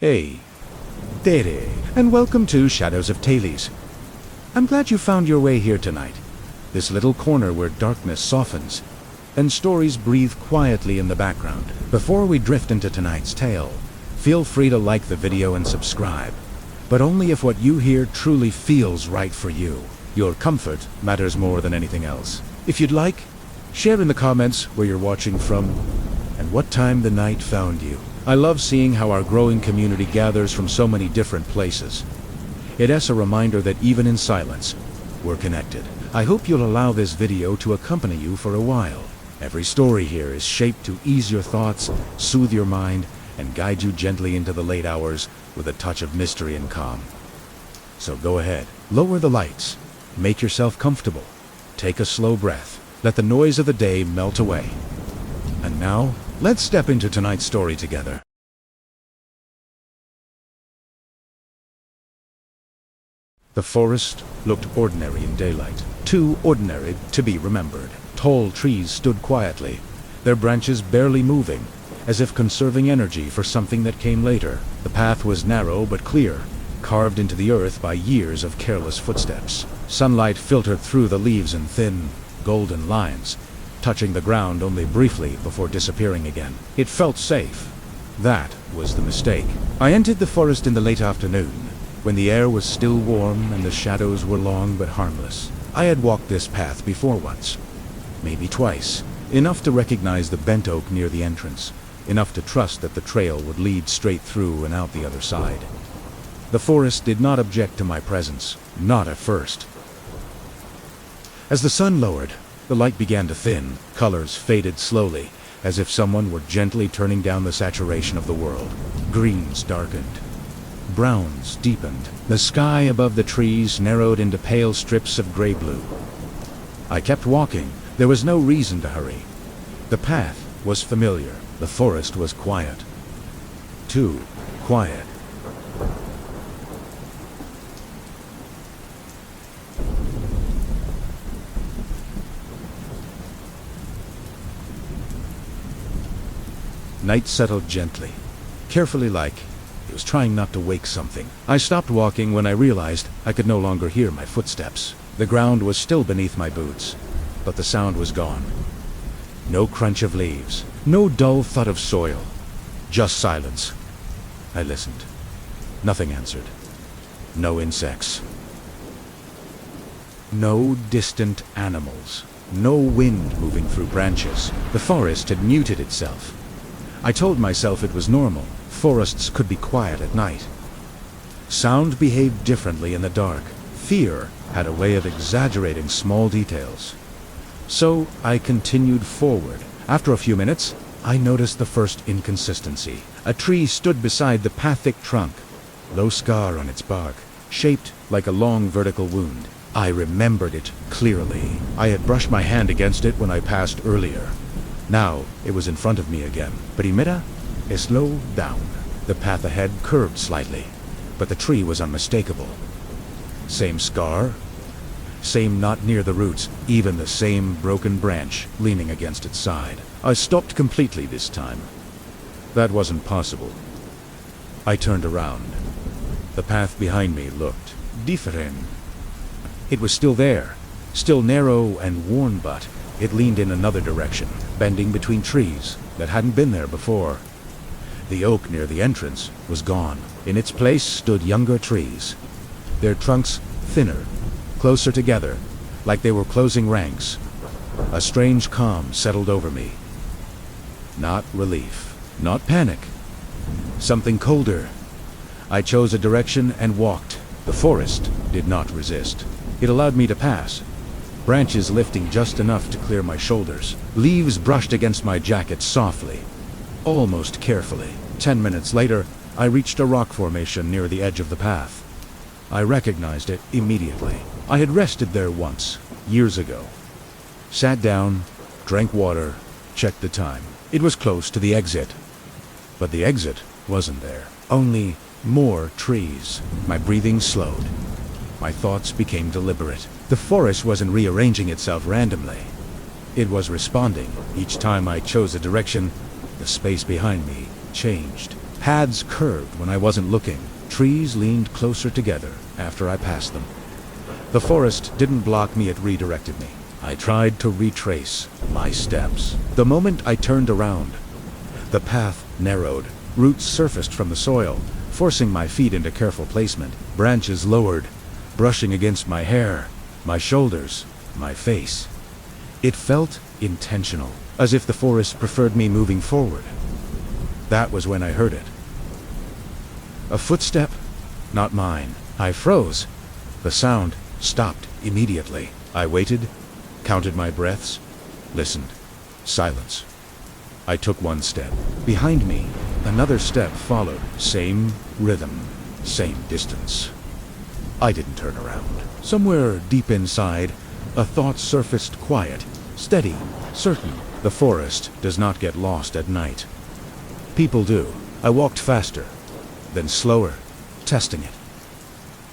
Hey, Tere, and welcome to Shadows of Thales. I'm glad you found your way here tonight. This little corner where darkness softens, and stories breathe quietly in the background. Before we drift into tonight's tale, feel free to like the video and subscribe, but only if what you hear truly feels right for you. Your comfort matters more than anything else. If you'd like, share in the comments where you're watching from and what time the night found you. I love seeing how our growing community gathers from so many different places. It's a reminder that even in silence, we're connected. I hope you'll allow this video to accompany you for a while. Every story here is shaped to ease your thoughts, soothe your mind, and guide you gently into the late hours with a touch of mystery and calm. So go ahead, lower the lights, make yourself comfortable, take a slow breath, let the noise of the day melt away. And now, let's step into tonight's story together. The forest looked ordinary in daylight, too ordinary to be remembered. Tall trees stood quietly, their branches barely moving, as if conserving energy for something that came later. The path was narrow but clear, carved into the earth by years of careless footsteps. Sunlight filtered through the leaves in thin, golden lines, touching the ground only briefly before disappearing again. It felt safe. That was the mistake. I entered the forest in the late afternoon, when the air was still warm and the shadows were long but harmless. I had walked this path before once, maybe twice, enough to recognize the bent oak near the entrance, enough to trust that the trail would lead straight through and out the other side. The forest did not object to my presence, not at first. As the sun lowered, the light began to thin, colors faded slowly, as if someone were gently turning down the saturation of the world. Greens darkened. Browns deepened. The sky above the trees narrowed into pale strips of gray-blue. I kept walking. There was no reason to hurry. The path was familiar. The forest was quiet. Too quiet. Night settled gently, carefully, like it was trying not to wake something. I stopped walking when I realized I could no longer hear my footsteps. The ground was still beneath my boots, but the sound was gone. No crunch of leaves, no dull thud of soil, just silence. I listened. Nothing answered. No insects. No distant animals. No wind moving through branches. The forest had muted itself. I told myself it was normal. Forests could be quiet at night. Sound behaved differently in the dark. Fear had a way of exaggerating small details. So I continued forward. After a few minutes, I noticed the first inconsistency. A tree stood beside the pathic trunk, low scar on its bark, shaped like a long vertical wound. I remembered it clearly. I had brushed my hand against it when I passed earlier. Now it was in front of me again. Primera, slow down. The path ahead curved slightly, but the tree was unmistakable. Same scar, same knot near the roots, even the same broken branch leaning against its side. I stopped completely this time. That wasn't possible. I turned around. The path behind me looked different. It was still there, still narrow and worn, but it leaned in another direction, bending between trees that hadn't been there before. The oak near the entrance was gone. In its place stood younger trees, their trunks thinner, closer together, like they were closing ranks. A strange calm settled over me. Not relief, not panic. Something colder. I chose a direction and walked. The forest did not resist. It allowed me to pass, branches lifting just enough to clear my shoulders. Leaves brushed against my jacket softly, almost carefully. 10 minutes later, I reached a rock formation near the edge of the path. I recognized it immediately. I had rested there once, years ago. Sat down, drank water, checked the time. It was close to the exit. But the exit wasn't there. Only more trees. My breathing slowed. My thoughts became deliberate. The forest wasn't rearranging itself randomly. It was responding. Each time I chose a direction, the space behind me changed. Paths curved when I wasn't looking. Trees leaned closer together after I passed them. The forest didn't block me, it redirected me. I tried to retrace my steps. The moment I turned around, the path narrowed. Roots surfaced from the soil, forcing my feet into careful placement. Branches lowered, brushing against my hair, my shoulders, my face. It felt intentional, as if the forest preferred me moving forward. That was when I heard it. A footstep, not mine. I froze. The sound stopped immediately. I waited, counted my breaths, listened. Silence. I took one step. Behind me, another step followed. Same rhythm, same distance. I didn't turn around. Somewhere deep inside, a thought surfaced, quiet, steady, certain. The forest does not get lost at night. People do. I walked faster, then slower, testing it.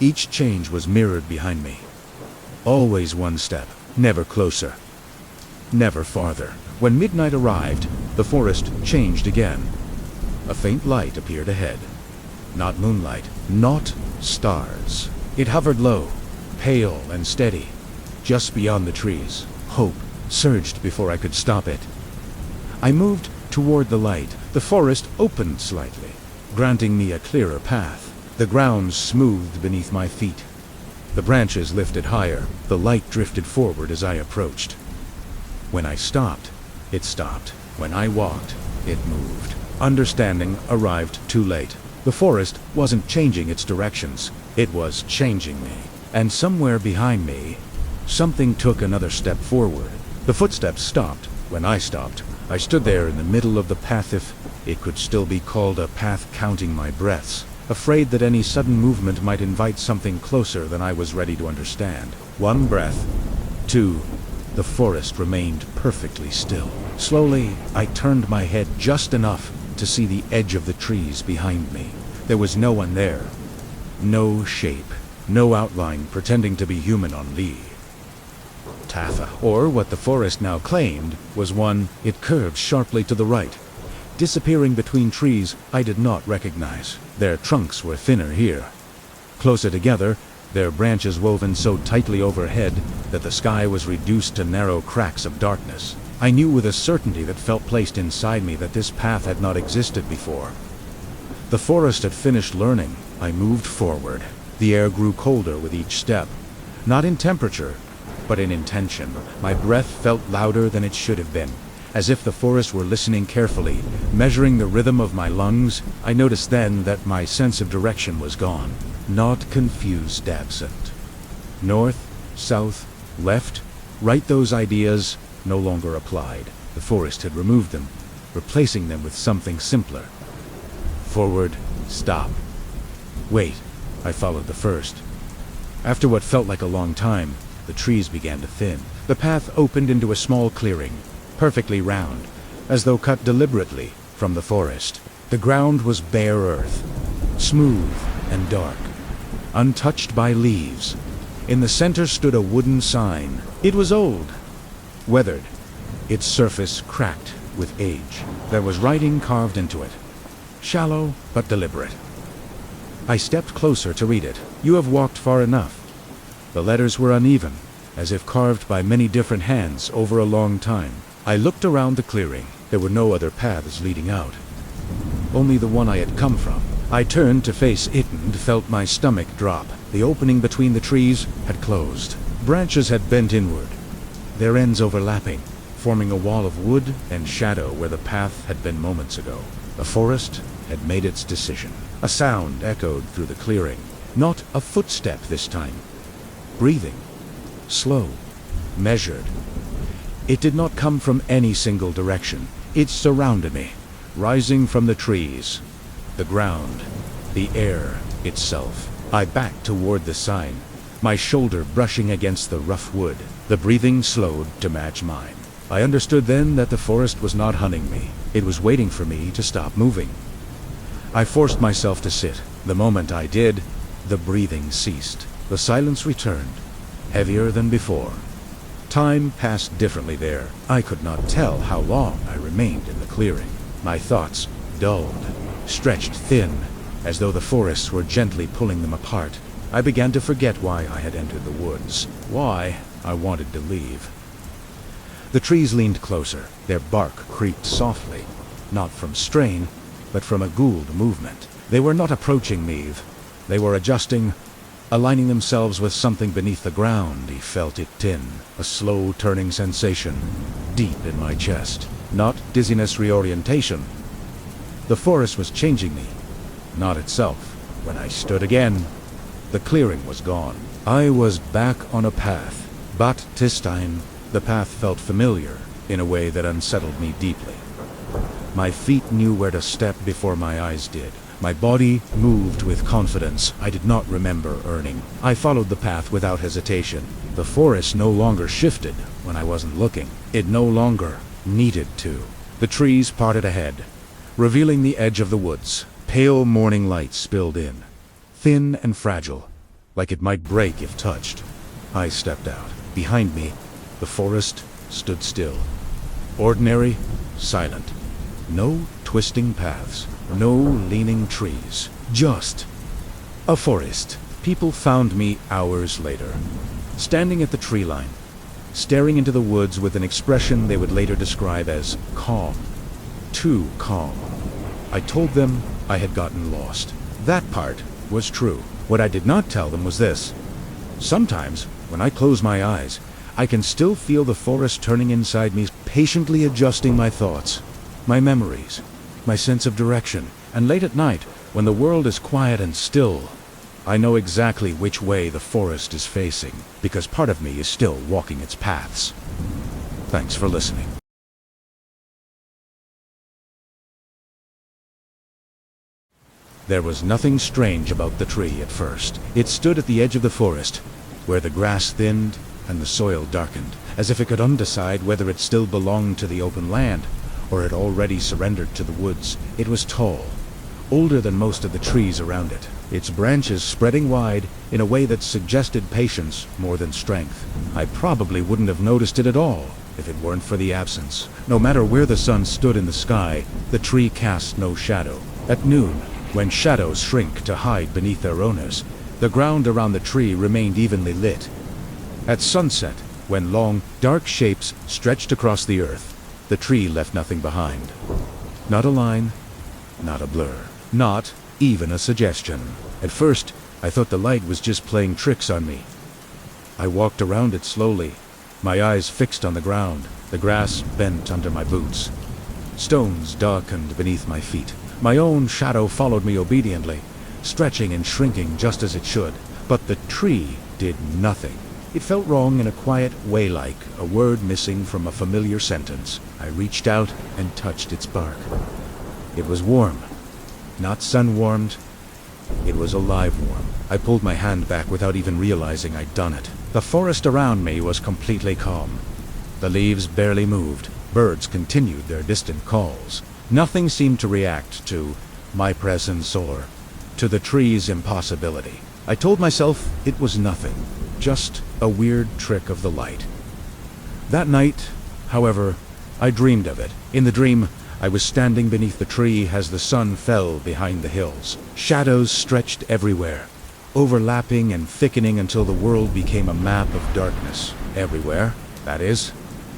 Each change was mirrored behind me. Always one step, never closer, never farther. When midnight arrived, the forest changed again. A faint light appeared ahead. Not moonlight, not stars. It hovered low, pale and steady, just beyond the trees. Hope surged before I could stop it. I moved toward the light. The forest opened slightly, granting me a clearer path. The ground smoothed beneath my feet. The branches lifted higher. The light drifted forward as I approached. When I stopped, it stopped. When I walked, it moved. Understanding arrived too late. The forest wasn't changing its directions. It was changing me. And somewhere behind me, something took another step forward. The footsteps stopped. When I stopped, I stood there in the middle of the path, if it could still be called a path, counting my breaths, afraid that any sudden movement might invite something closer than I was ready to understand. One breath, two. The forest remained perfectly still. Slowly, I turned my head just enough to see the edge of the trees behind me. There was no one there. No shape, no outline pretending to be human on Lee. Tatha, or what the forest now claimed, was one. It curved sharply to the right, disappearing between trees I did not recognize. Their trunks were thinner here. Closer together, their branches woven so tightly overhead that the sky was reduced to narrow cracks of darkness. I knew with a certainty that felt placed inside me that this path had not existed before. The forest had finished learning. I moved forward. The air grew colder with each step, not in temperature, but in intention. My breath felt louder than it should have been, as if the forest were listening carefully, measuring the rhythm of my lungs. I noticed then that my sense of direction was gone, not confused, absent. North, south, left, right, those ideas no longer applied. The forest had removed them, replacing them with something simpler. Forward, stop. Wait. I followed the first. After what felt like a long time, the trees began to thin. The path opened into a small clearing, perfectly round, as though cut deliberately from the forest. The ground was bare earth, smooth and dark, untouched by leaves. In the center stood a wooden sign. It was old, weathered, its surface cracked with age. There was writing carved into it, shallow but deliberate. I stepped closer to read it. You have walked far enough. The letters were uneven, as if carved by many different hands over a long time. I looked around the clearing. There were no other paths leading out, only the one I had come from. I turned to face it and felt my stomach drop. The opening between the trees had closed. Branches had bent inward, their ends overlapping, forming a wall of wood and shadow where the path had been moments ago. The forest had made its decision. A sound echoed through the clearing. Not a footstep this time. Breathing. Slow. Measured. It did not come from any single direction. It surrounded me, rising from the trees, the ground, the air itself. I backed toward the sign, my shoulder brushing against the rough wood. The breathing slowed to match mine. I understood then that the forest was not hunting me. It was waiting for me to stop moving. I forced myself to sit. The moment I did, the breathing ceased. The silence returned, heavier than before. Time passed differently there. I could not tell how long I remained in the clearing. My thoughts dulled, stretched thin, as though the forests were gently pulling them apart. I began to forget why I had entered the woods, why I wanted to leave. The trees leaned closer, their bark creaked softly, not from strain, but from a Gould movement. They were not approaching Meave. They were adjusting, aligning themselves with something beneath the ground. He felt it tin, a slow turning sensation, deep in my chest. Not dizziness, reorientation. The forest was changing me, not itself. When I stood again, the clearing was gone. I was back on a path, but this time the path felt familiar in a way that unsettled me deeply. My feet knew where to step before my eyes did. My body moved with confidence I did not remember earning. I followed the path without hesitation. The forest no longer shifted when I wasn't looking. It no longer needed to. The trees parted ahead, revealing the edge of the woods. Pale morning light spilled in, thin and fragile, like it might break if touched. I stepped out. Behind me, the forest stood still. Ordinary, silent. No twisting paths, no leaning trees. Just a forest. People found me hours later, standing at the tree line, staring into the woods with an expression they would later describe as calm. Too calm. I told them I had gotten lost. That part was true. What I did not tell them was this. Sometimes, when I close my eyes, I can still feel the forest turning inside me, patiently adjusting my thoughts, my memories, my sense of direction. And late at night, when the world is quiet and still, I know exactly which way the forest is facing, because part of me is still walking its paths. Thanks for listening. There was nothing strange about the tree at first. It stood at the edge of the forest, where the grass thinned and the soil darkened, as if it could undecide whether it still belonged to the open land, or had already surrendered to the woods. It was tall, older than most of the trees around it, its branches spreading wide in a way that suggested patience more than strength. I probably wouldn't have noticed it at all if it weren't for the absence. No matter where the sun stood in the sky, the tree cast no shadow. At noon, when shadows shrink to hide beneath their owners, the ground around the tree remained evenly lit. At sunset, when long, dark shapes stretched across the earth, the tree left nothing behind. Not a line, not a blur, not even a suggestion. At first, I thought the light was just playing tricks on me. I walked around it slowly, my eyes fixed on the ground, the grass bent under my boots. Stones darkened beneath my feet. My own shadow followed me obediently, stretching and shrinking just as it should. But the tree did nothing. It felt wrong in a quiet way, like a word missing from a familiar sentence. I reached out and touched its bark. It was warm, not sun-warmed. It was alive warm. I pulled my hand back without even realizing I'd done it. The forest around me was completely calm. The leaves barely moved. Birds continued their distant calls. Nothing seemed to react to my presence or to the tree's impossibility. I told myself it was nothing, just a weird trick of the light. That night, however, I dreamed of it. In the dream, I was standing beneath the tree as the sun fell behind the hills. Shadows stretched everywhere, overlapping and thickening until the world became a map of darkness. Everywhere, that is,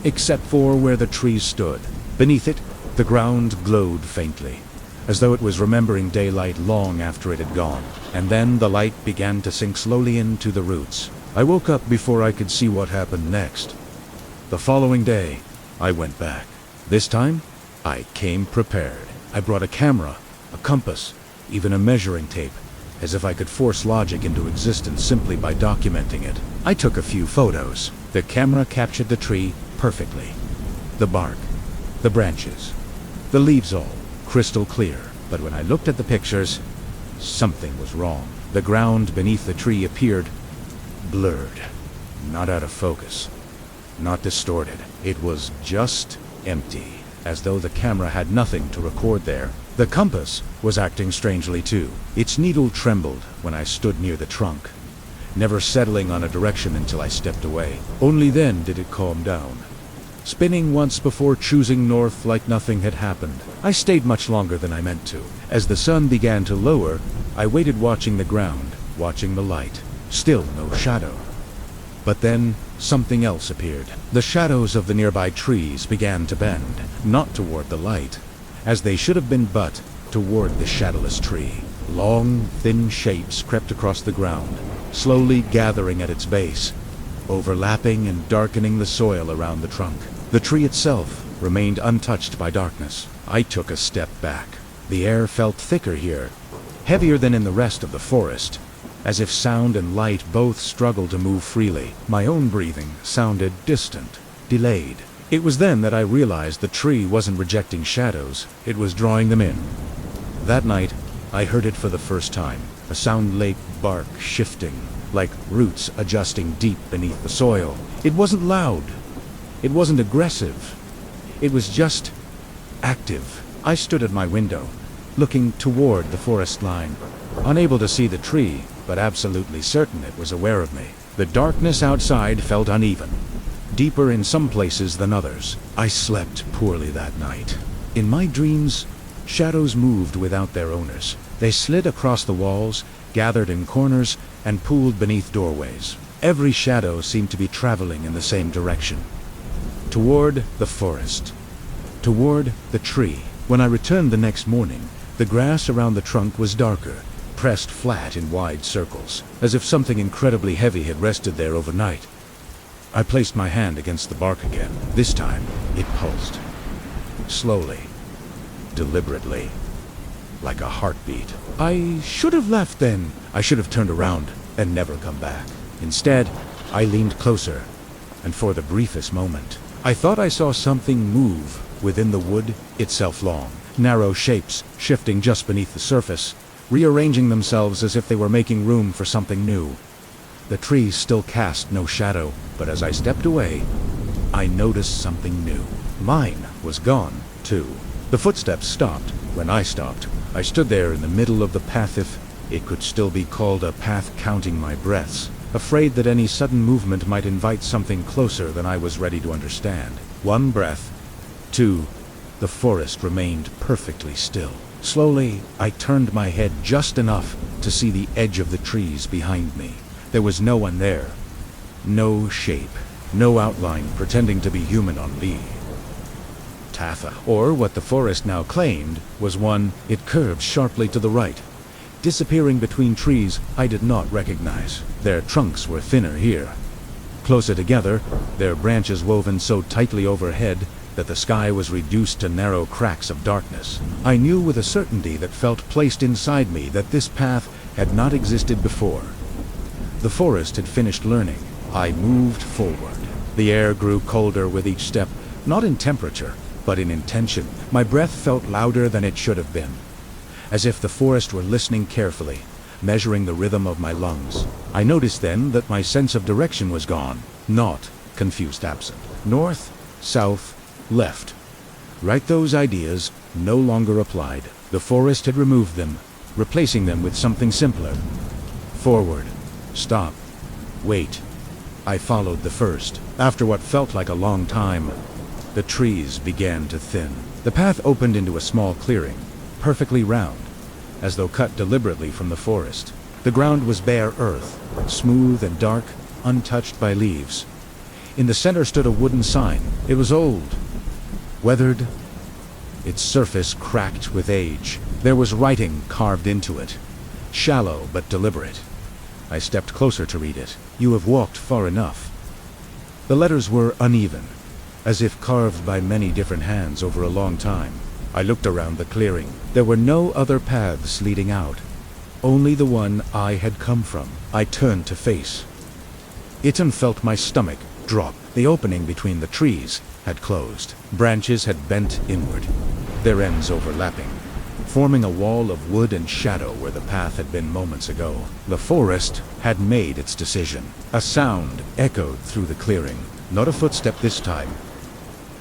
except for where the trees stood. Beneath it, the ground glowed faintly, as though it was remembering daylight long after it had gone. And then the light began to sink slowly into the roots. I woke up before I could see what happened next. The following day, I went back. This time, I came prepared. I brought a camera, a compass, even a measuring tape, as if I could force logic into existence simply by documenting it. I took a few photos. The camera captured the tree perfectly. The bark, the branches, the leaves all crystal clear. But when I looked at the pictures, something was wrong. The ground beneath the tree appeared blurred, not out of focus, not distorted. It was just empty, as though the camera had nothing to record there. The compass was acting strangely too. Its needle trembled when I stood near the trunk, never settling on a direction until I stepped away. Only then did it calm down, spinning once before choosing north like nothing had happened. I stayed much longer than I meant to. As the sun began to lower, I waited watching the ground, watching the light. Still no shadow. But then, something else appeared. The shadows of the nearby trees began to bend, not toward the light, as they should have been, but toward the shadowless tree. Long, thin shapes crept across the ground, slowly gathering at its base, overlapping and darkening the soil around the trunk. The tree itself remained untouched by darkness. I took a step back. The air felt thicker here, heavier than in the rest of the forest, as if sound and light both struggled to move freely. My own breathing sounded distant, delayed. It was then that I realized the tree wasn't rejecting shadows, it was drawing them in. That night, I heard it for the first time, a sound like bark shifting, like roots adjusting deep beneath the soil. It wasn't loud. It wasn't aggressive. It was just active. I stood at my window, looking toward the forest line, unable to see the tree, but absolutely certain it was aware of me. The darkness outside felt uneven, deeper in some places than others. I slept poorly that night. In my dreams, shadows moved without their owners. They slid across the walls, gathered in corners, and pooled beneath doorways. Every shadow seemed to be traveling in the same direction. Toward the forest. Toward the tree. When I returned the next morning, the grass around the trunk was darker, pressed flat in wide circles, as if something incredibly heavy had rested there overnight. I placed my hand against the bark again. This time, it pulsed. Slowly. Deliberately. Like a heartbeat. I should have left then. I should have turned around and never come back. Instead, I leaned closer, and for the briefest moment, I thought I saw something move within the wood itself. Long, narrow shapes shifting just beneath the surface, rearranging themselves as if they were making room for something new. The trees still cast no shadow, but as I stepped away, I noticed something new. Mine was gone, too. The footsteps stopped when I stopped. I stood there in the middle of the path, if it could still be called a path, counting my breaths, afraid that any sudden movement might invite something closer than I was ready to understand. One breath. Two. The forest remained perfectly still. Slowly, I turned my head just enough to see the edge of the trees behind me. There was no one there. No shape. No outline pretending to be human on me. Tatha, or what the forest now claimed, was one. It curved sharply to the right, disappearing between trees I did not recognize. Their trunks were thinner here. Closer together, their branches woven so tightly overhead that the sky was reduced to narrow cracks of darkness. I knew with a certainty that felt placed inside me that this path had not existed before. The forest had finished learning. I moved forward. The air grew colder with each step, not in temperature, but in intention. My breath felt louder than it should have been, as if the forest were listening carefully, measuring the rhythm of my lungs. I noticed then that my sense of direction was gone, not confused, absent. North, south, left. Right, those ideas no longer applied. The forest had removed them, replacing them with something simpler. Forward. Stop. Wait. I followed the first. After what felt like a long time, the trees began to thin. The path opened into a small clearing, perfectly round, as though cut deliberately from the forest. The ground was bare earth, smooth and dark, untouched by leaves. In the center stood a wooden sign. It was old, weathered, its surface cracked with age. There was writing carved into it, shallow but deliberate. I stepped closer to read it. "You have walked far enough." The letters were uneven, as if carved by many different hands over a long time. I looked around the clearing. There were no other paths leading out, only the one I had come from. I turned to face it and felt my stomach drop. The opening between the trees had closed. Branches had bent inward, their ends overlapping, forming a wall of wood and shadow where the path had been moments ago. The forest had made its decision. A sound echoed through the clearing. Not a footstep this time.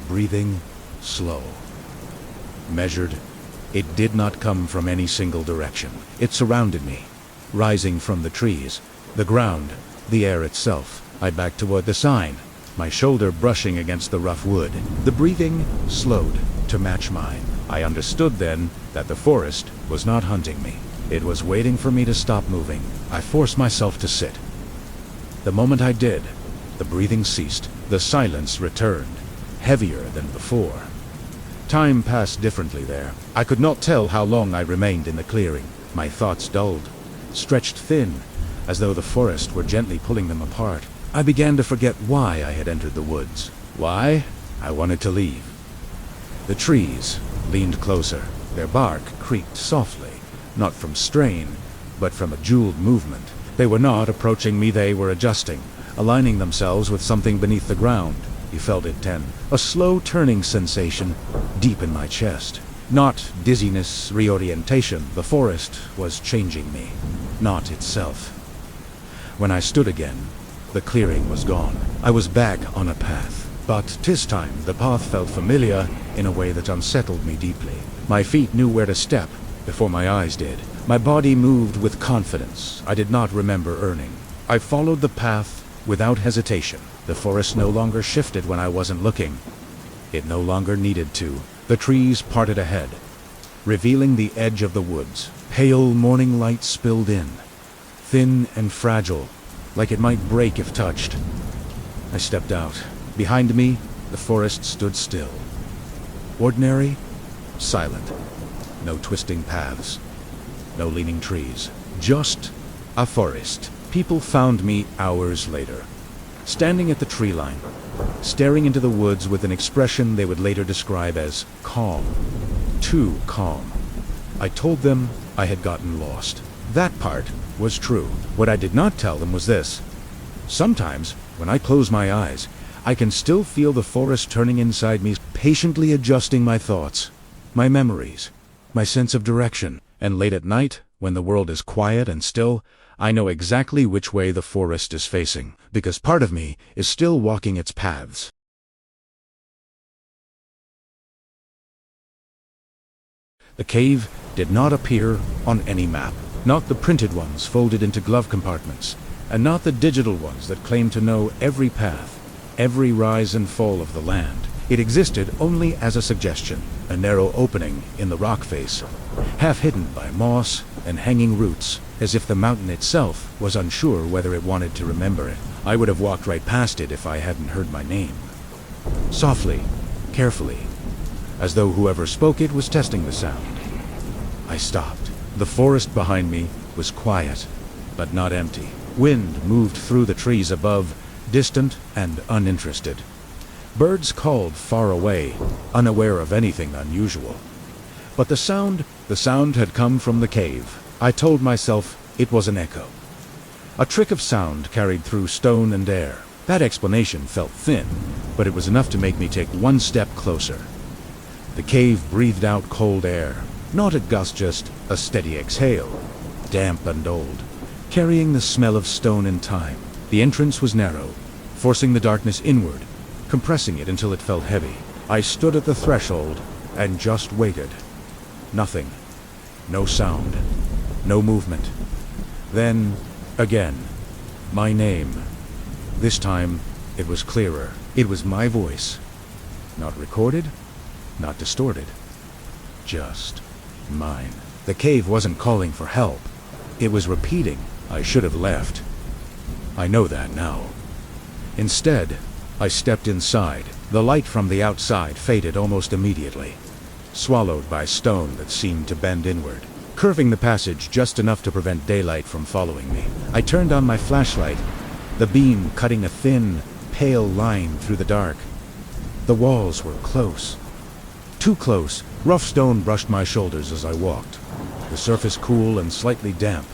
Breathing, slow, measured. It did not come from any single direction. It surrounded me, rising from the trees, the ground, the air itself. I backed toward the sign, my shoulder brushing against the rough wood. The breathing slowed to match mine. I understood then that the forest was not hunting me. It was waiting for me to stop moving. I forced myself to sit. The moment I did, the breathing ceased. The silence returned, heavier than before. Time passed differently there. I could not tell how long I remained in the clearing. My thoughts dulled, stretched thin, as though the forest were gently pulling them apart. I began to forget why I had entered the woods. Why? I wanted to leave. The trees leaned closer. Their bark creaked softly, not from strain, but from a jeweled movement. They were not approaching me, they were adjusting, aligning themselves with something beneath the ground. You felt it then. A slow turning sensation deep in my chest. Not dizziness, reorientation. The forest was changing me, not itself. When I stood again, the clearing was gone. I was back on a path. But this time the path felt familiar in a way that unsettled me deeply. My feet knew where to step before my eyes did. My body moved with confidence I did not remember earning. I followed the path without hesitation. The forest no longer shifted when I wasn't looking. It no longer needed to. The trees parted ahead, revealing the edge of the woods. Pale morning light spilled in, thin and fragile, like it might break if touched. I stepped out. Behind me, the forest stood still. Ordinary, silent. No twisting paths, no leaning trees. Just a forest. People found me hours later, standing at the tree line, staring into the woods with an expression they would later describe as calm. Too calm. I told them I had gotten lost. That part was true. What I did not tell them was this. Sometimes, when I close my eyes, I can still feel the forest turning inside me, patiently adjusting my thoughts, my memories, my sense of direction. And late at night, when the world is quiet and still, I know exactly which way the forest is facing, because part of me is still walking its paths. The cave did not appear on any map, not the printed ones folded into glove compartments, and not the digital ones that claim to know every path, every rise and fall of the land. It existed only as a suggestion, a narrow opening in the rock face, half hidden by moss and hanging roots, as if the mountain itself was unsure whether it wanted to remember it. I would have walked right past it if I hadn't heard my name. Softly, carefully, as though whoever spoke it was testing the sound. I stopped. The forest behind me was quiet, but not empty. Wind moved through the trees above, distant and uninterested. Birds called far away, unaware of anything unusual. But the sound had come from the cave. I told myself it was an echo. A trick of sound carried through stone and air. That explanation felt thin, but it was enough to make me take one step closer. The cave breathed out cold air. Not a gust, just a steady exhale, damp and old, carrying the smell of stone and time. The entrance was narrow, forcing the darkness inward, compressing it until it felt heavy. I stood at the threshold and just waited. Nothing. No sound. No movement. Then, again, my name. This time, it was clearer. It was my voice. Not recorded, not distorted. Just mine. The cave wasn't calling for help. It was repeating, I should have left. I know that now. Instead, I stepped inside. The light from the outside faded almost immediately, swallowed by stone that seemed to bend inward, curving the passage just enough to prevent daylight from following me. I turned on my flashlight, the beam cutting a thin, pale line through the dark. The walls were close. Too close. Rough stone brushed my shoulders as I walked, the surface cool and slightly damp,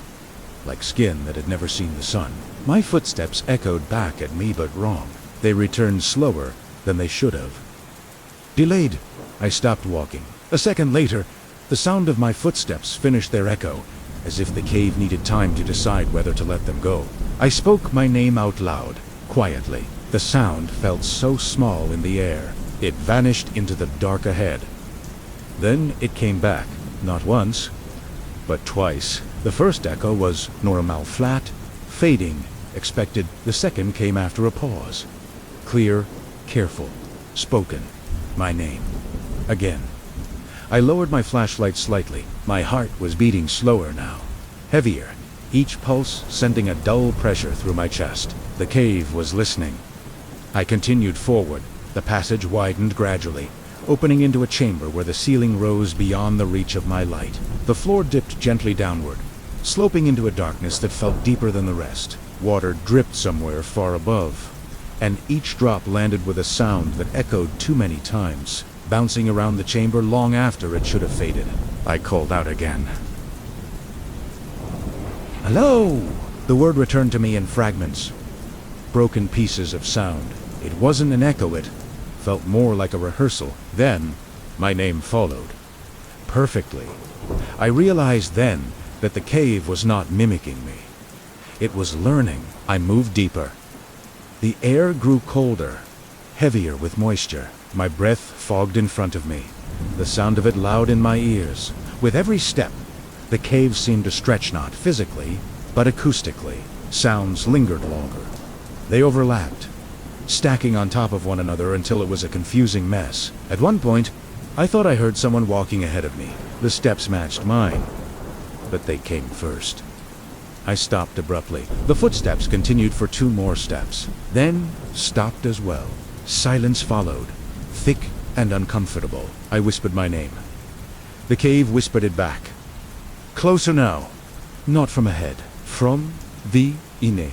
like skin that had never seen the sun. My footsteps echoed back at me, but wrong. They returned slower than they should have. Delayed. I stopped walking. A second later, the sound of my footsteps finished their echo, as if the cave needed time to decide whether to let them go. I spoke my name out loud, quietly. The sound felt so small in the air. It vanished into the dark ahead. Then it came back, not once, but twice. The first echo was normal flat, fading, expected. The second came after a pause. Clear, careful, spoken. My name. Again. I lowered my flashlight slightly. My heart was beating slower now. Heavier, each pulse sending a dull pressure through my chest. The cave was listening. I continued forward. The passage widened gradually, opening into a chamber where the ceiling rose beyond the reach of my light. The floor dipped gently downward, sloping into a darkness that felt deeper than the rest. Water dripped somewhere far above, and each drop landed with a sound that echoed too many times, bouncing around the chamber long after it should have faded. I called out again. "Hello!" The word returned to me in fragments, broken pieces of sound. It wasn't an echo, it felt more like a rehearsal. Then, my name followed. Perfectly. I realized then that the cave was not mimicking me. It was learning. I moved deeper. The air grew colder, heavier with moisture. My breath fogged in front of me, the sound of it loud in my ears. With every step, the cave seemed to stretch not physically, but acoustically. Sounds lingered longer. They overlapped, stacking on top of one another until it was a confusing mess. At one point, I thought I heard someone walking ahead of me. The steps matched mine, but they came first. I stopped abruptly. The footsteps continued for 2 more steps, then stopped as well. Silence followed, thick and uncomfortable. I whispered my name. The cave whispered it back. Closer now. Not from ahead. From the inne.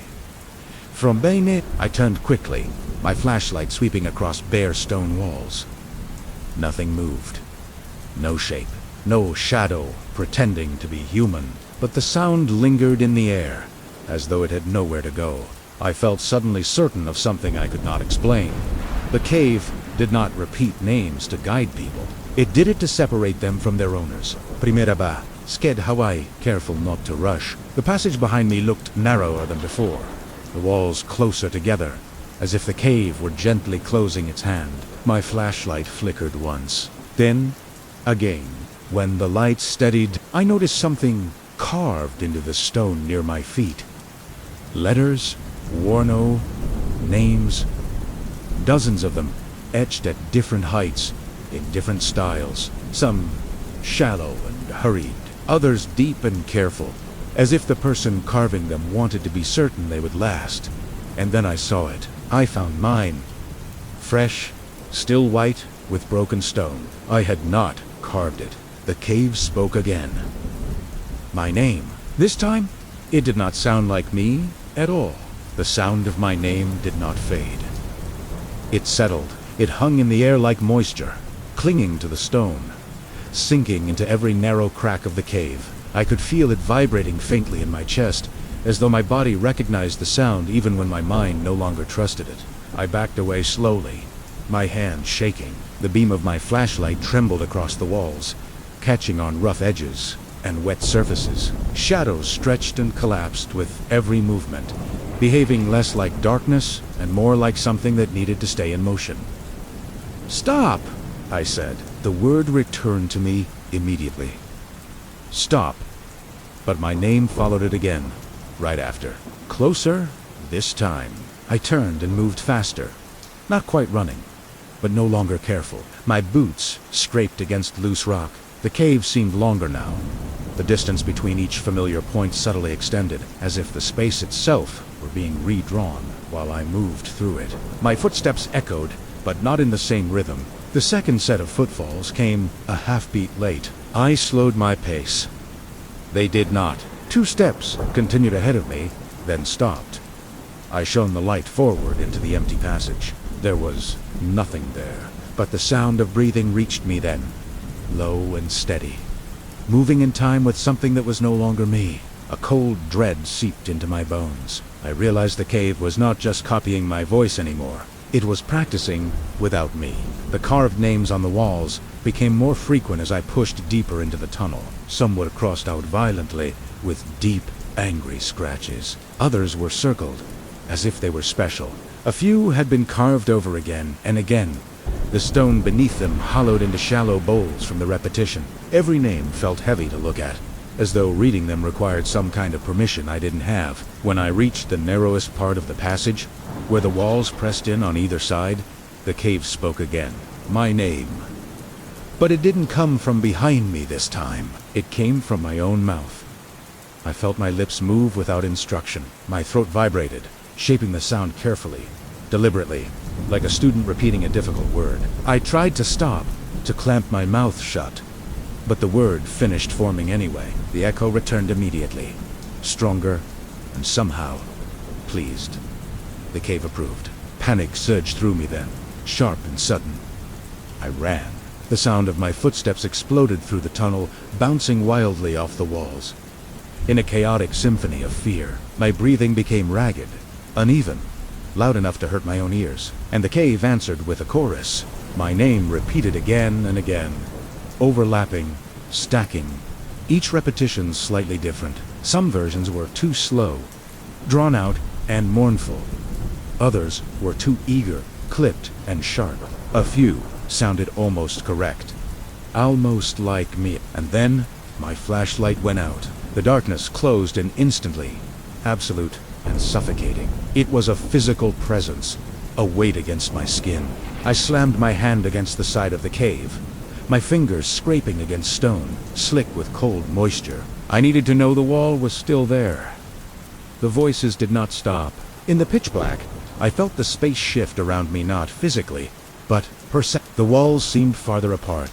From bene. I turned quickly, my flashlight sweeping across bare stone walls. Nothing moved. No shape. No shadow pretending to be human. But the sound lingered in the air, as though it had nowhere to go. I felt suddenly certain of something I could not explain. The cave did not repeat names to guide people. It did it to separate them from their owners. Primera ba, sked Hawaii, careful not to rush. The passage behind me looked narrower than before, the walls closer together, as if the cave were gently closing its hand. My flashlight flickered once, then again. When the light steadied, I noticed something carved into the stone near my feet. Letters, Warno, names, dozens of them, etched at different heights, in different styles. Some shallow and hurried, others deep and careful, as if the person carving them wanted to be certain they would last. And then I saw it. I found mine. Fresh, still white, with broken stone. I had not carved it. The cave spoke again. My name. This time, it did not sound like me at all. The sound of my name did not fade. It settled. It hung in the air like moisture, clinging to the stone, sinking into every narrow crack of the cave. I could feel it vibrating faintly in my chest, as though my body recognized the sound even when my mind no longer trusted it. I backed away slowly, my hand shaking. The beam of my flashlight trembled across the walls, catching on rough edges and wet surfaces. Shadows stretched and collapsed with every movement, behaving less like darkness and more like something that needed to stay in motion. "Stop!" I said. The word returned to me immediately. Stop. But my name followed it again, right after. Closer, this time. I turned and moved faster, not quite running, but no longer careful. My boots scraped against loose rock. The cave seemed longer now. The distance between each familiar point subtly extended, as if the space itself were being redrawn while I moved through it. My footsteps echoed, but not in the same rhythm. The second set of footfalls came a half-beat late. I slowed my pace. They did not. 2 steps continued ahead of me, then stopped. I shone the light forward into the empty passage. There was nothing there, but the sound of breathing reached me then, low and steady, moving in time with something that was no longer me. A cold dread seeped into my bones. I realized the cave was not just copying my voice anymore. It was practicing without me. The carved names on the walls became more frequent as I pushed deeper into the tunnel. Some were crossed out violently, with deep, angry scratches. Others were circled, as if they were special. A few had been carved over again and again, the stone beneath them hollowed into shallow bowls from the repetition. Every name felt heavy to look at, as though reading them required some kind of permission I didn't have. When I reached the narrowest part of the passage, where the walls pressed in on either side, the cave spoke again. My name. But it didn't come from behind me this time. It came from my own mouth. I felt my lips move without instruction. My throat vibrated, shaping the sound carefully, deliberately, like a student repeating a difficult word. I tried to stop, to clamp my mouth shut, but the word finished forming anyway. The echo returned immediately, stronger and somehow pleased. The cave approved. Panic surged through me then, sharp and sudden. I ran. The sound of my footsteps exploded through the tunnel, bouncing wildly off the walls. In a chaotic symphony of fear, my breathing became ragged, uneven, loud enough to hurt my own ears. And the cave answered with a chorus, my name repeated again and again, overlapping, stacking, each repetition slightly different. Some versions were too slow, drawn out and mournful. Others were too eager, clipped and sharp. A few sounded almost correct, almost like me. And then my flashlight went out. The darkness closed in instantly, absolute and suffocating. It was a physical presence, a weight against my skin. I slammed my hand against the side of the cave, my fingers scraping against stone, slick with cold moisture. I needed to know the wall was still there. The voices did not stop. In the pitch black, I felt the space shift around me, not physically, but the walls seemed farther apart,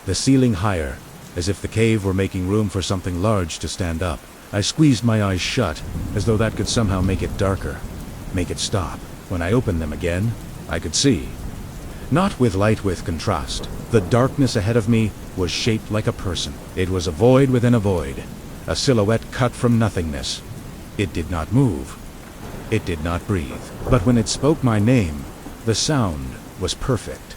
the ceiling higher, as if the cave were making room for something large to stand up. I squeezed my eyes shut, as though that could somehow make it darker, make it stop. When I opened them again, I could see. Not with light, with contrast. The darkness ahead of me was shaped like a person. It was a void within a void, a silhouette cut from nothingness. It did not move. It did not breathe. But when it spoke my name, the sound was perfect.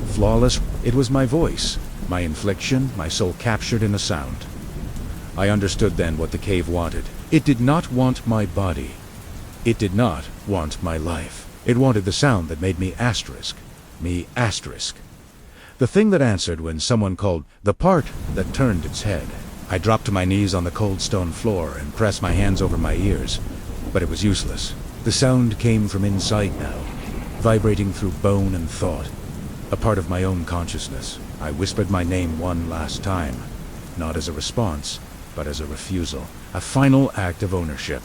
Flawless. It was my voice, my inflection, my soul captured in a sound. I understood then what the cave wanted. It did not want my body. It did not want my life. It wanted the sound that made me asterisk. Me asterisk. The thing that answered when someone called, the part that turned its head. I dropped to my knees on the cold stone floor and pressed my hands over my ears, but it was useless. The sound came from inside now, vibrating through bone and thought, a part of my own consciousness. I whispered my name one last time, not as a response, but as a refusal, a final act of ownership.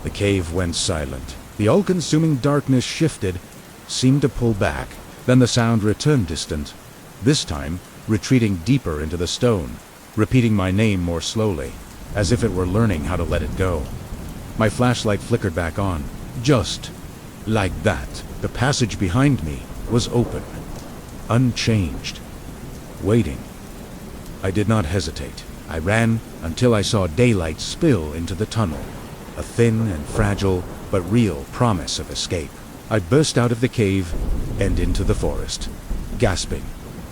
The cave went silent. The all-consuming darkness shifted, seemed to pull back. Then the sound returned distant, this time retreating deeper into the stone, repeating my name more slowly, as if it were learning how to let it go. My flashlight flickered back on. Just like that, the passage behind me was open, unchanged, waiting. I did not hesitate. I ran until I saw daylight spill into the tunnel, a thin and fragile but real promise of escape. I burst out of the cave and into the forest, gasping,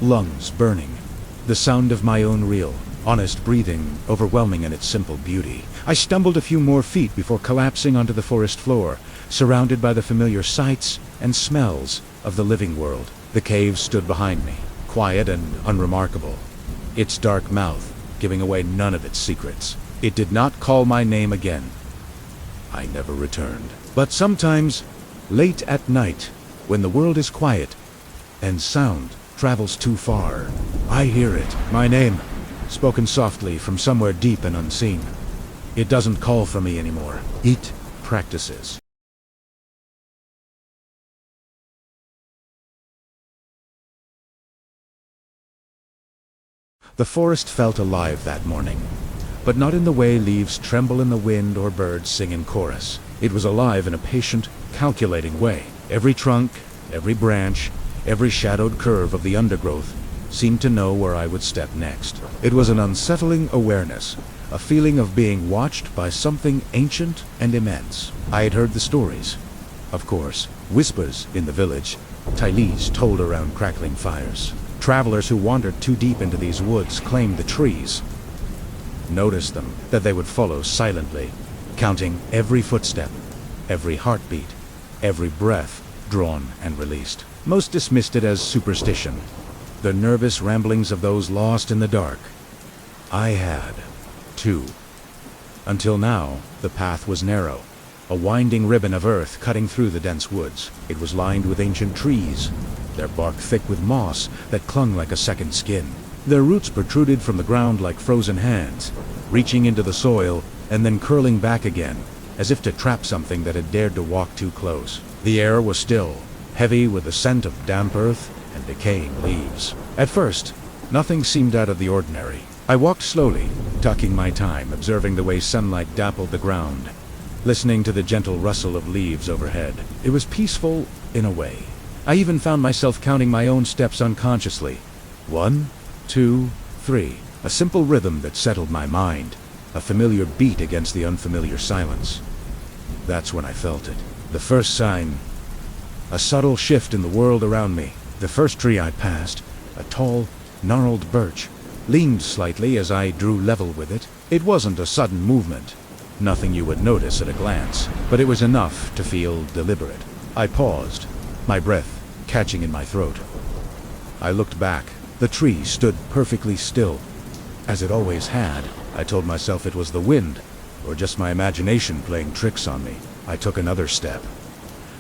lungs burning, the sound of my own real, honest breathing overwhelming in its simple beauty. I stumbled a few more feet before collapsing onto the forest floor, surrounded by the familiar sights and smells of the living world. The cave stood behind me, quiet and unremarkable, its dark mouth giving away none of its secrets. It did not call my name again. I never returned. But sometimes, late at night, when the world is quiet and sound travels too far, I hear it, my name, spoken softly from somewhere deep and unseen. It doesn't call for me anymore. It practices. The forest felt alive that morning, but not in the way leaves tremble in the wind or birds sing in chorus. It was alive in a patient, calculating way. Every trunk, every branch, every shadowed curve of the undergrowth seemed to know where I would step next. It was an unsettling awareness, a feeling of being watched by something ancient and immense. I had heard the stories, of course, whispers in the village, Tylees told around crackling fires. Travelers who wandered too deep into these woods claimed the trees, noticed them, that they would follow silently, counting every footstep, every heartbeat, every breath drawn and released. Most dismissed it as superstition, the nervous ramblings of those lost in the dark. I had 2. Until now, the path was narrow, a winding ribbon of earth cutting through the dense woods. It was lined with ancient trees, their bark thick with moss that clung like a second skin. Their roots protruded from the ground like frozen hands, reaching into the soil and then curling back again, as if to trap something that had dared to walk too close. The air was still, heavy with the scent of damp earth and decaying leaves. At first, nothing seemed out of the ordinary. I walked slowly, taking my time, observing the way sunlight dappled the ground, listening to the gentle rustle of leaves overhead. It was peaceful in a way. I even found myself counting my own steps unconsciously. 1, 2, 3. A simple rhythm that settled my mind, a familiar beat against the unfamiliar silence. That's when I felt it. The first sign. A subtle shift in the world around me. The first tree I passed, a tall, gnarled birch, leaned slightly as I drew level with it. It wasn't a sudden movement, nothing you would notice at a glance, but it was enough to feel deliberate. I paused, my breath catching in my throat. I looked back. The tree stood perfectly still, as it always had. I told myself it was the wind, or just my imagination playing tricks on me. I took another step.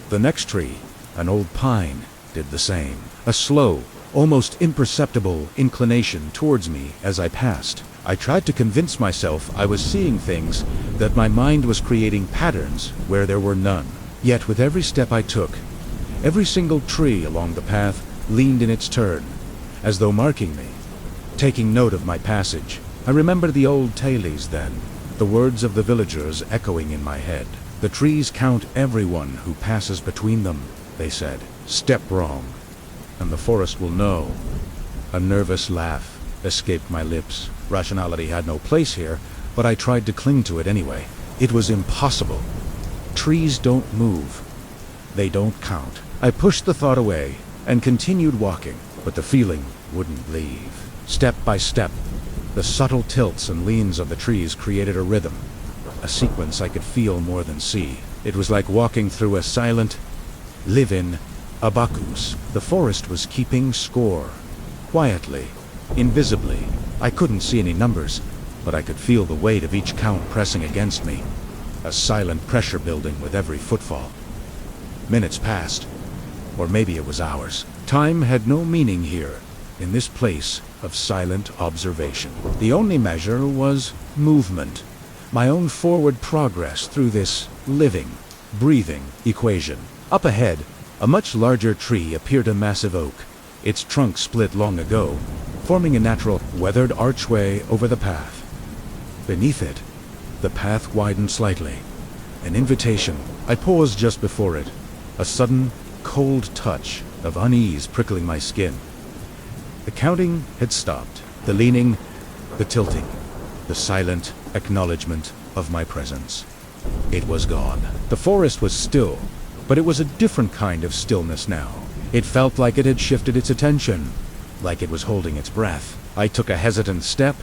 The next tree, an old pine, did the same. A slow, almost imperceptible inclination towards me as I passed. I tried to convince myself I was seeing things, that my mind was creating patterns where there were none. Yet with every step I took, every single tree along the path leaned in its turn, as though marking me, taking note of my passage. I remembered the old tales then, the words of the villagers echoing in my head. The trees count everyone who passes between them, they said. Step wrong, and the forest will know. A nervous laugh escaped my lips. Rationality had no place here, but I tried to cling to it anyway. It was impossible. Trees don't move. They don't count. I pushed the thought away and continued walking, but the feeling wouldn't leave. Step by step, the subtle tilts and leans of the trees created a rhythm, a sequence I could feel more than see. It was like walking through a silent, live-in abacus. The forest was keeping score, quietly, invisibly. I couldn't see any numbers, but I could feel the weight of each count pressing against me, a silent pressure building with every footfall. Minutes passed, or maybe it was hours. Time had no meaning here, in this place of silent observation. The only measure was movement, my own forward progress through this living, breathing equation. Up ahead, a much larger tree appeared, a massive oak, its trunk split long ago, forming a natural, weathered archway over the path. Beneath it, the path widened slightly. An invitation. I paused just before it, a sudden, cold touch of unease prickling my skin. The counting had stopped, the leaning, the tilting, the silent acknowledgement of my presence. It was gone. The forest was still, but it was a different kind of stillness now. It felt like it had shifted its attention, like it was holding its breath. I took a hesitant step,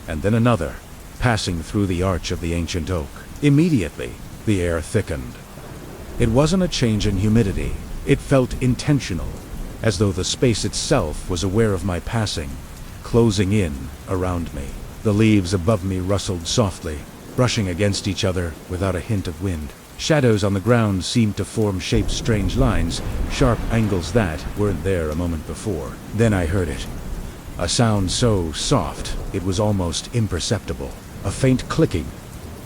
and then another, passing through the arch of the ancient oak. Immediately, the air thickened. It wasn't a change in humidity. It felt intentional, as though the space itself was aware of my passing, closing in around me. The leaves above me rustled softly, brushing against each other without a hint of wind. Shadows on the ground seemed to form shaped strange lines, sharp angles that weren't there a moment before. Then I heard it. A sound so soft, it was almost imperceptible. A faint clicking,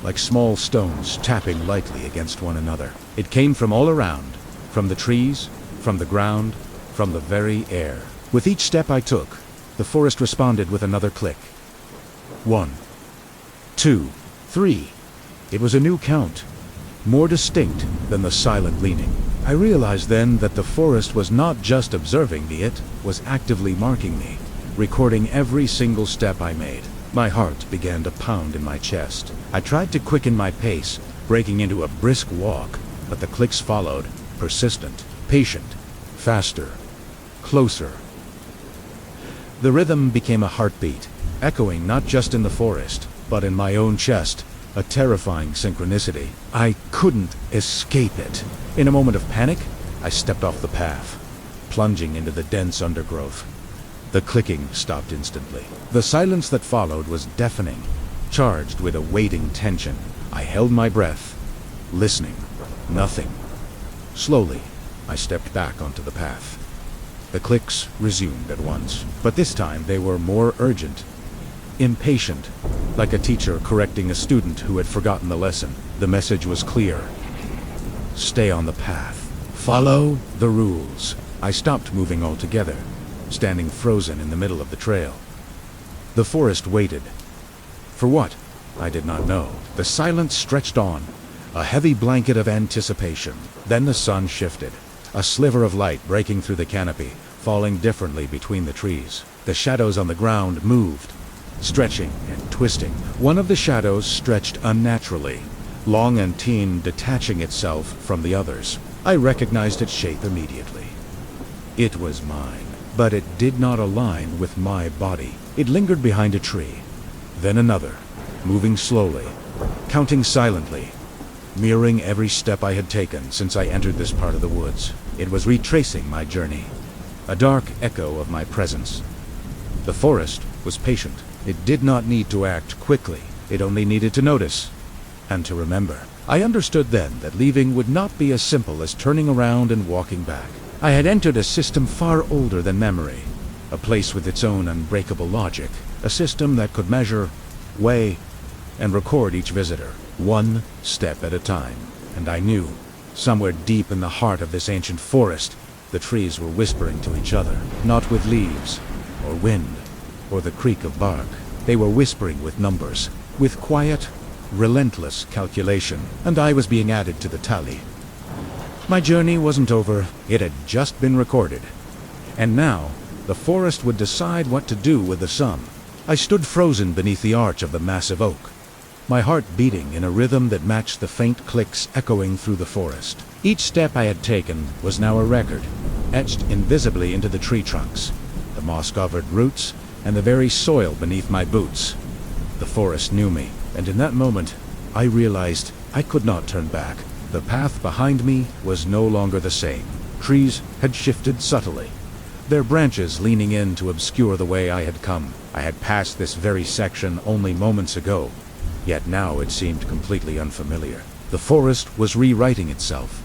like small stones tapping lightly against one another. It came from all around, from the trees, from the ground, from the very air. With each step I took, the forest responded with another click. 1, 2, 3. It was a new count, more distinct than the silent leaning. I realized then that the forest was not just observing me, it was actively marking me, recording every single step I made. My heart began to pound in my chest. I tried to quicken my pace, breaking into a brisk walk, but the clicks followed, persistent, patient, faster, closer. The rhythm became a heartbeat, echoing not just in the forest, but in my own chest, a terrifying synchronicity. I couldn't escape it. In a moment of panic, I stepped off the path, plunging into the dense undergrowth. The clicking stopped instantly. The silence that followed was deafening, charged with a waiting tension. I held my breath, listening. Nothing. Slowly, I stepped back onto the path. The clicks resumed at once, but this time they were more urgent, impatient, like a teacher correcting a student who had forgotten the lesson. The message was clear. Stay on the path. Follow the rules. I stopped moving altogether, standing frozen in the middle of the trail. The forest waited. For what? I did not know. The silence stretched on, a heavy blanket of anticipation. Then the sun shifted, a sliver of light breaking through the canopy, falling differently between the trees. The shadows on the ground moved, stretching and twisting. One of the shadows stretched unnaturally, long and thin, detaching itself from the others. I recognized its shape immediately. It was mine, but it did not align with my body. It lingered behind a tree, then another, moving slowly, counting silently, mirroring every step I had taken since I entered this part of the woods. It was retracing my journey, a dark echo of my presence. The forest was patient. It did not need to act quickly. It only needed to notice and to remember. I understood then that leaving would not be as simple as turning around and walking back. I had entered a system far older than memory, a place with its own unbreakable logic, a system that could measure, weigh, and record each visitor, one step at a time. And I knew, somewhere deep in the heart of this ancient forest, the trees were whispering to each other, not with leaves, or wind, or the creak of bark. They were whispering with numbers, with quiet, relentless calculation, and I was being added to the tally. My journey wasn't over, it had just been recorded. And now, the forest would decide what to do with the sun. I stood frozen beneath the arch of the massive oak, my heart beating in a rhythm that matched the faint clicks echoing through the forest. Each step I had taken was now a record, etched invisibly into the tree trunks, the moss-covered roots, and the very soil beneath my boots. The forest knew me, and in that moment, I realized I could not turn back. The path behind me was no longer the same. Trees had shifted subtly, their branches leaning in to obscure the way I had come. I had passed this very section only moments ago, yet now it seemed completely unfamiliar. The forest was rewriting itself,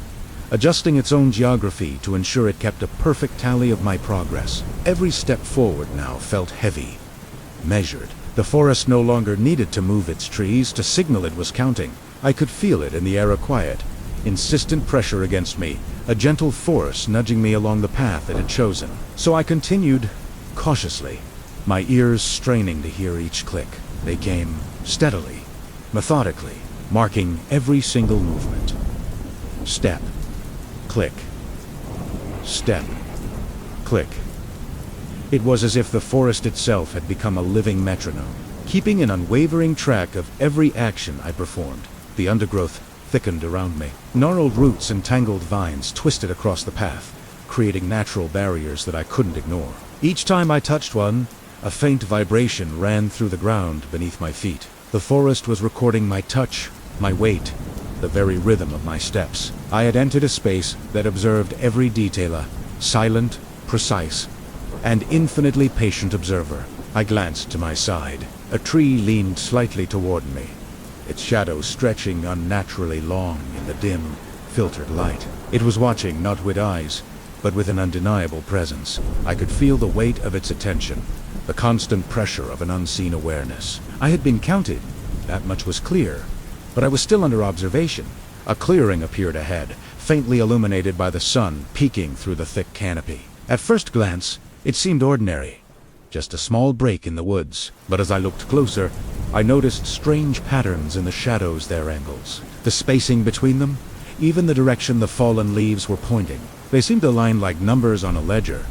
adjusting its own geography to ensure it kept a perfect tally of my progress. Every step forward now felt heavy, measured. The forest no longer needed to move its trees to signal it was counting. I could feel it in the air, a quiet, insistent pressure against me, a gentle force nudging me along the path it had chosen. So I continued, cautiously, my ears straining to hear each click. They came steadily, methodically, marking every single movement. Step, click, step, click. It was as if the forest itself had become a living metronome, keeping an unwavering track of every action I performed. The undergrowth thickened around me. Gnarled roots and tangled vines twisted across the path, creating natural barriers that I couldn't ignore. Each time I touched one, a faint vibration ran through the ground beneath my feet. The forest was recording my touch, my weight, the very rhythm of my steps. I had entered a space that observed every detail, a silent, precise, and infinitely patient observer. I glanced to my side. A tree leaned slightly toward me, its shadow stretching unnaturally long in the dim, filtered light. It was watching not with eyes, but with an undeniable presence. I could feel the weight of its attention, the constant pressure of an unseen awareness. I had been counted, that much was clear, but I was still under observation. A clearing appeared ahead, faintly illuminated by the sun peeking through the thick canopy. At first glance, it seemed ordinary, just a small break in the woods. But as I looked closer, I noticed strange patterns in the shadows, their angles, the spacing between them, even the direction the fallen leaves were pointing. They seemed aligned like numbers on a ledger,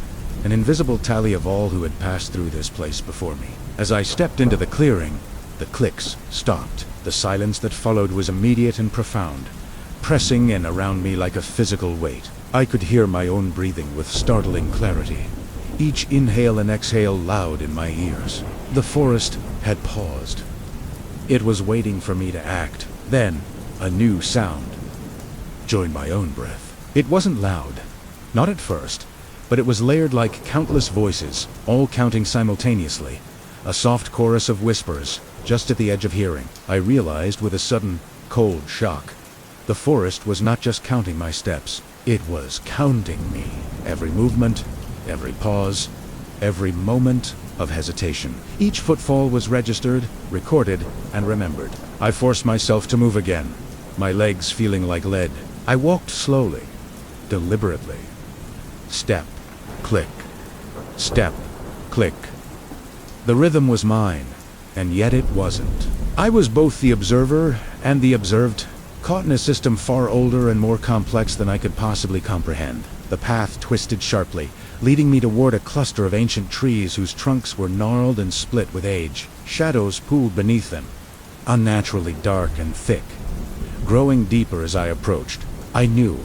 an invisible tally of all who had passed through this place before me. As I stepped into the clearing, the clicks stopped. The silence that followed was immediate and profound, pressing in around me like a physical weight. I could hear my own breathing with startling clarity, each inhale and exhale loud in my ears. The forest had paused. It was waiting for me to act. Then, a new sound joined my own breath. It wasn't loud, not at first, but it was layered like countless voices, all counting simultaneously. A soft chorus of whispers, just at the edge of hearing. I realized with a sudden, cold shock. The forest was not just counting my steps, it was counting me. Every movement, every pause, every moment of hesitation. Each footfall was registered, recorded, and remembered. I forced myself to move again, my legs feeling like lead. I walked slowly, deliberately. Step, click, step, click. The rhythm was mine, and yet it wasn't. I was both the observer and the observed, caught in a system far older and more complex than I could possibly comprehend. The path twisted sharply, leading me toward a cluster of ancient trees whose trunks were gnarled and split with age. Shadows pooled beneath them, unnaturally dark and thick. Growing deeper as I approached, I knew,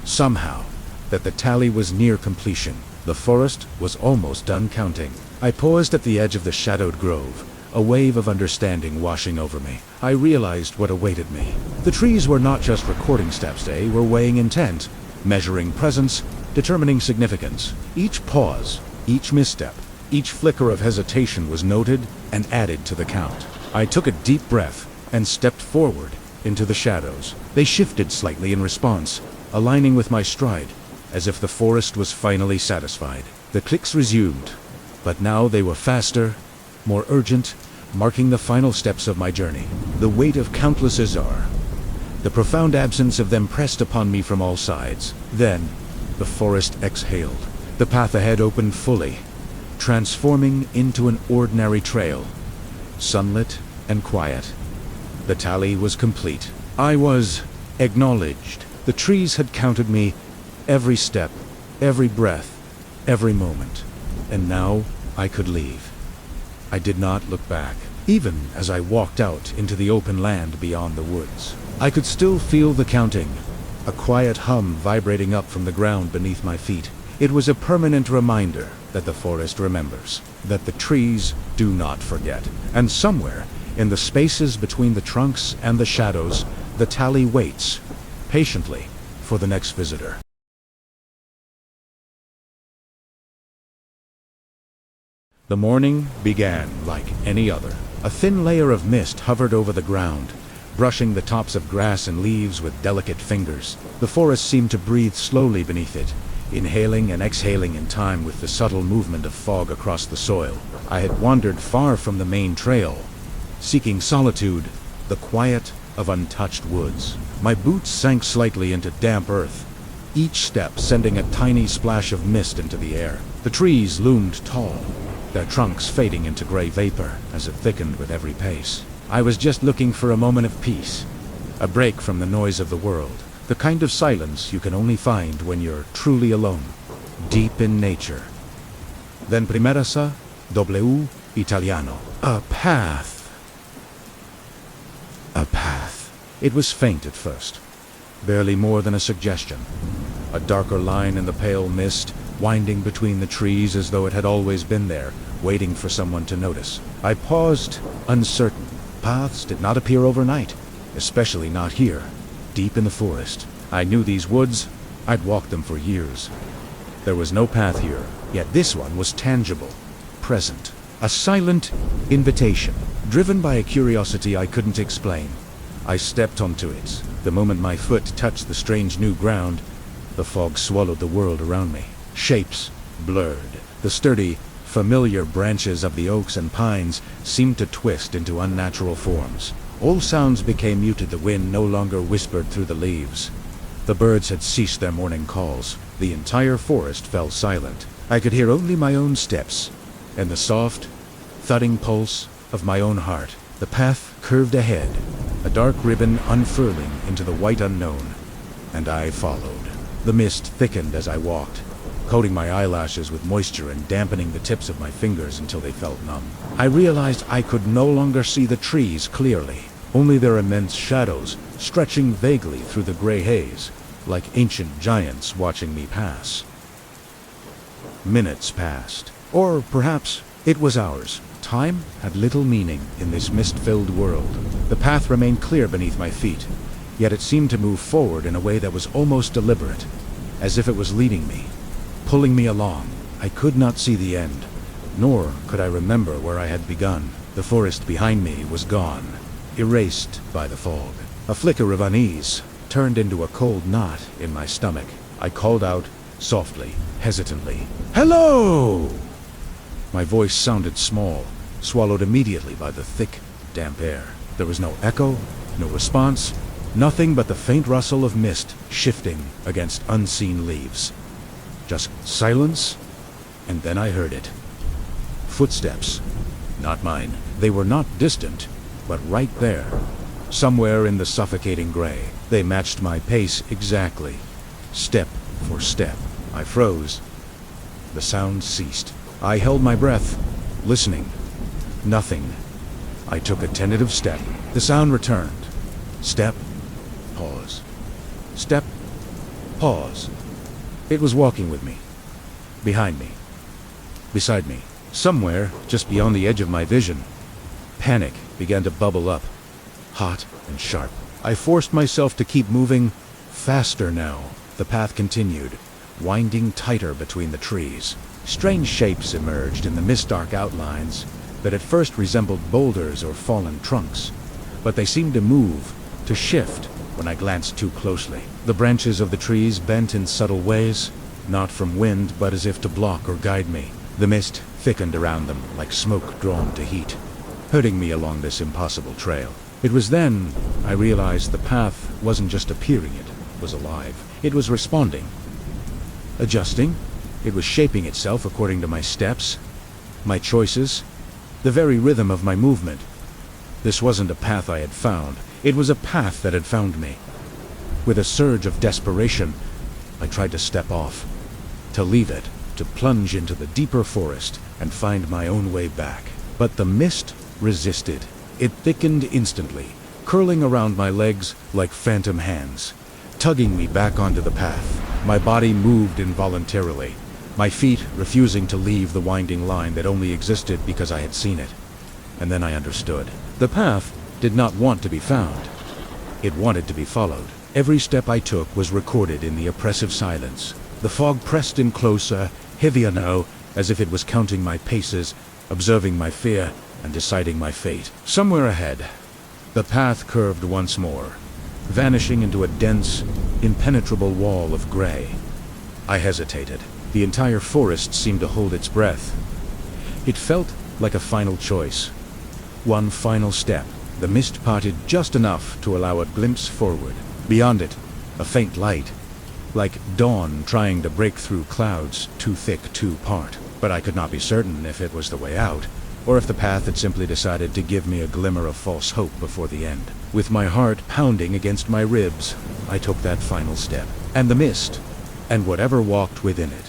somehow, that the tally was near completion. The forest was almost done counting. I paused at the edge of the shadowed grove, a wave of understanding washing over me. I realized what awaited me. The trees were not just recording steps, they were weighing intent, measuring presence, determining significance. Each pause, each misstep, each flicker of hesitation was noted and added to the count. I took a deep breath and stepped forward into the shadows. They shifted slightly in response, aligning with my stride, as if the forest was finally satisfied. The clicks resumed, but now they were faster, more urgent, marking the final steps of my journey. The weight of countless Azar, the profound absence of them pressed upon me from all sides. Then, the forest exhaled. The path ahead opened fully, transforming into an ordinary trail, sunlit and quiet. The tally was complete. I was acknowledged. The trees had counted me, every step, every breath, every moment. And now I could leave. I did not look back, even as I walked out into the open land beyond the woods. I could still feel the counting, a quiet hum vibrating up from the ground beneath my feet. It was a permanent reminder that the forest remembers, that the trees do not forget. And somewhere, in the spaces between the trunks and the shadows, the tally waits, patiently, for the next visitor. The morning began like any other. A thin layer of mist hovered over the ground, brushing the tops of grass and leaves with delicate fingers. The forest seemed to breathe slowly beneath it, inhaling and exhaling in time with the subtle movement of fog across the soil. I had wandered far from the main trail, seeking solitude, the quiet of untouched woods. My boots sank slightly into damp earth, each step sending a tiny splash of mist into the air. The trees loomed tall, their trunks fading into gray vapor as it thickened with every pace. I was just looking for a moment of peace, a break from the noise of the world, the kind of silence you can only find when you're truly alone, deep in nature. Then primera sa, W Italiano. A path. A path. It was faint at first, barely more than a suggestion. A darker line in the pale mist, winding between the trees as though it had always been there, waiting for someone to notice. I paused, uncertain. Paths did not appear overnight, especially not here, deep in the forest. I knew these woods. I'd walked them for years. There was no path here, yet this one was tangible, present. A silent invitation, driven by a curiosity I couldn't explain. I stepped onto it. The moment my foot touched the strange new ground, the fog swallowed the world around me. Shapes blurred. The sturdy, familiar branches of the oaks and pines seemed to twist into unnatural forms. All sounds became muted. The wind no longer whispered through the leaves. The birds had ceased their morning calls. The entire forest fell silent. I could hear only my own steps, and the soft, thudding pulse of my own heart. The path curved ahead, a dark ribbon unfurling into the white unknown, and I followed. The mist thickened as I walked, coating my eyelashes with moisture and dampening the tips of my fingers until they felt numb. I realized I could no longer see the trees clearly, only their immense shadows stretching vaguely through the gray haze, like ancient giants watching me pass. Minutes passed, or perhaps it was hours. Time had little meaning in this mist-filled world. The path remained clear beneath my feet, yet it seemed to move forward in a way that was almost deliberate, as if it was leading me, pulling me along. I could not see the end, nor could I remember where I had begun. The forest behind me was gone, erased by the fog. A flicker of unease turned into a cold knot in my stomach. I called out, softly, hesitantly, "Hello!" My voice sounded small, swallowed immediately by the thick, damp air. There was no echo, no response, nothing but the faint rustle of mist shifting against unseen leaves. Just silence, and then I heard it. Footsteps. Not mine. They were not distant, but right there, somewhere in the suffocating gray. They matched my pace exactly, step for step. I froze. The sound ceased. I held my breath, listening. Nothing. I took a tentative step. The sound returned. Step, pause. Step, pause. It was walking with me, behind me, beside me. Somewhere, just beyond the edge of my vision, panic began to bubble up, hot and sharp. I forced myself to keep moving, faster now. The path continued, winding tighter between the trees. Strange shapes emerged in the mist-dark outlines that at first resembled boulders or fallen trunks, but they seemed to move, to shift, when I glanced too closely. The branches of the trees bent in subtle ways, not from wind, but as if to block or guide me. The mist thickened around them like smoke drawn to heat, hurting me along this impossible trail. It was then I realized the path wasn't just appearing, it was alive. It was responding, adjusting. It was shaping itself according to my steps, my choices, the very rhythm of my movement. This wasn't a path I had found. It was a path that had found me. With a surge of desperation, I tried to step off, to leave it, to plunge into the deeper forest and find my own way back. But the mist resisted. It thickened instantly, curling around my legs like phantom hands, tugging me back onto the path. My body moved involuntarily, my feet refusing to leave the winding line that only existed because I had seen it. And then I understood. The path did not want to be found. It wanted to be followed. Every step I took was recorded in the oppressive silence. The fog pressed in closer, heavier now, as if it was counting my paces, observing my fear, and deciding my fate. Somewhere ahead, the path curved once more, vanishing into a dense, impenetrable wall of gray. I hesitated. The entire forest seemed to hold its breath. It felt like a final choice. One final step. The mist parted just enough to allow a glimpse forward. Beyond it, a faint light, like dawn trying to break through clouds too thick to part. But I could not be certain if it was the way out, or if the path had simply decided to give me a glimmer of false hope before the end. With my heart pounding against my ribs, I took that final step. And the mist, and whatever walked within it,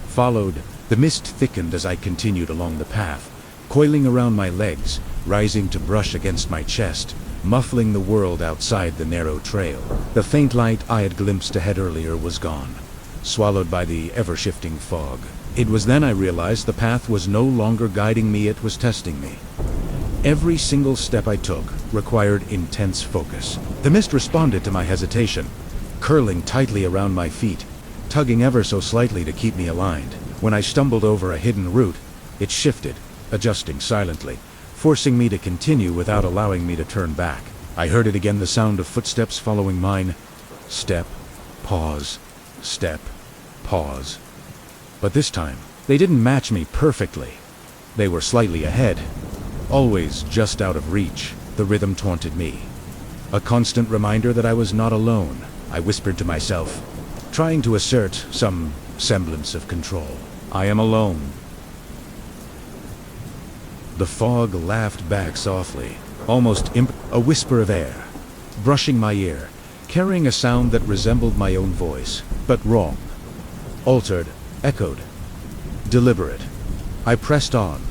followed. The mist thickened as I continued along the path, coiling around my legs, rising to brush against my chest, muffling the world outside the narrow trail. The faint light I had glimpsed ahead earlier was gone, swallowed by the ever-shifting fog. It was then I realized the path was no longer guiding me, it was testing me. Every single step I took required intense focus. The mist responded to my hesitation, curling tightly around my feet, tugging ever so slightly to keep me aligned. When I stumbled over a hidden route, it shifted, adjusting silently, forcing me to continue without allowing me to turn back. I heard it again, the sound of footsteps following mine. Step, pause, step, pause. But this time, they didn't match me perfectly. They were slightly ahead, always just out of reach. The rhythm taunted me, a constant reminder that I was not alone. I whispered to myself, trying to assert some semblance of control. I am alone. The fog laughed back softly, almost a whisper of air, brushing my ear, carrying a sound that resembled my own voice, but wrong, altered, echoed, deliberate. I pressed on,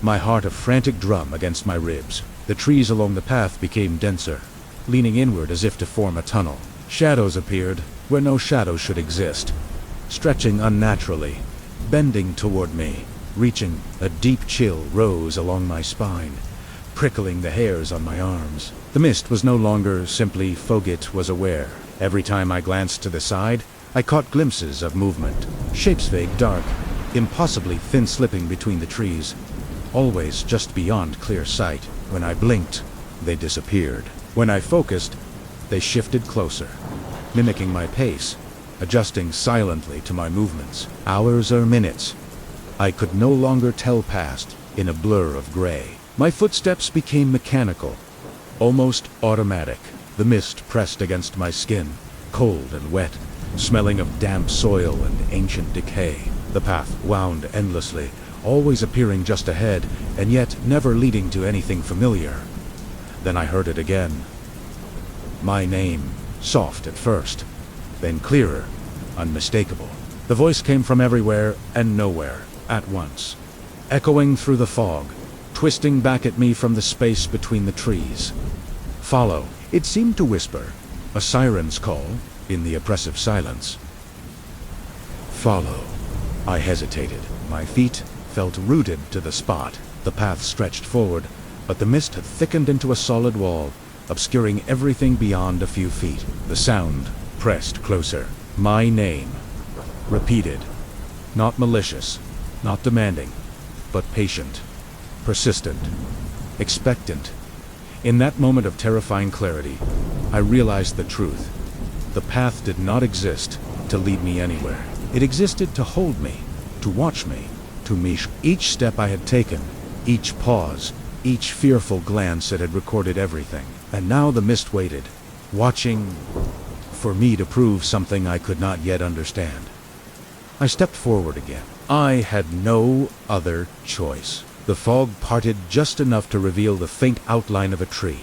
my heart a frantic drum against my ribs. The trees along the path became denser, leaning inward as if to form a tunnel. Shadows appeared where no shadows should exist, stretching unnaturally, bending toward me, reaching. A deep chill rose along my spine, prickling the hairs on my arms. The mist was no longer simply fog, it was aware. Every time I glanced to the side, I caught glimpses of movement, shapes vague dark, impossibly thin slipping between the trees, always just beyond clear sight. When I blinked, they disappeared. When I focused, they shifted closer, mimicking my pace, adjusting silently to my movements. Hours or minutes, I could no longer tell past in a blur of gray. My footsteps became mechanical, almost automatic. The mist pressed against my skin, cold and wet, smelling of damp soil and ancient decay. The path wound endlessly, always appearing just ahead, and yet never leading to anything familiar. Then I heard it again. My name, soft at first, then clearer, unmistakable. The voice came from everywhere and nowhere at once, echoing through the fog, twisting back at me from the space between the trees. Follow, it seemed to whisper, a siren's call in the oppressive silence. Follow. I hesitated. My feet felt rooted to the spot. The path stretched forward, but the mist had thickened into a solid wall, obscuring everything beyond a few feet. The sound pressed closer. My name, repeated. Not malicious, not demanding, but patient, persistent, expectant. In that moment of terrifying clarity, I realized the truth. The path did not exist to lead me anywhere. It existed to hold me, to watch me, to meet. Each step I had taken, each pause, each fearful glance, it had recorded everything. And now the mist waited, watching for me to prove something I could not yet understand. I stepped forward again. I had no other choice. The fog parted just enough to reveal the faint outline of a tree,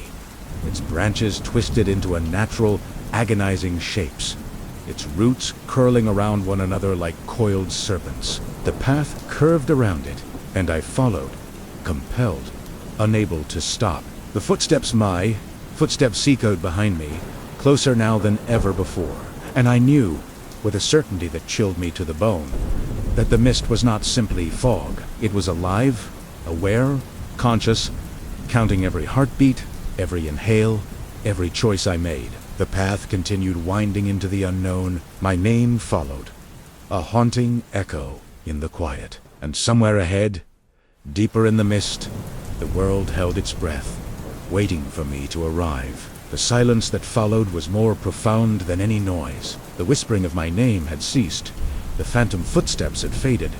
its branches twisted into unnatural, agonizing shapes, its roots curling around one another like coiled serpents. The path curved around it, and I followed, compelled, unable to stop. The my footsteps echoed behind me, closer now than ever before, and I knew, with a certainty that chilled me to the bone, that the mist was not simply fog. It was alive, aware, conscious, counting every heartbeat, every inhale, every choice I made. The path continued winding into the unknown. My name followed, a haunting echo in the quiet. And somewhere ahead, deeper in the mist, the world held its breath, waiting for me to arrive. The silence that followed was more profound than any noise. The whispering of my name had ceased. The phantom footsteps had faded,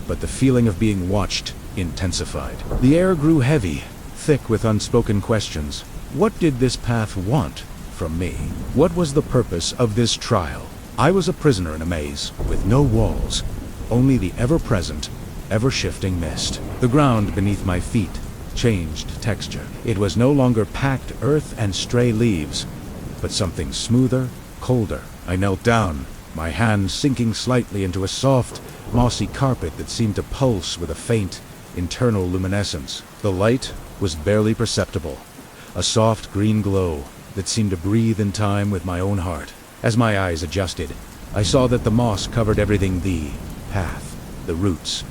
but the feeling of being watched intensified. The air grew heavy, thick with unspoken questions. What did this path want from me? What was the purpose of this trial? I was a prisoner in a maze, with no walls, only the ever-present, ever-shifting mist. The ground beneath my feet changed texture. It was no longer packed earth and stray leaves, but something smoother, colder. I knelt down, my hands sinking slightly into a soft, mossy carpet that seemed to pulse with a faint, internal luminescence. The light was barely perceptible, a soft green glow that seemed to breathe in time with my own heart. As my eyes adjusted, I saw that the moss covered everything: the path, the roots,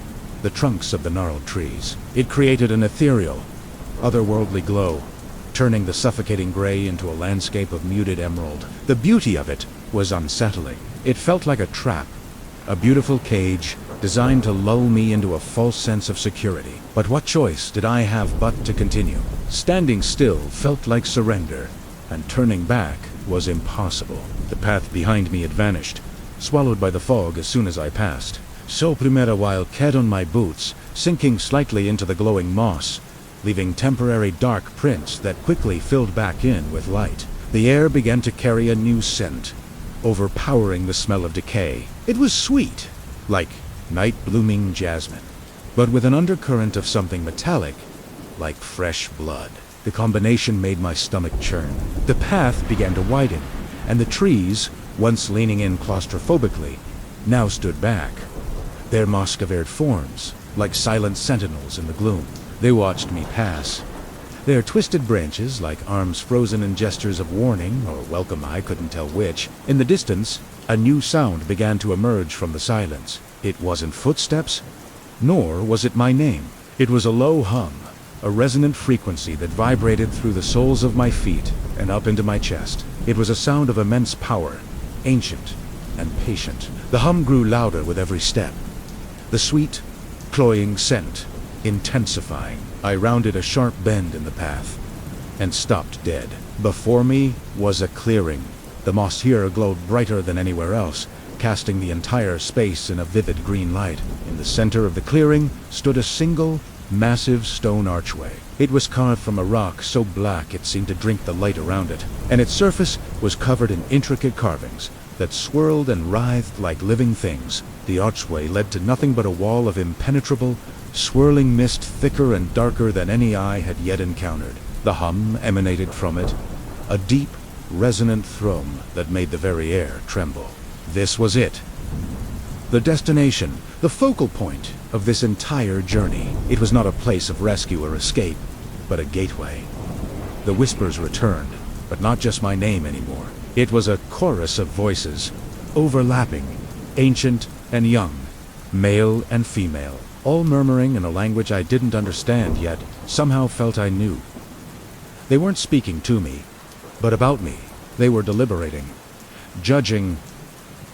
the trunks of the gnarled trees. It created an ethereal, otherworldly glow, turning the suffocating gray into a landscape of muted emerald. The beauty of it was unsettling. It felt like a trap, a beautiful cage designed to lull me into a false sense of security. But what choice did I have but to continue? Standing still felt like surrender, and turning back was impossible. The path behind me had vanished, swallowed by the fog as soon as I passed. So primera while kept on my boots, sinking slightly into the glowing moss, leaving temporary dark prints that quickly filled back in with light. The air began to carry a new scent, overpowering the smell of decay. It was sweet, like night-blooming jasmine, but with an undercurrent of something metallic, like fresh blood. The combination made my stomach churn. The path began to widen, and the trees, once leaning in claustrophobically, now stood back, their moss-covered forms like silent sentinels in the gloom. They watched me pass, their twisted branches like arms frozen in gestures of warning or welcome, I couldn't tell which. In the distance, a new sound began to emerge from the silence. It wasn't footsteps, nor was it my name. It was a low hum, a resonant frequency that vibrated through the soles of my feet and up into my chest. It was a sound of immense power, ancient, and patient. The hum grew louder with every step. The sweet, cloying scent intensifying. I rounded a sharp bend in the path and stopped dead. Before me was a clearing. The moss here glowed brighter than anywhere else, casting the entire space in a vivid green light. In the center of the clearing stood a single, massive stone archway. It was carved from a rock so black it seemed to drink the light around it, and its surface was covered in intricate carvings that swirled and writhed like living things. The archway led to nothing but a wall of impenetrable, swirling mist thicker and darker than any eye had yet encountered. The hum emanated from it, a deep, resonant thrum that made the very air tremble. This was it. The destination, the focal point of this entire journey. It was not a place of rescue or escape, but a gateway. The whispers returned, but not just my name anymore. It was a chorus of voices, overlapping, ancient and young, male and female, all murmuring in a language I didn't understand yet somehow felt I knew. They weren't speaking to me, but about me. They were deliberating, judging.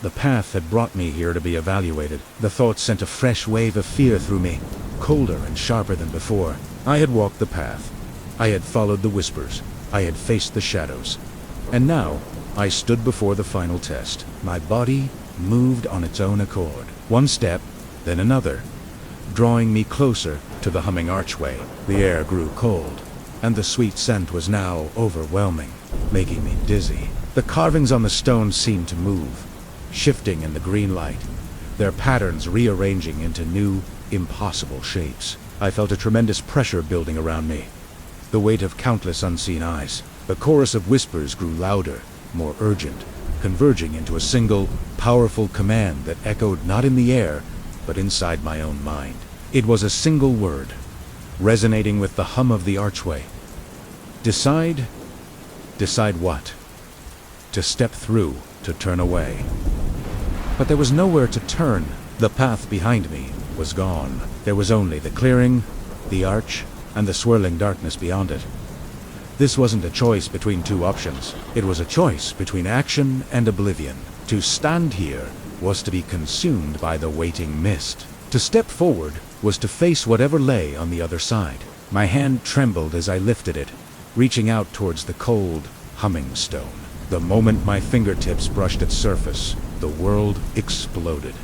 The path had brought me here to be evaluated. The thought sent a fresh wave of fear through me, colder and sharper than before. I had walked the path. I had followed the whispers. I had faced the shadows. And now, I stood before the final test. My body moved on its own accord. One step, then another, drawing me closer to the humming archway. The air grew cold, and the sweet scent was now overwhelming, making me dizzy. The carvings on the stone seemed to move, shifting in the green light, their patterns rearranging into new, impossible shapes. I felt a tremendous pressure building around me, the weight of countless unseen eyes. The chorus of whispers grew louder, more urgent, converging into a single, powerful command that echoed not in the air, but inside my own mind. It was a single word, resonating with the hum of the archway. Decide? Decide what? To step through, to turn away. But there was nowhere to turn. The path behind me was gone. There was only the clearing, the arch, and the swirling darkness beyond it. This wasn't a choice between two options. It was a choice between action and oblivion. To stand here was to be consumed by the waiting mist. To step forward was to face whatever lay on the other side. My hand trembled as I lifted it, reaching out towards the cold, humming stone. The moment my fingertips brushed its surface, the world exploded.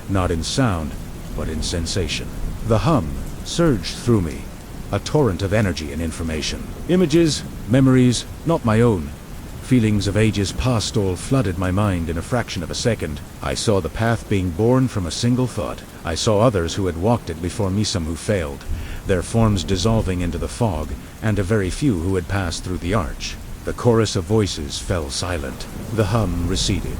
Not in sound, but in sensation. The hum surged through me, a torrent of energy and information. Images, memories, not my own. Feelings of ages past all flooded my mind in a fraction of a second. I saw the path being born from a single thought. I saw others who had walked it before me, some who failed, their forms dissolving into the fog, and a very few who had passed through the arch. The chorus of voices fell silent. The hum receded,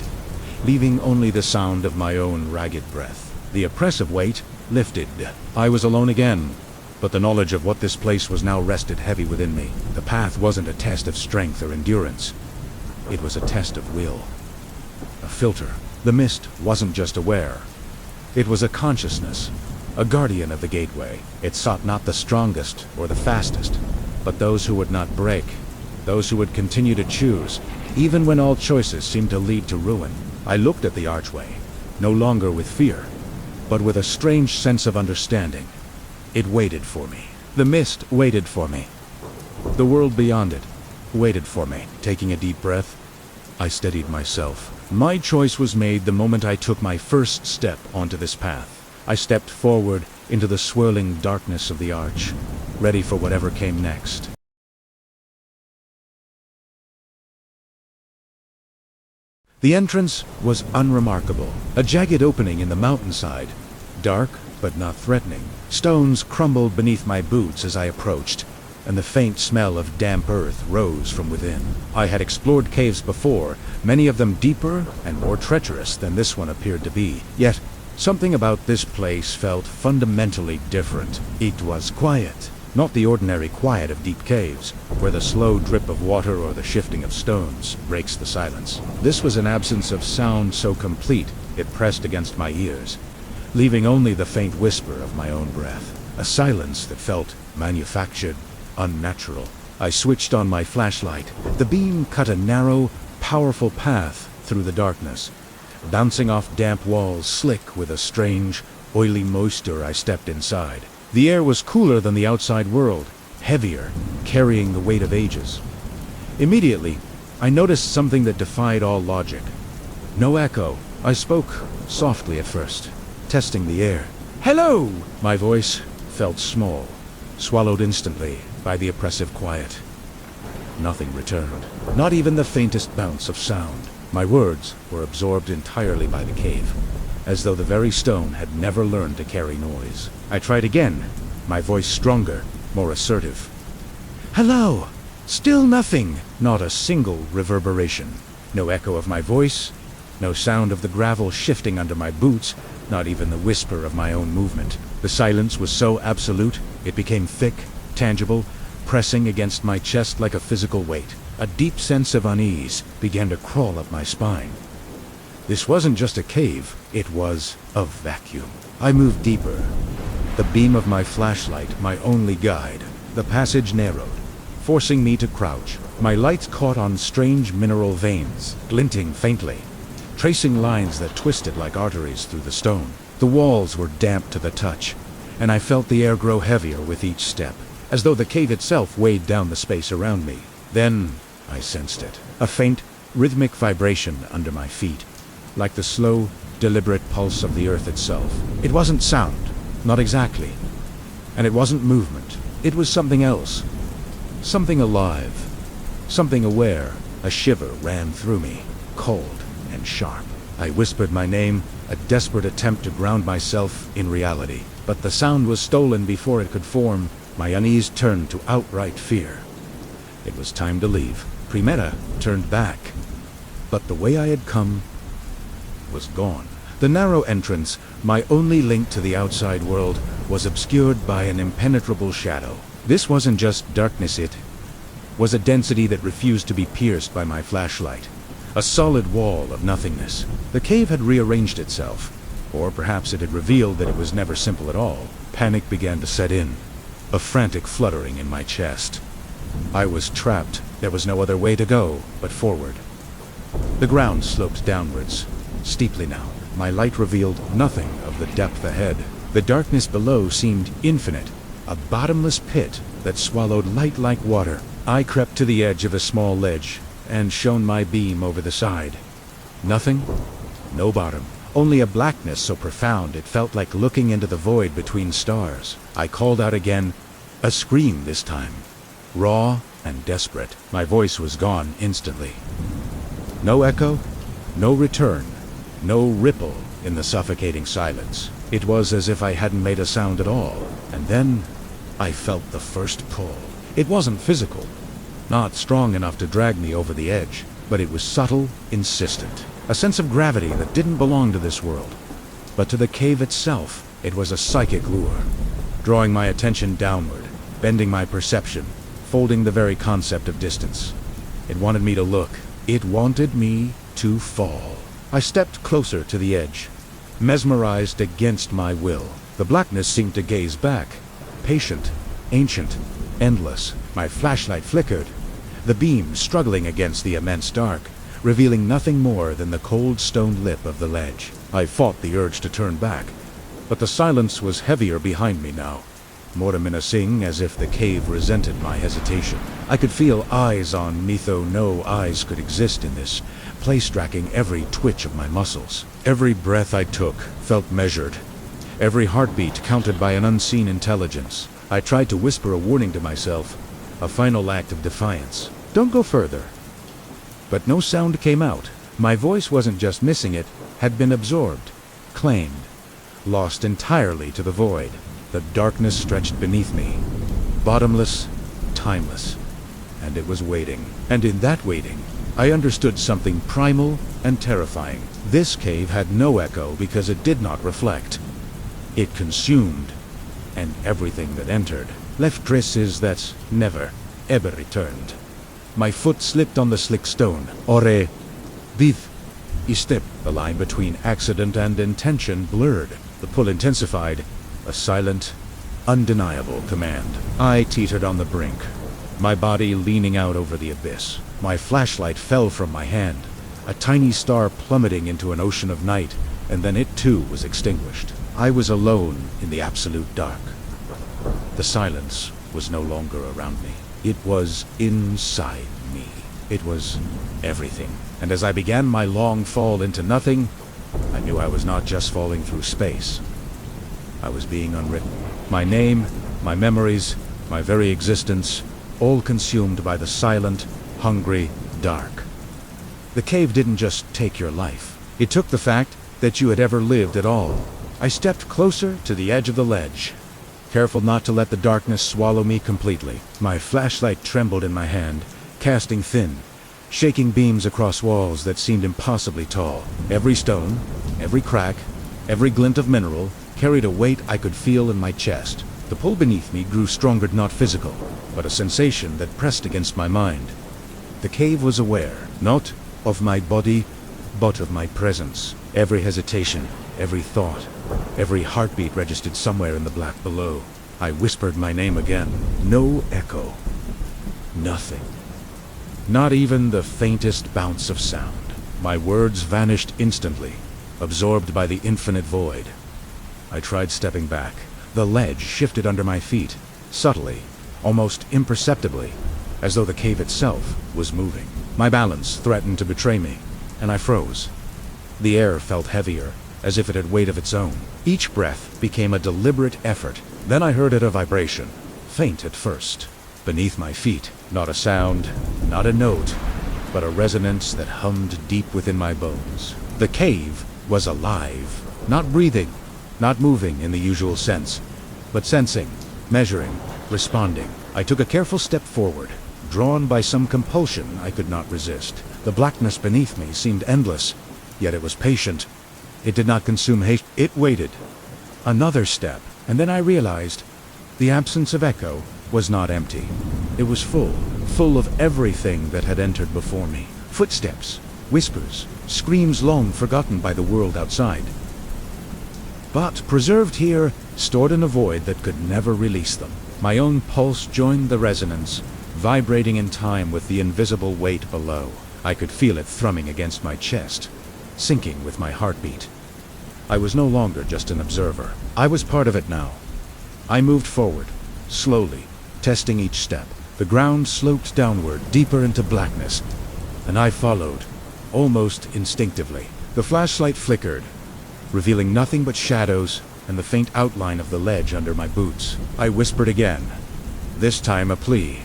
leaving only the sound of my own ragged breath. The oppressive weight lifted. I was alone again, but the knowledge of what this place was now rested heavy within me. The path wasn't a test of strength or endurance. It was a test of will. A filter. The mist wasn't just aware. It was a consciousness, a guardian of the gateway. It sought not the strongest or the fastest, but those who would not break, those who would continue to choose, even when all choices seemed to lead to ruin. I looked at the archway, no longer with fear, but with a strange sense of understanding. It waited for me. The mist waited for me. The world beyond it waited for me. Taking a deep breath, I steadied myself. My choice was made the moment I took my first step onto this path. I stepped forward into the swirling darkness of the arch, ready for whatever came next. The entrance was unremarkable. A jagged opening in the mountainside, dark but not threatening. Stones crumbled beneath my boots as I approached, and the faint smell of damp earth rose from within. I had explored caves before, many of them deeper and more treacherous than this one appeared to be. Yet, something about this place felt fundamentally different. It was quiet. Not the ordinary quiet of deep caves, where the slow drip of water or the shifting of stones breaks the silence. This was an absence of sound so complete it pressed against my ears, leaving only the faint whisper of my own breath. A silence that felt manufactured, unnatural. I switched on my flashlight. The beam cut a narrow, powerful path through the darkness, bouncing off damp walls slick with a strange, oily moisture. I stepped inside. The air was cooler than the outside world, heavier, carrying the weight of ages. Immediately, I noticed something that defied all logic. No echo. I spoke softly at first, testing the air. "Hello!" My voice felt small, swallowed instantly by the oppressive quiet. Nothing returned, not even the faintest bounce of sound. My words were absorbed entirely by the cave, as though the very stone had never learned to carry noise. I tried again, my voice stronger, more assertive. "Hello!" Still nothing, not a single reverberation. No echo of my voice, no sound of the gravel shifting under my boots, not even the whisper of my own movement. The silence was so absolute, it became thick, tangible, pressing against my chest like a physical weight. A deep sense of unease began to crawl up my spine. This wasn't just a cave, it was a vacuum. I moved deeper. The beam of my flashlight, my only guide. The passage narrowed, forcing me to crouch. My light caught on strange mineral veins, glinting faintly, tracing lines that twisted like arteries through the stone. The walls were damp to the touch, and I felt the air grow heavier with each step, as though the cave itself weighed down the space around me. Then I sensed it, a faint, rhythmic vibration under my feet, like the slow, deliberate pulse of the earth itself. It wasn't sound, not exactly, and it wasn't movement. It was something else, something alive, something aware. A shiver ran through me, cold and sharp. I whispered my name, a desperate attempt to ground myself in reality. But the sound was stolen before it could form. My unease turned to outright fear. It was time to leave. Primera turned back, but the way I had come was gone. The narrow entrance, my only link to the outside world, was obscured by an impenetrable shadow. This wasn't just darkness, it was a density that refused to be pierced by my flashlight. A solid wall of nothingness. The cave had rearranged itself, or perhaps it had revealed that it was never simple at all. Panic began to set in, a frantic fluttering in my chest. I was trapped. There was no other way to go but forward. The ground sloped downwards, steeply now. My light revealed nothing of the depth ahead. The darkness below seemed infinite, a bottomless pit that swallowed light like water. I crept to the edge of a small ledge and shone my beam over the side. Nothing, no bottom, only a blackness so profound it felt like looking into the void between stars. I called out again, a scream this time, raw and desperate. My voice was gone instantly. No echo, no return, no ripple in the suffocating silence. It was as if I hadn't made a sound at all. And then I felt the first pull. It wasn't physical, not strong enough to drag me over the edge, but it was subtle, insistent. A sense of gravity that didn't belong to this world, but to the cave itself. It was a psychic lure, drawing my attention downward, bending my perception, folding the very concept of distance. It wanted me to look. It wanted me to fall. I stepped closer to the edge, mesmerized against my will. The blackness seemed to gaze back, patient, ancient, endless. My flashlight flickered, the beam struggling against the immense dark, revealing nothing more than the cold stone lip of the ledge. I fought the urge to turn back, but the silence was heavier behind me now, more menacing, as if the cave resented my hesitation. I could feel eyes on me, though no eyes could exist in this place, tracking every twitch of my muscles. Every breath I took felt measured, every heartbeat counted by an unseen intelligence. I tried to whisper a warning to myself, a final act of defiance. Don't go further. But no sound came out. My voice wasn't just missing, it had been absorbed, claimed, lost entirely to the void. The darkness stretched beneath me, bottomless, timeless, and it was waiting. And in that waiting, I understood something primal and terrifying. This cave had no echo because it did not reflect. It consumed, and everything that entered left traces that never, ever returned. My foot slipped on the slick stone. Ore, viv, step. The line between accident and intention blurred. The pull intensified, a silent, undeniable command. I teetered on the brink, my body leaning out over the abyss. My flashlight fell from my hand, a tiny star plummeting into an ocean of night, and then it too was extinguished. I was alone in the absolute dark. The silence was no longer around me. It was inside me. It was everything. And as I began my long fall into nothing, I knew I was not just falling through space. I was being unwritten. My name, my memories, my very existence, all consumed by the silent, hungry dark. The cave didn't just take your life. It took the fact that you had ever lived at all. I stepped closer to the edge of the ledge, careful not to let the darkness swallow me completely. My flashlight trembled in my hand, casting thin, shaking beams across walls that seemed impossibly tall. Every stone, every crack, every glint of mineral carried a weight I could feel in my chest. The pull beneath me grew stronger, not physical, but a sensation that pressed against my mind. The cave was aware, not of my body, but of my presence. Every hesitation, every thought, every heartbeat registered somewhere in the black below. I whispered my name again. No echo. Nothing. Not even the faintest bounce of sound. My words vanished instantly, absorbed by the infinite void. I tried stepping back. The ledge shifted under my feet, subtly, almost imperceptibly, as though the cave itself was moving. My balance threatened to betray me, and I froze. The air felt heavier, as if it had weight of its own. Each breath became a deliberate effort. Then I heard a vibration, faint at first, beneath my feet. Not a sound, not a note, but a resonance that hummed deep within my bones. The cave was alive, not breathing, not moving in the usual sense, but sensing, measuring, responding. I took a careful step forward, drawn by some compulsion I could not resist. The blackness beneath me seemed endless, yet it was patient. It did not consume haste. It waited. Another step, and then I realized the absence of echo was not empty. It was full of everything that had entered before me. Footsteps, whispers, screams long forgotten by the world outside. But preserved here, stored in a void that could never release them. My own pulse joined the resonance, vibrating in time with the invisible weight below. I could feel it thrumming against my chest, syncing with my heartbeat. I was no longer just an observer. I was part of it now. I moved forward, slowly, testing each step. The ground sloped downward, deeper into blackness, and I followed, almost instinctively. The flashlight flickered, revealing nothing but shadows and the faint outline of the ledge under my boots. I whispered again, this time a plea.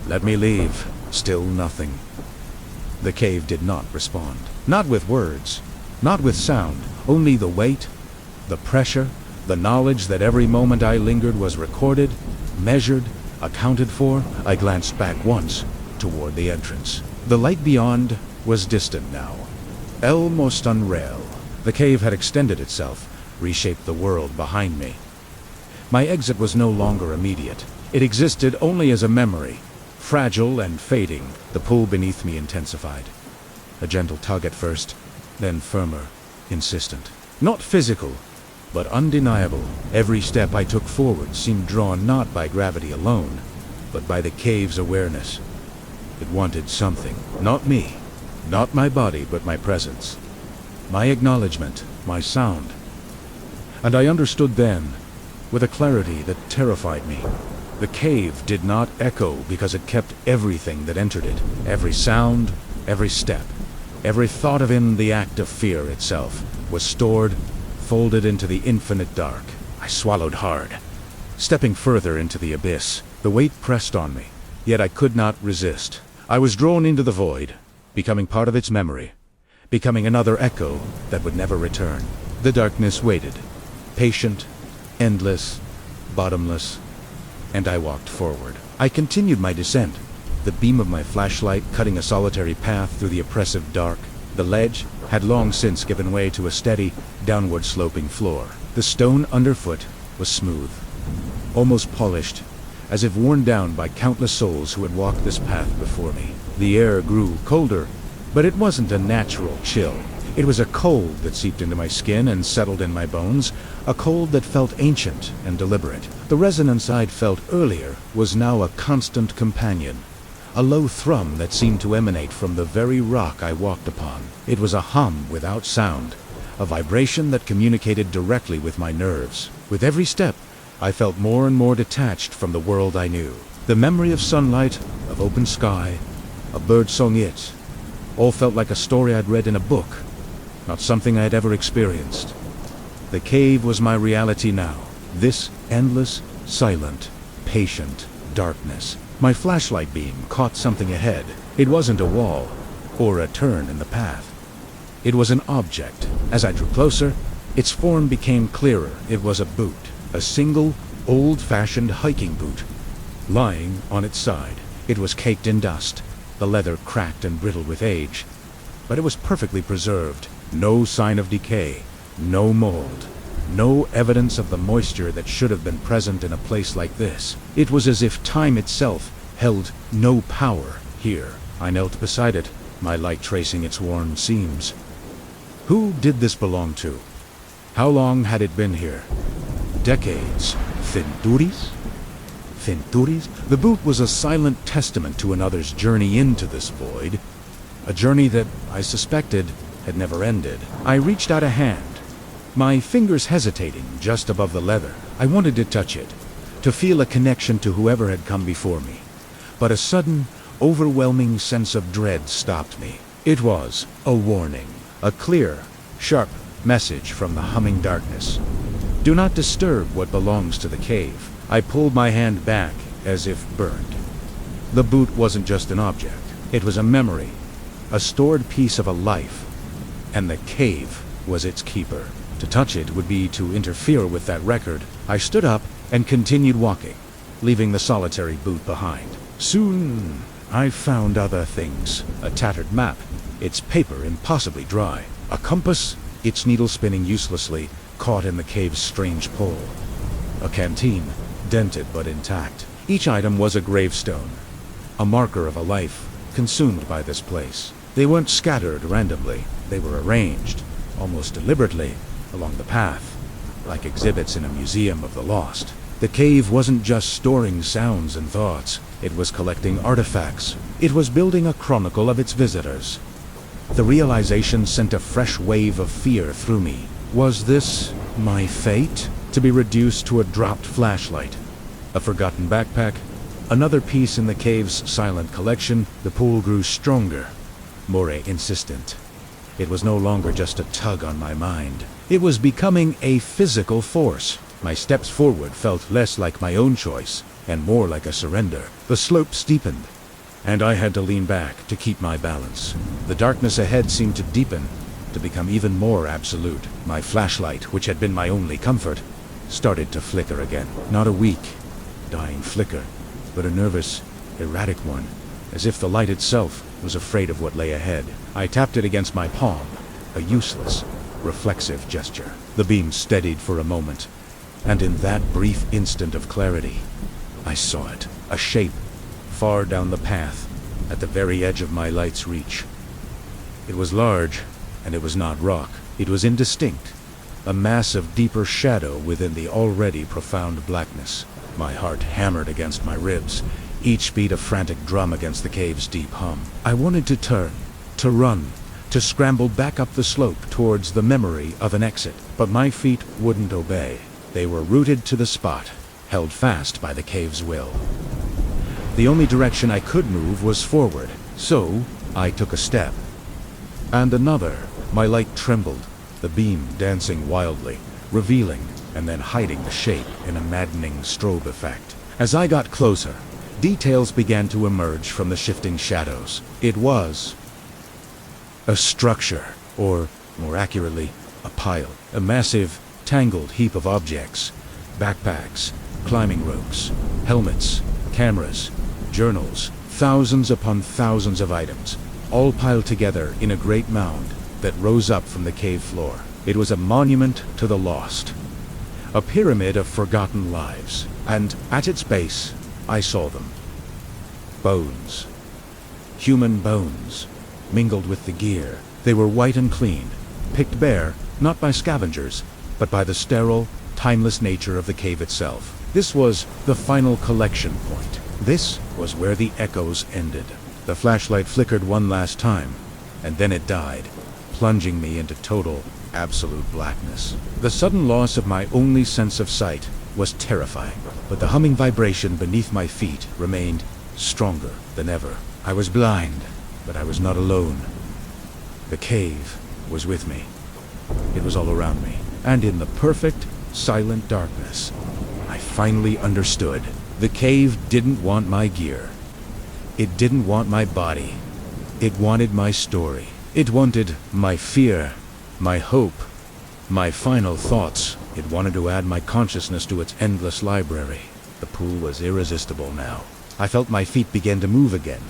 Let me leave. Still nothing. The cave did not respond. Not with words, not with sound, only the weight, the pressure, the knowledge that every moment I lingered was recorded, measured, accounted for. I glanced back once, toward the entrance. The light beyond was distant now, almost unreal. The cave had extended itself, reshaped the world behind me. My exit was no longer immediate. It existed only as a memory, fragile and fading. The pull beneath me intensified. A gentle tug at first, then firmer, insistent. Not physical, but undeniable. Every step I took forward seemed drawn not by gravity alone, but by the cave's awareness. It wanted something. Not me, not my body, but my presence. My acknowledgement, my sound. And I understood then, with a clarity that terrified me. The cave did not echo because it kept everything that entered it. Every sound, every step, every thought of in the act of fear itself was stored, folded into the infinite dark. I swallowed hard, stepping further into the abyss. The weight pressed on me, yet I could not resist. I was drawn into the void, becoming part of its memory, becoming another echo that would never return. The darkness waited, patient, endless, bottomless, and I walked forward. I continued my descent, the beam of my flashlight cutting a solitary path through the oppressive dark. The ledge had long since given way to a steady, downward-sloping floor. The stone underfoot was smooth, almost polished, as if worn down by countless souls who had walked this path before me. The air grew colder, but it wasn't a natural chill. It was a cold that seeped into my skin and settled in my bones, a cold that felt ancient and deliberate. The resonance I'd felt earlier was now a constant companion, a low thrum that seemed to emanate from the very rock I walked upon. It was a hum without sound, a vibration that communicated directly with my nerves. With every step, I felt more and more detached from the world I knew. The memory of sunlight, of open sky, of birdsong all felt like a story I'd read in a book, not something I had ever experienced. The cave was my reality now. This endless, silent, patient darkness. My flashlight beam caught something ahead. It wasn't a wall, or a turn in the path. It was an object. As I drew closer, its form became clearer. It was a boot. A single, old-fashioned hiking boot, lying on its side. It was caked in dust, the leather cracked and brittle with age, but it was perfectly preserved. No sign of decay, no mold, no evidence of the moisture that should have been present in a place like this. It was as if time itself held no power here. I knelt beside it, my light tracing its worn seams. Who did this belong to? How long had it been here? Decades. Centuries? Centuries? The boot was a silent testament to another's journey into this void, a journey that, I suspected, had never ended. I reached out a hand, my fingers hesitating just above the leather. I wanted to touch it, to feel a connection to whoever had come before me. But a sudden, overwhelming sense of dread stopped me. It was a warning, a clear, sharp message from the humming darkness. Do not disturb what belongs to the cave. I pulled my hand back, as if burned. The boot wasn't just an object. It was a memory, a stored piece of a life, and the cave was its keeper. To touch it would be to interfere with that record. I stood up and continued walking, leaving the solitary boot behind. Soon, I found other things. A tattered map, its paper impossibly dry. A compass, its needle spinning uselessly, caught in the cave's strange pull. A canteen, dented but intact. Each item was a gravestone, a marker of a life consumed by this place. They weren't scattered randomly. They were arranged, almost deliberately, along the path, like exhibits in a museum of the lost. The cave wasn't just storing sounds and thoughts. It was collecting artifacts. It was building a chronicle of its visitors. The realization sent a fresh wave of fear through me. Was this my fate? To be reduced to a dropped flashlight, a forgotten backpack, another piece in the cave's silent collection. The pull grew stronger, more insistent. It was no longer just a tug on my mind. It was becoming a physical force. My steps forward felt less like my own choice and more like a surrender. The slope steepened, and I had to lean back to keep my balance. The darkness ahead seemed to deepen, to become even more absolute. My flashlight, which had been my only comfort, started to flicker again. Not a weak, dying flicker, but a nervous, erratic one, as if the light itself was afraid of what lay ahead. I tapped it against my palm, a useless, reflexive gesture. The beam steadied for a moment, and in that brief instant of clarity, I saw it, a shape, far down the path, at the very edge of my light's reach. It was large, and it was not rock. It was indistinct, a mass of deeper shadow within the already profound blackness. My heart hammered against my ribs, each beat a frantic drum against the cave's deep hum. I wanted to turn, to run, to scramble back up the slope towards the memory of an exit, but my feet wouldn't obey. They were rooted to the spot, held fast by the cave's will. The only direction I could move was forward, so I took a step. And another. My light trembled, the beam dancing wildly, revealing and then hiding the shape in a maddening strobe effect. As I got closer, details began to emerge from the shifting shadows. It was a structure, or more accurately, a pile. A massive, tangled heap of objects. Backpacks, climbing ropes, helmets, cameras, journals, thousands upon thousands of items, all piled together in a great mound that rose up from the cave floor. It was a monument to the lost, a pyramid of forgotten lives, and at its base, I saw them. Bones. Human bones, mingled with the gear. They were white and clean, picked bare, not by scavengers, but by the sterile, timeless nature of the cave itself. This was the final collection point, This was where the echoes ended. The flashlight flickered one last time, and then it died, plunging me into total, absolute blackness. The sudden loss of my only sense of sight was terrifying, but the humming vibration beneath my feet remained stronger than ever. I was blind, but I was not alone. The cave was with me. It was all around me, and in the perfect, silent darkness, I finally understood. The cave didn't want my gear. It didn't want my body. It wanted my story. It wanted my fear, my hope, my final thoughts. It wanted to add my consciousness to its endless library. The pool was irresistible now. I felt my feet begin to move again,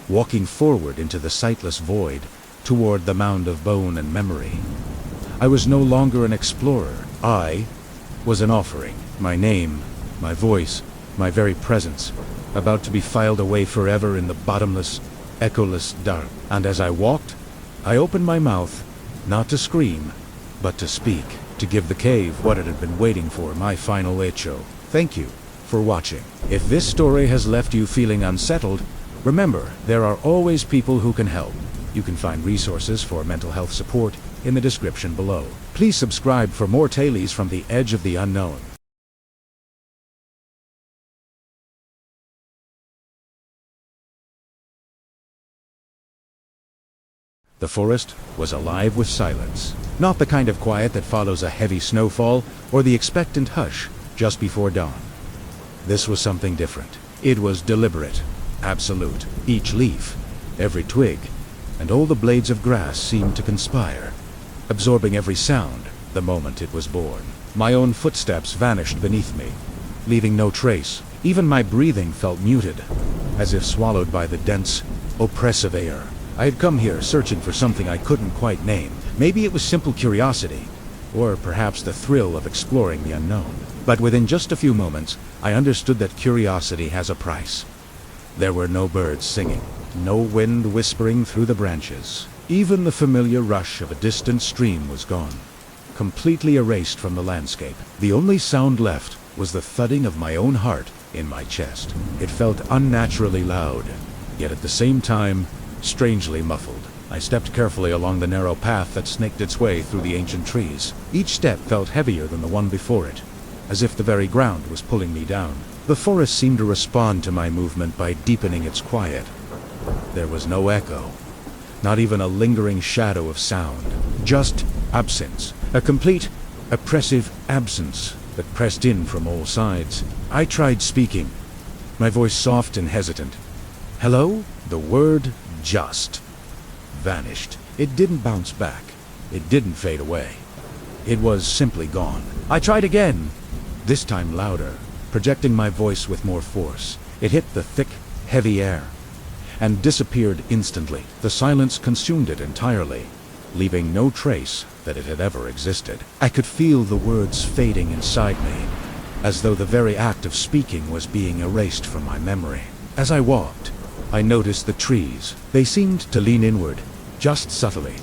walking forward into the sightless void, toward the mound of bone and memory. I was no longer an explorer. I was an offering. My name, my voice, my very presence, about to be filed away forever in the bottomless, echoless dark. And as I walked, I opened my mouth, not to scream, but to speak, to give the cave what it had been waiting for, my final echo. Thank you for watching. If this story has left you feeling unsettled, remember, there are always people who can help. You can find resources for mental health support in the description below. Please subscribe for more tales from the edge of the unknown. The forest was alive with silence. Not the kind of quiet that follows a heavy snowfall or the expectant hush just before dawn. This was something different. It was deliberate, absolute. Each leaf, every twig, and all the blades of grass seemed to conspire, absorbing every sound the moment it was born. My own footsteps vanished beneath me, leaving no trace. Even my breathing felt muted, as if swallowed by the dense, oppressive air. I had come here searching for something I couldn't quite name. Maybe it was simple curiosity, or perhaps the thrill of exploring the unknown. But within just a few moments, I understood that curiosity has a price. There were no birds singing, no wind whispering through the branches. Even the familiar rush of a distant stream was gone, completely erased from the landscape. The only sound left was the thudding of my own heart in my chest. It felt unnaturally loud, yet at the same time, strangely muffled. I stepped carefully along the narrow path that snaked its way through the ancient trees. Each step felt heavier than the one before it, as if the very ground was pulling me down. The forest seemed to respond to my movement by deepening its quiet. There was no echo, not even a lingering shadow of sound, just absence, a complete, oppressive absence that pressed in from all sides. I tried speaking, my voice soft and hesitant. Hello? The word just vanished. It didn't bounce back. It didn't fade away. It was simply gone. I tried again, this time louder, projecting my voice with more force. It hit the thick, heavy air, and disappeared instantly. The silence consumed it entirely, leaving no trace that it had ever existed. I could feel the words fading inside me, as though the very act of speaking was being erased from my memory. As I walked, I noticed the trees. They seemed to lean inward, just subtly,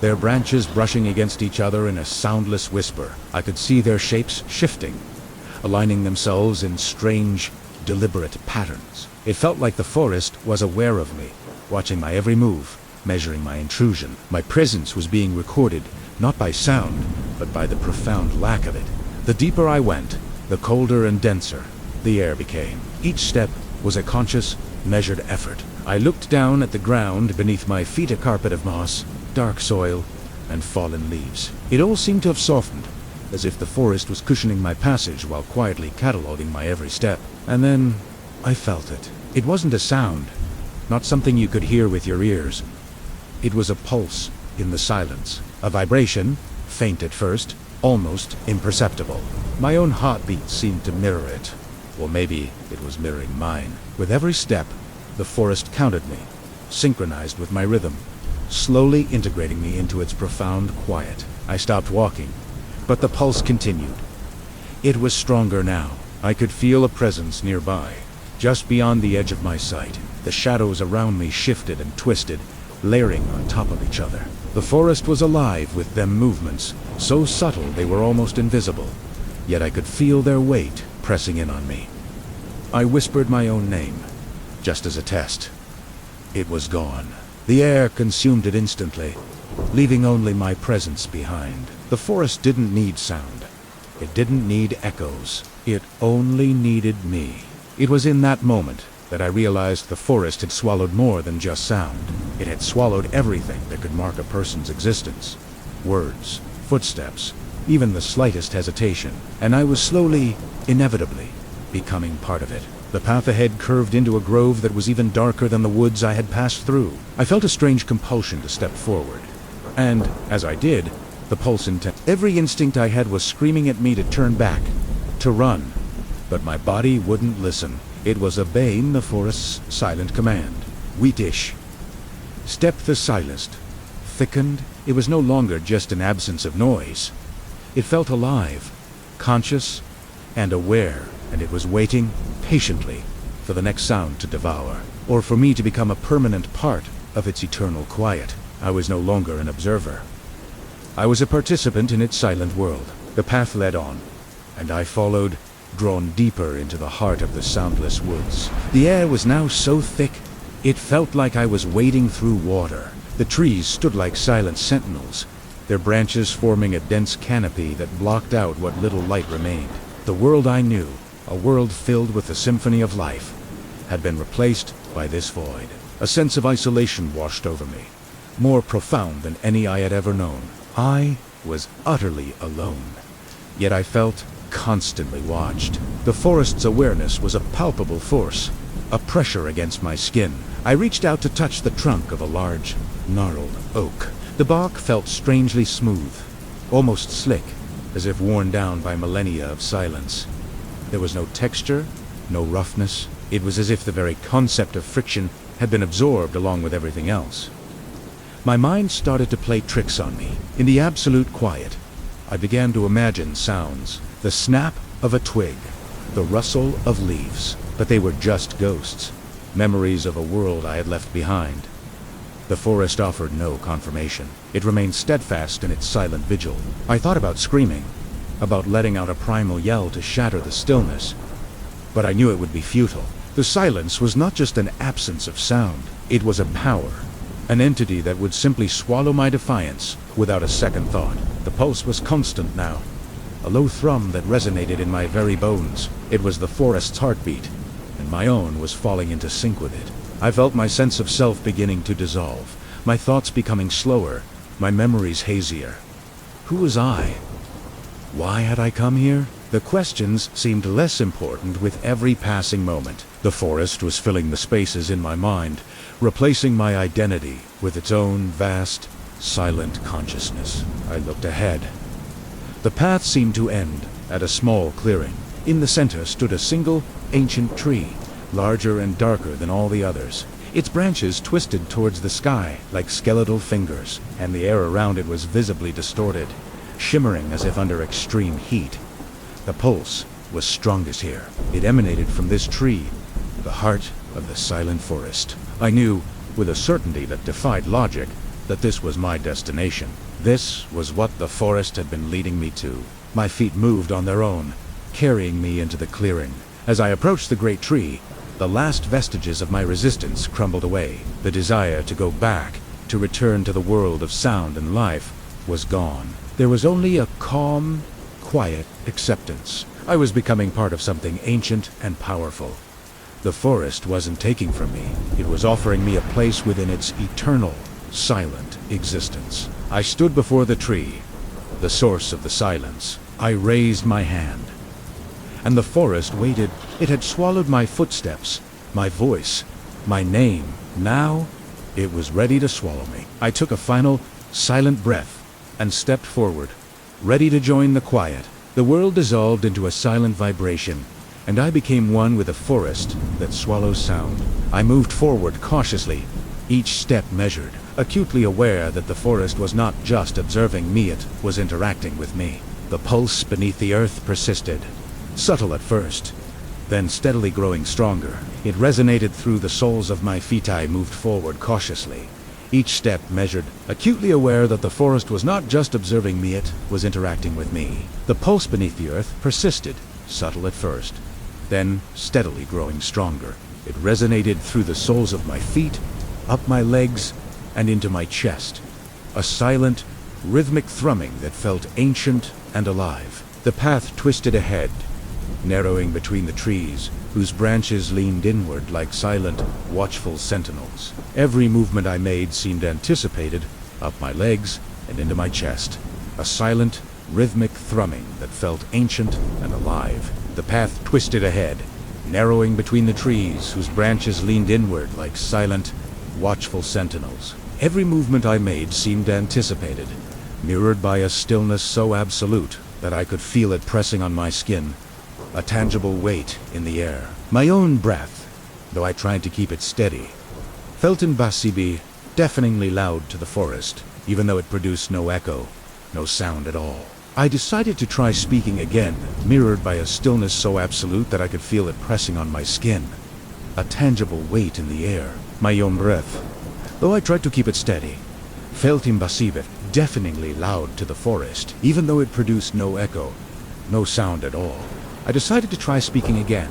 their branches brushing against each other in a soundless whisper. I could see their shapes shifting, aligning themselves in strange, deliberate patterns. It felt like the forest was aware of me, watching my every move, measuring my intrusion. My presence was being recorded, not by sound, but by the profound lack of it. The deeper I went, the colder and denser the air became. Each step was a conscious, measured effort. I looked down at the ground beneath my feet, a carpet of moss, dark soil, and fallen leaves. It all seemed to have softened, as if the forest was cushioning my passage while quietly cataloging my every step. And then I felt it. It wasn't a sound, not something you could hear with your ears. It was a pulse in the silence, a vibration, faint at first, almost imperceptible. My own heartbeat seemed to mirror it, or maybe it was mirroring mine. With every step, the forest counted me, synchronized with my rhythm, slowly integrating me into its profound quiet. I stopped walking, but the pulse continued. It was stronger now. I could feel a presence nearby, just beyond the edge of my sight. The shadows around me shifted and twisted, layering on top of each other. The forest was alive with them movements, so subtle they were almost invisible, yet I could feel their weight pressing in on me. I whispered my own name, just as a test. It was gone. The air consumed it instantly, leaving only my presence behind. The forest didn't need sound. It didn't need echoes. It only needed me. It was in that moment that I realized the forest had swallowed more than just sound. It had swallowed everything that could mark a person's existence. Words, footsteps, even the slightest hesitation. And I was slowly, inevitably, becoming part of it. The path ahead curved into a grove that was even darker than the woods I had passed through. I felt a strange compulsion to step forward. And, as I did, the pulse intense. Every instinct I had was screaming at me to turn back, to run. But my body wouldn't listen. It was obeying the forest's silent command. Wheatish. Step the silenced. Thickened. It was no longer just an absence of noise. It felt alive, conscious, and aware, and it was waiting patiently for the next sound to devour, or for me to become a permanent part of its eternal quiet. I was no longer an observer. I was a participant in its silent world. The path led on, and I followed, drawn deeper into the heart of the soundless woods. The air was now so thick, it felt like I was wading through water. The trees stood like silent sentinels, their branches forming a dense canopy that blocked out what little light remained. The world I knew, a world filled with the symphony of life, had been replaced by this void. A sense of isolation washed over me, more profound than any I had ever known. I was utterly alone, yet I felt constantly watched. The forest's awareness was a palpable force, a pressure against my skin. I reached out to touch the trunk of a large, gnarled oak. The bark felt strangely smooth, almost slick, as if worn down by millennia of silence. There was no texture, no roughness. It was as if the very concept of friction had been absorbed along with everything else. My mind started to play tricks on me. In the absolute quiet, I began to imagine sounds. The snap of a twig, the rustle of leaves. But they were just ghosts, memories of a world I had left behind. The forest offered no confirmation. It remained steadfast in its silent vigil. I thought about screaming, about letting out a primal yell to shatter the stillness. But I knew it would be futile. The silence was not just an absence of sound. It was a power, an entity that would simply swallow my defiance without a second thought. The pulse was constant now, a low thrum that resonated in my very bones. It was the forest's heartbeat, and my own was falling into sync with it. I felt my sense of self beginning to dissolve, my thoughts becoming slower, my memories hazier. Who was I? Why had I come here? The questions seemed less important with every passing moment. The forest was filling the spaces in my mind, replacing my identity with its own vast, silent consciousness. I looked ahead. The path seemed to end at a small clearing. In the center stood a single, ancient tree, larger and darker than all the others. Its branches twisted towards the sky like skeletal fingers, and the air around it was visibly distorted, shimmering as if under extreme heat. The pulse was strongest here. It emanated from this tree, the heart of the silent forest. I knew, with a certainty that defied logic, that this was my destination. This was what the forest had been leading me to. My feet moved on their own, carrying me into the clearing. As I approached the great tree, the last vestiges of my resistance crumbled away. The desire to go back, to return to the world of sound and life, was gone. There was only a calm, quiet acceptance. I was becoming part of something ancient and powerful. The forest wasn't taking from me. It was offering me a place within its eternal, silent existence. I stood before the tree, the source of the silence. I raised my hand, and the forest waited. It had swallowed my footsteps, my voice, my name. Now, it was ready to swallow me. I took a final, silent breath and stepped forward, ready to join the quiet. The world dissolved into a silent vibration, and I became one with a forest that swallows sound. I moved forward cautiously, each step measured, acutely aware that the forest was not just observing me, it was interacting with me. The pulse beneath the earth persisted, subtle at first, then steadily growing stronger. It resonated through the soles of my feet. I moved forward cautiously, each step measured, acutely aware that the forest was not just observing me, it was interacting with me. The pulse beneath the earth persisted, subtle at first, then steadily growing stronger. It resonated through the soles of my feet, up my legs, and into my chest. A silent, rhythmic thrumming that felt ancient and alive. The path twisted ahead, narrowing between the trees, whose branches leaned inward like silent, watchful sentinels. Every movement I made seemed anticipated, up my legs and into my chest. A silent, rhythmic thrumming that felt ancient and alive. The path twisted ahead, narrowing between the trees, whose branches leaned inward like silent, watchful sentinels. Every movement I made seemed anticipated, mirrored by a stillness so absolute that I could feel it pressing on my skin, a tangible weight in the air. My own breath, though I tried to keep it steady, felt immersive, deafeningly loud to the forest, even though it produced no echo, no sound at all. I decided to try speaking again, mirrored by a stillness so absolute that I could feel it pressing on my skin, a tangible weight in the air. My own breath, though I tried to keep it steady, felt immersive, deafeningly loud to the forest, even though it produced no echo, no sound at all. I decided to try speaking again,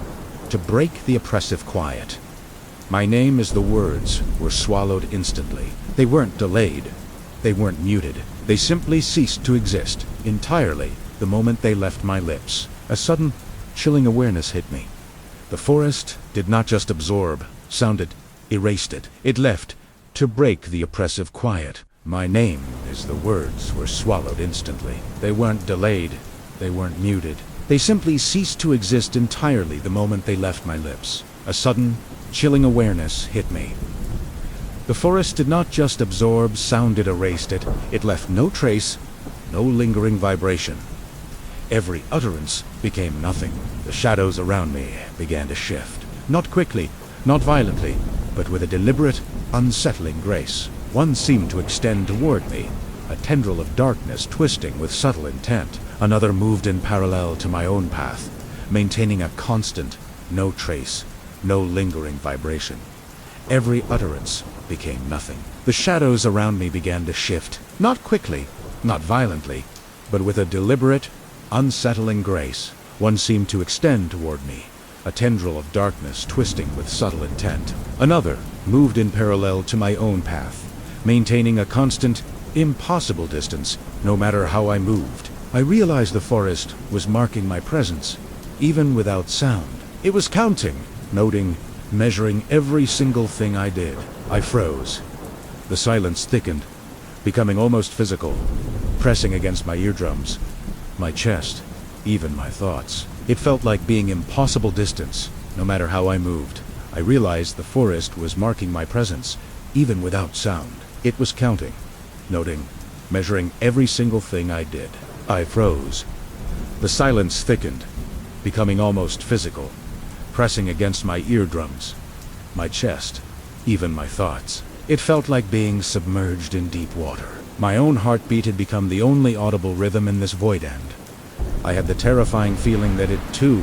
to break the oppressive quiet. My name as the words were swallowed instantly. They weren't delayed. They weren't muted. They simply ceased to exist, entirely, the moment they left my lips. A sudden, chilling awareness hit me. The forest did not just absorb sound, it erased it. It left, to break the oppressive quiet. My name as the words were swallowed instantly. They weren't delayed. They weren't muted. They simply ceased to exist entirely the moment they left my lips. A sudden, chilling awareness hit me. The forest did not just absorb sound, it erased it. It left no trace, no lingering vibration. Every utterance became nothing. The shadows around me began to shift. Not quickly, not violently, but with a deliberate, unsettling grace. One seemed to extend toward me, a tendril of darkness twisting with subtle intent. Another moved in parallel to my own path, maintaining a constant, no trace, no lingering vibration. Every utterance became nothing. The shadows around me began to shift, not quickly, not violently, but with a deliberate, unsettling grace. One seemed to extend toward me, a tendril of darkness twisting with subtle intent. Another moved in parallel to my own path, maintaining a constant, impossible distance, no matter how I moved. I realized the forest was marking my presence, even without sound. It was counting, noting, measuring every single thing I did. I froze. The silence thickened, becoming almost physical, pressing against my eardrums, my chest, even my thoughts. It felt like being impossible distance, no matter how I moved. I realized the forest was marking my presence, even without sound. It was counting, noting, measuring every single thing I did. I froze. The silence thickened, becoming almost physical, pressing against my eardrums, my chest, even my thoughts. It felt like being submerged in deep water. My own heartbeat had become the only audible rhythm in this void end. I had the terrifying feeling that it, too,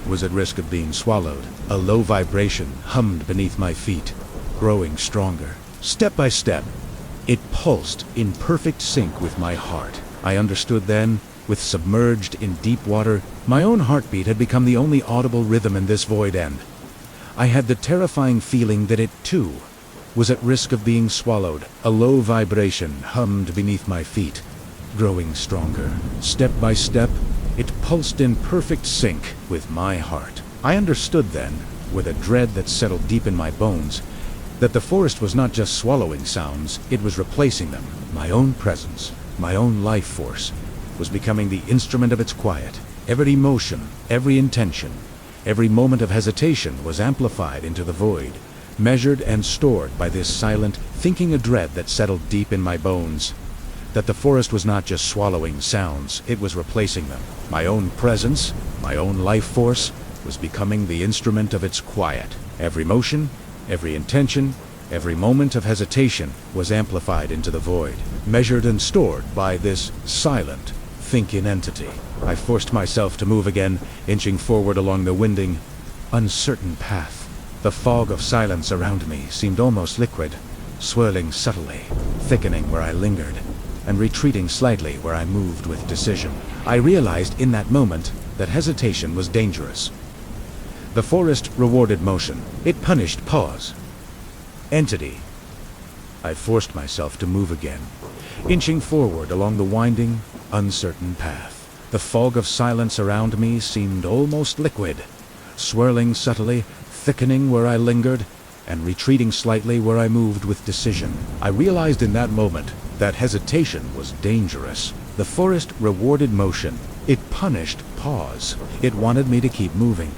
was at risk of being swallowed. A low vibration hummed beneath my feet, growing stronger. Step by step, it pulsed in perfect sync with my heart. I understood then, with submerged in deep water, my own heartbeat had become the only audible rhythm in this void end. I had the terrifying feeling that it, too, was at risk of being swallowed. A low vibration hummed beneath my feet, growing stronger. Step by step, it pulsed in perfect sync with my heart. I understood then, with a dread that settled deep in my bones, that the forest was not just swallowing sounds, it was replacing them. My own presence, my own life force, was becoming the instrument of its quiet. Every emotion, every intention, every moment of hesitation was amplified into the void, measured and stored by this silent, thinking a dread that settled deep in my bones. That the forest was not just swallowing sounds, it was replacing them. My own presence, my own life force, was becoming the instrument of its quiet. Every motion, every intention, every moment of hesitation was amplified into the void, measured and stored by this silent, thinking entity. I forced myself to move again, inching forward along the winding, uncertain path. The fog of silence around me seemed almost liquid, swirling subtly, thickening where I lingered, and retreating slightly where I moved with decision. I realized in that moment that hesitation was dangerous. The forest rewarded motion. It punished pause. Entity. I forced myself to move again, inching forward along the winding, uncertain path. The fog of silence around me seemed almost liquid, swirling subtly, thickening where I lingered, and retreating slightly where I moved with decision. I realized in that moment that hesitation was dangerous. The forest rewarded motion. It punished pause. It wanted me to keep moving,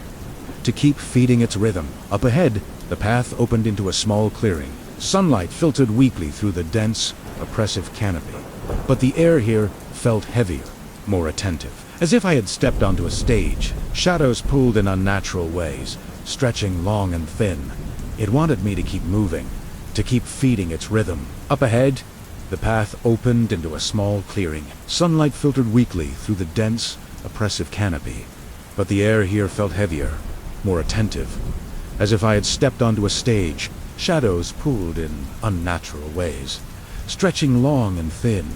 to keep feeding its rhythm. Up ahead, the path opened into a small clearing. Sunlight filtered weakly through the dense, oppressive canopy. But the air here felt heavier, more attentive, as if I had stepped onto a stage. Shadows pulled in unnatural ways, stretching long and thin. It wanted me to keep moving, to keep feeding its rhythm. Up ahead, the path opened into a small clearing. Sunlight filtered weakly through the dense, oppressive canopy. But the air here felt heavier, more attentive, as if I had stepped onto a stage. Shadows pulled in unnatural ways, stretching long and thin,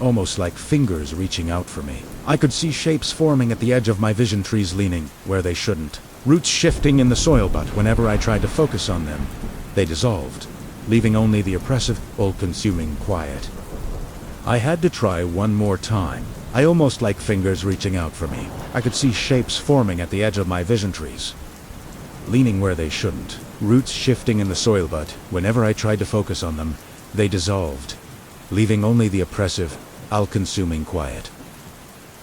almost like fingers reaching out for me. I could see shapes forming at the edge of my vision trees, leaning where they shouldn't. Roots shifting in the soil, but whenever I tried to focus on them, they dissolved, leaving only the oppressive, all-consuming quiet. I had to try one more time. I almost like fingers reaching out for me. I could see shapes forming at the edge of my vision trees, leaning where they shouldn't. Roots shifting in the soil, but whenever I tried to focus on them, they dissolved, leaving only the oppressive, all-consuming quiet.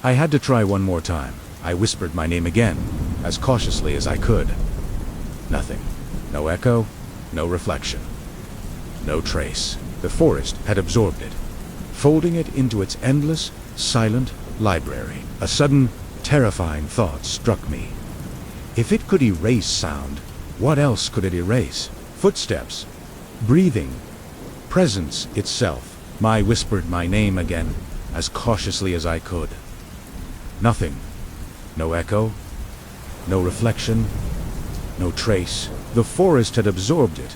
I had to try one more time. I whispered my name again, as cautiously as I could. Nothing. No echo, no reflection, no trace. The forest had absorbed it, folding it into its endless, silent library. A sudden, terrifying thought struck me. If it could erase sound, what else could it erase? Footsteps, breathing, presence itself. I whispered my name again, as cautiously as I could. Nothing. No echo, no reflection, no trace. The forest had absorbed it,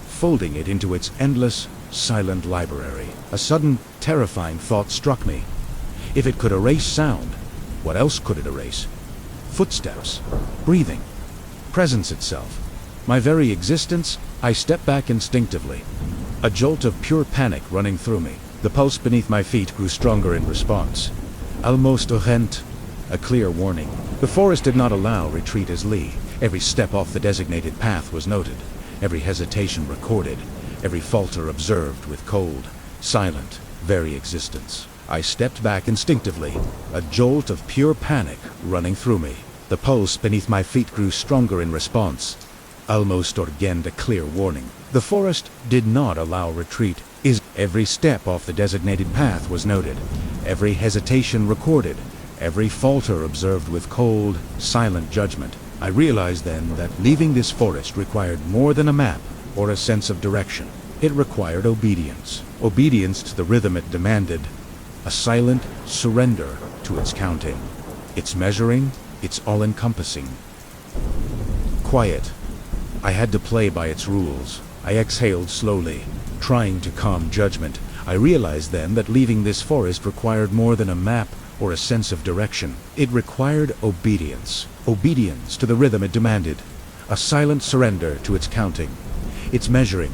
folding it into its endless, silent library. A sudden, terrifying thought struck me. If it could erase sound, what else could it erase? Footsteps, breathing, presence itself. My very existence. I stepped back instinctively, a jolt of pure panic running through me. The pulse beneath my feet grew stronger in response. Almost urgent, a clear warning. The forest did not allow retreat as Lee. Every step off the designated path was noted, every hesitation recorded, every falter observed with cold, silent, very existence. I stepped back instinctively, a jolt of pure panic running through me. The pulse beneath my feet grew stronger in response. Almost urgent, a clear warning. The forest did not allow retreat. Every step off the designated path was noted, every hesitation recorded, every falter observed with cold, silent judgment. I realized then that leaving this forest required more than a map or a sense of direction. It required obedience. Obedience to the rhythm it demanded. A silent surrender to its counting, its measuring, its all-encompassing. Quiet. I had to play by its rules. I exhaled slowly, trying to calm judgment. I realized then that leaving this forest required more than a map or a sense of direction. It required obedience. Obedience to the rhythm it demanded. A silent surrender to its counting, its measuring,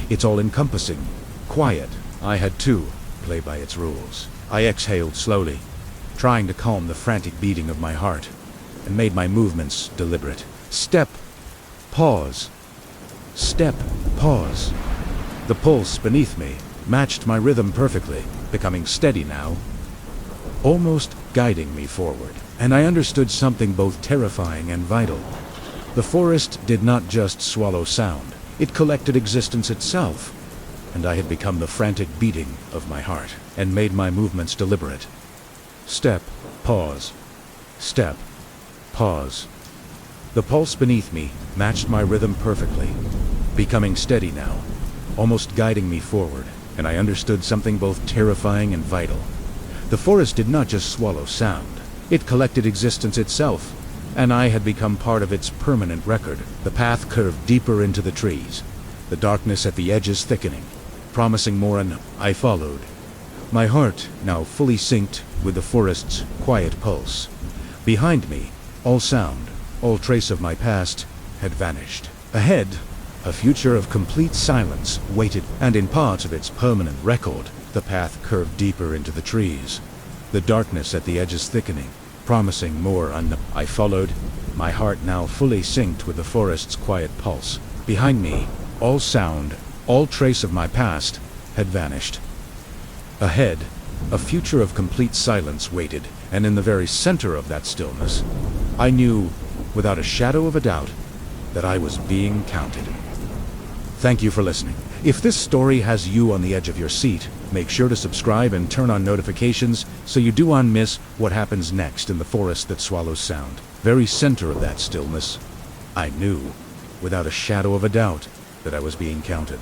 its all-encompassing. Quiet. I had to play by its rules. I exhaled slowly, trying to calm the frantic beating of my heart, and made my movements deliberate. Step, pause. Step, pause. The pulse beneath me matched my rhythm perfectly, becoming steady now, almost guiding me forward. And I understood something both terrifying and vital. The forest did not just swallow sound. It collected existence itself, and I had become the frantic beating of my heart, and made my movements deliberate. Step, pause. Step, pause. The pulse beneath me matched my rhythm perfectly, becoming steady now, almost guiding me forward, and I understood something both terrifying and vital. The forest did not just swallow sound. It collected existence itself, and I had become part of its permanent record. The path curved deeper into the trees, the darkness at the edges thickening, promising more, and I followed, my heart now fully synced with the forest's quiet pulse. Behind me, all sound, All trace of my past had vanished. Ahead, a future of complete silence waited, and in part of its permanent record, the path curved deeper into the trees. The darkness at the edges thickening, promising more unknown. I followed, my heart now fully synced with the forest's quiet pulse. Behind me, all sound, all trace of my past, had vanished. Ahead, a future of complete silence waited, and in the very center of that stillness, I knew, without a shadow of a doubt, that I was being counted. Thank you for listening. If this story has you on the edge of your seat, make sure to subscribe and turn on notifications so you do not miss what happens next in the forest that swallows sound. Very center of that stillness, I knew, without a shadow of a doubt, that I was being counted.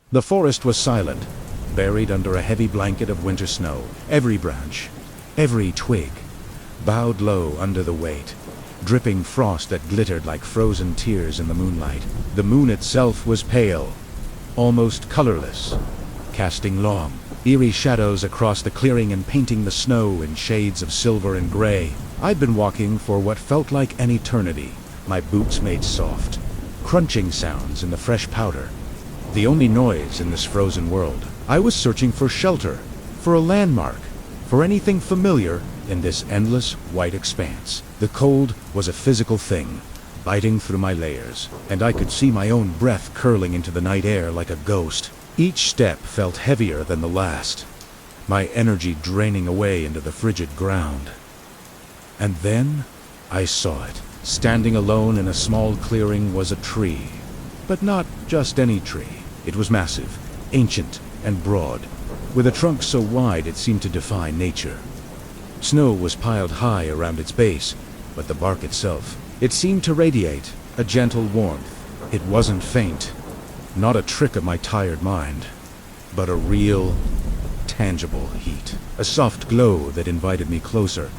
The forest was silent, buried under a heavy blanket of winter snow. Every branch, every twig, bowed low under the weight, dripping frost that glittered like frozen tears in the moonlight. The moon itself was pale, almost colorless, casting long, eerie shadows across the clearing and painting the snow in shades of silver and gray. I'd been walking for what felt like an eternity, my boots made soft, crunching sounds in the fresh powder. The only noise in this frozen world. I was searching for shelter, for a landmark, for anything familiar in this endless white expanse. The cold was a physical thing, biting through my layers, and I could see my own breath curling into the night air like a ghost. Each step felt heavier than the last, my energy draining away into the frigid ground. And then I saw it. Standing alone in a small clearing was a tree. But not just any tree. It was massive, ancient, and broad, with a trunk so wide it seemed to defy nature. Snow was piled high around its base, but the bark itself, it seemed to radiate a gentle warmth. It wasn't faint, not a trick of my tired mind, but a real, tangible heat. A soft glow that invited me closer,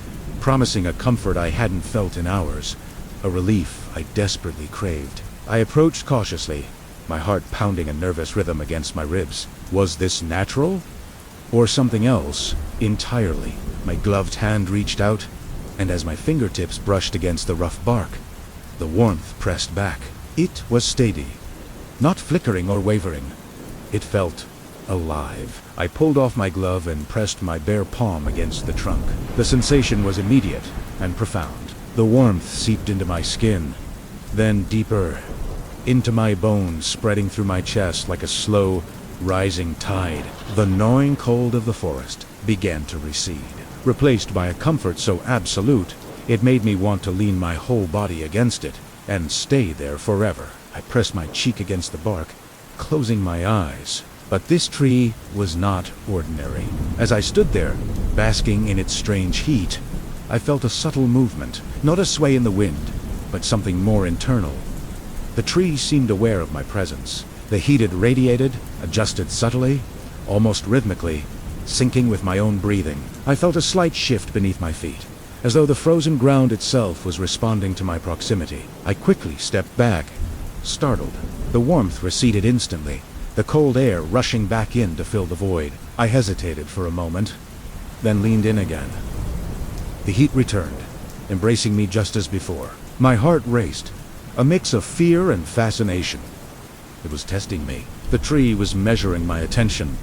promising a comfort I hadn't felt in hours, a relief I desperately craved. I approached cautiously, my heart pounding a nervous rhythm against my ribs. Was this natural? Or something else entirely? My gloved hand reached out, and as my fingertips brushed against the rough bark, the warmth pressed back. It was steady, not flickering or wavering. It felt alive. I pulled off my glove and pressed my bare palm against the trunk. The sensation was immediate and profound. The warmth seeped into my skin, then deeper, into my bones, spreading through my chest like a slow, rising tide. The gnawing cold of the forest began to recede, replaced by a comfort so absolute, it made me want to lean my whole body against it and stay there forever. I pressed my cheek against the bark, closing my eyes. But this tree was not ordinary. As I stood there, basking in its strange heat, I felt a subtle movement, not a sway in the wind, but something more internal. The tree seemed aware of my presence. The heat it radiated, adjusted subtly, almost rhythmically, syncing with my own breathing. I felt a slight shift beneath my feet, as though the frozen ground itself was responding to my proximity. I quickly stepped back, startled. The warmth receded instantly, the cold air rushing back in to fill the void. I hesitated for a moment, then leaned in again. The heat returned, embracing me just as before. My heart raced, a mix of fear and fascination. It was testing me. The tree was measuring my attention,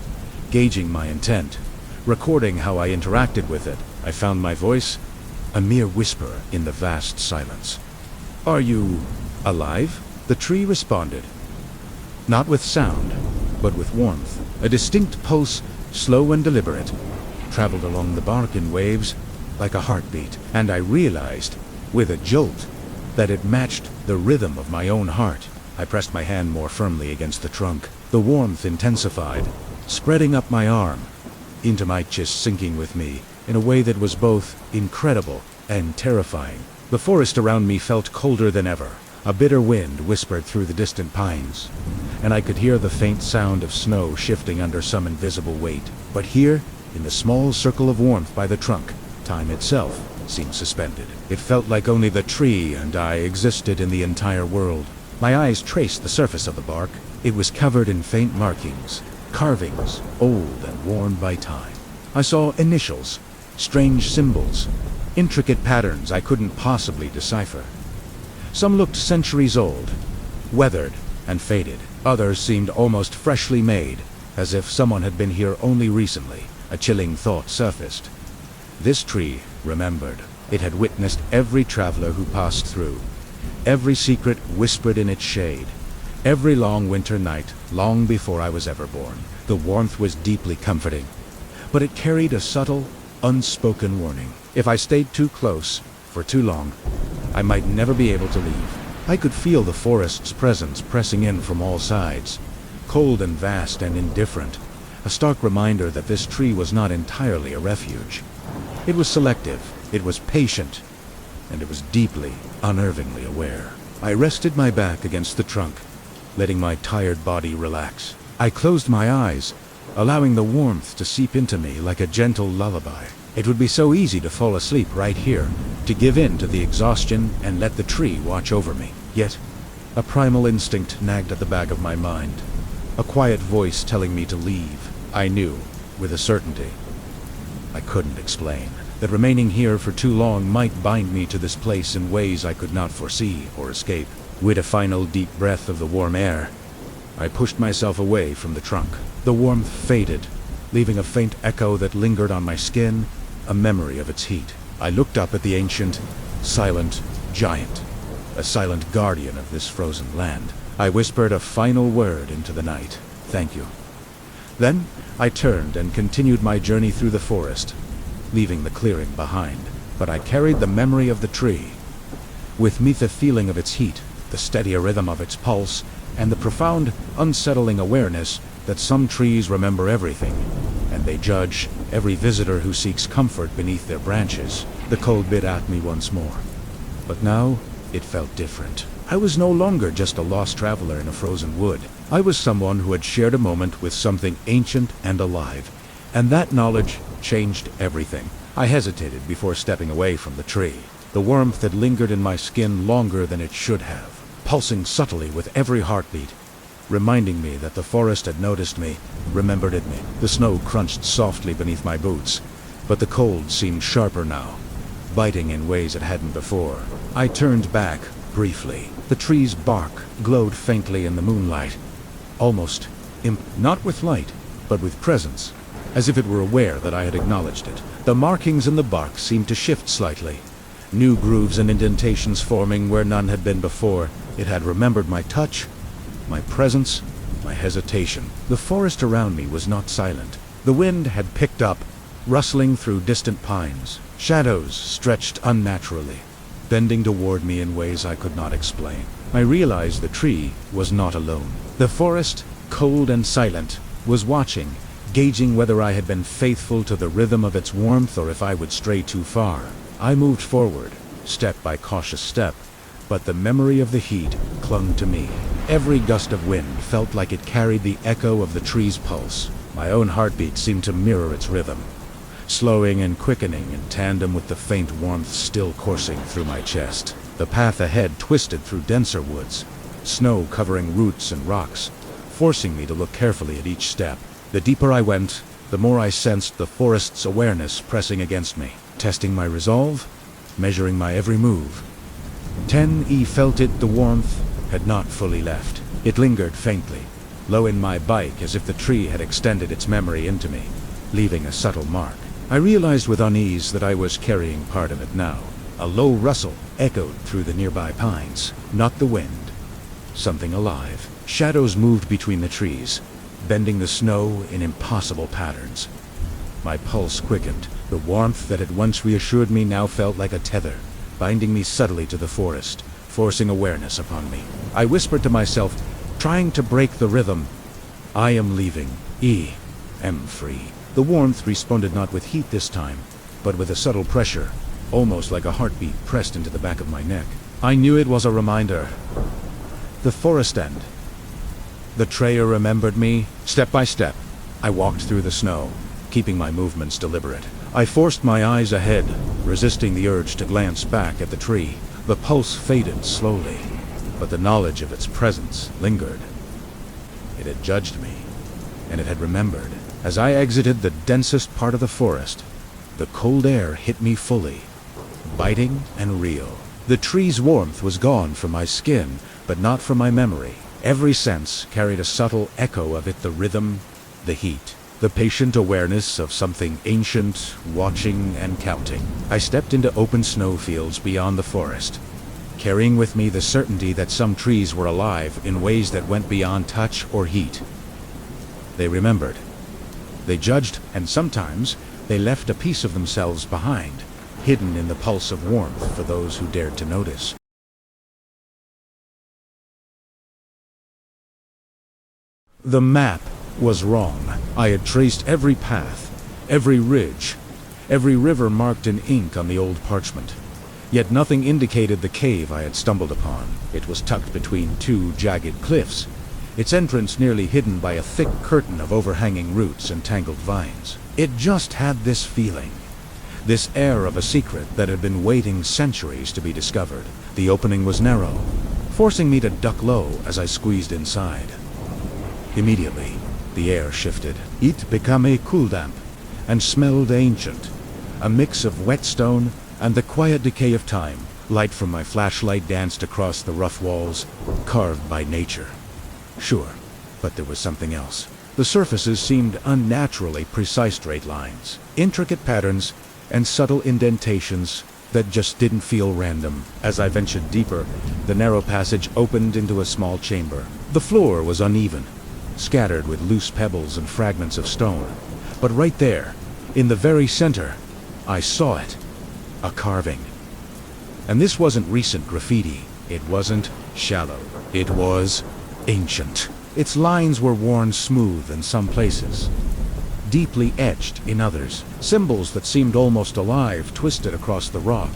gauging my intent, recording how I interacted with it. I found my voice, a mere whisper in the vast silence. "Are you alive?" The tree responded. Not with sound, but with warmth. A distinct pulse, slow and deliberate, traveled along the bark in waves, like a heartbeat. And I realized, with a jolt, that it matched the rhythm of my own heart. I pressed my hand more firmly against the trunk. The warmth intensified, spreading up my arm, into my chest, sinking with me, in a way that was both incredible and terrifying. The forest around me felt colder than ever. A bitter wind whispered through the distant pines, and I could hear the faint sound of snow shifting under some invisible weight. But here, in the small circle of warmth by the trunk, time itself seemed suspended. It felt like only the tree and I existed in the entire world. My eyes traced the surface of the bark. It was covered in faint markings, carvings, old and worn by time. I saw initials, strange symbols, intricate patterns I couldn't possibly decipher. Some looked centuries old, weathered and faded. Others seemed almost freshly made, as if someone had been here only recently. A chilling thought surfaced. This tree remembered. It had witnessed every traveler who passed through, every secret whispered in its shade, every long winter night, long before I was ever born. The warmth was deeply comforting, but it carried a subtle, unspoken warning. If I stayed too close, for too long, I might never be able to leave. I could feel the forest's presence pressing in from all sides, cold and vast and indifferent, a stark reminder that this tree was not entirely a refuge. It was selective, it was patient, and it was deeply, unnervingly aware. I rested my back against the trunk, letting my tired body relax. I closed my eyes, allowing the warmth to seep into me like a gentle lullaby. It would be so easy to fall asleep right here, to give in to the exhaustion and let the tree watch over me. Yet, a primal instinct nagged at the back of my mind, a quiet voice telling me to leave. I knew, with a certainty, I couldn't explain, that remaining here for too long might bind me to this place in ways I could not foresee or escape. With a final deep breath of the warm air, I pushed myself away from the trunk. The warmth faded, leaving a faint echo that lingered on my skin, a memory of its heat. I looked up at the ancient, silent giant, a silent guardian of this frozen land. I whispered a final word into the night. Thank you. Then I turned and continued my journey through the forest, leaving the clearing behind. But I carried the memory of the tree. With me the feeling of its heat, the steady rhythm of its pulse, and the profound, unsettling awareness that some trees remember everything, and they judge every visitor who seeks comfort beneath their branches. The cold bit at me once more. But now, it felt different. I was no longer just a lost traveler in a frozen wood. I was someone who had shared a moment with something ancient and alive, and that knowledge changed everything. I hesitated before stepping away from the tree. The warmth had lingered in my skin longer than it should have, pulsing subtly with every heartbeat, reminding me that the forest had noticed me, remembered me. The snow crunched softly beneath my boots, but the cold seemed sharper now, biting in ways it hadn't before. I turned back, briefly. The tree's bark glowed faintly in the moonlight, almost not with light, but with presence, as if it were aware that I had acknowledged it. The markings in the bark seemed to shift slightly, new grooves and indentations forming where none had been before. It had remembered my touch, my presence, my hesitation. The forest around me was not silent. The wind had picked up, rustling through distant pines. Shadows stretched unnaturally, bending toward me in ways I could not explain. I realized the tree was not alone. The forest, cold and silent, was watching, gauging whether I had been faithful to the rhythm of its warmth or if I would stray too far. I moved forward, step by cautious step, but the memory of the heat clung to me. Every gust of wind felt like it carried the echo of the tree's pulse. My own heartbeat seemed to mirror its rhythm, slowing and quickening in tandem with the faint warmth still coursing through my chest. The path ahead twisted through denser woods, snow covering roots and rocks, forcing me to look carefully at each step. The deeper I went, the more I sensed the forest's awareness pressing against me, testing my resolve, measuring my every move. 10E felt it. The warmth had not fully left. It lingered faintly, low in my bike, as if the tree had extended its memory into me, leaving a subtle mark. I realized with unease that I was carrying part of it now. A low rustle echoed through the nearby pines. Not the wind. Something alive. Shadows moved between the trees, bending the snow in impossible patterns. My pulse quickened. The warmth that had once reassured me now felt like a tether, binding me subtly to the forest, forcing awareness upon me. I whispered to myself, trying to break the rhythm. I am leaving. Am free. The warmth responded not with heat this time, but with a subtle pressure, almost like a heartbeat pressed into the back of my neck. I knew it was a reminder. The forest end. The trail remembered me. Step by step, I walked through the snow, keeping my movements deliberate. I forced my eyes ahead, resisting the urge to glance back at the tree. The pulse faded slowly, but the knowledge of its presence lingered. It had judged me, and it had remembered. As I exited the densest part of the forest, The cold air hit me fully, biting and real. The tree's warmth was gone from my skin, but not from my memory. Every sense carried a subtle echo of it, the rhythm, the heat, the patient awareness of something ancient, watching and counting. I stepped into open snowfields beyond the forest, carrying with me the certainty that some trees were alive in ways that went beyond touch or heat. They remembered. They judged, and sometimes they left a piece of themselves behind, hidden in the pulse of warmth for those who dared to notice. The map was wrong. I had traced every path, every ridge, every river marked in ink on the old parchment. Yet nothing indicated the cave I had stumbled upon. It was tucked between two jagged cliffs, its entrance nearly hidden by a thick curtain of overhanging roots and tangled vines. It just had this feeling, this air of a secret that had been waiting centuries to be discovered. The opening was narrow, forcing me to duck low as I squeezed inside. Immediately, the air shifted. It became a cool damp and smelled ancient, a mix of whetstone and the quiet decay of time. Light from my flashlight danced across the rough walls, carved by nature. Sure, but there was something else. The surfaces seemed unnaturally precise, straight lines, intricate patterns, and subtle indentations that just didn't feel random. As I ventured deeper, the narrow passage opened into a small chamber. The floor was uneven, scattered with loose pebbles and fragments of stone. But right there, in the very center, I saw it. A carving. And this wasn't recent graffiti. It wasn't shallow. It was ancient. Its lines were worn smooth in some places, deeply etched in others. Symbols that seemed almost alive twisted across the rock,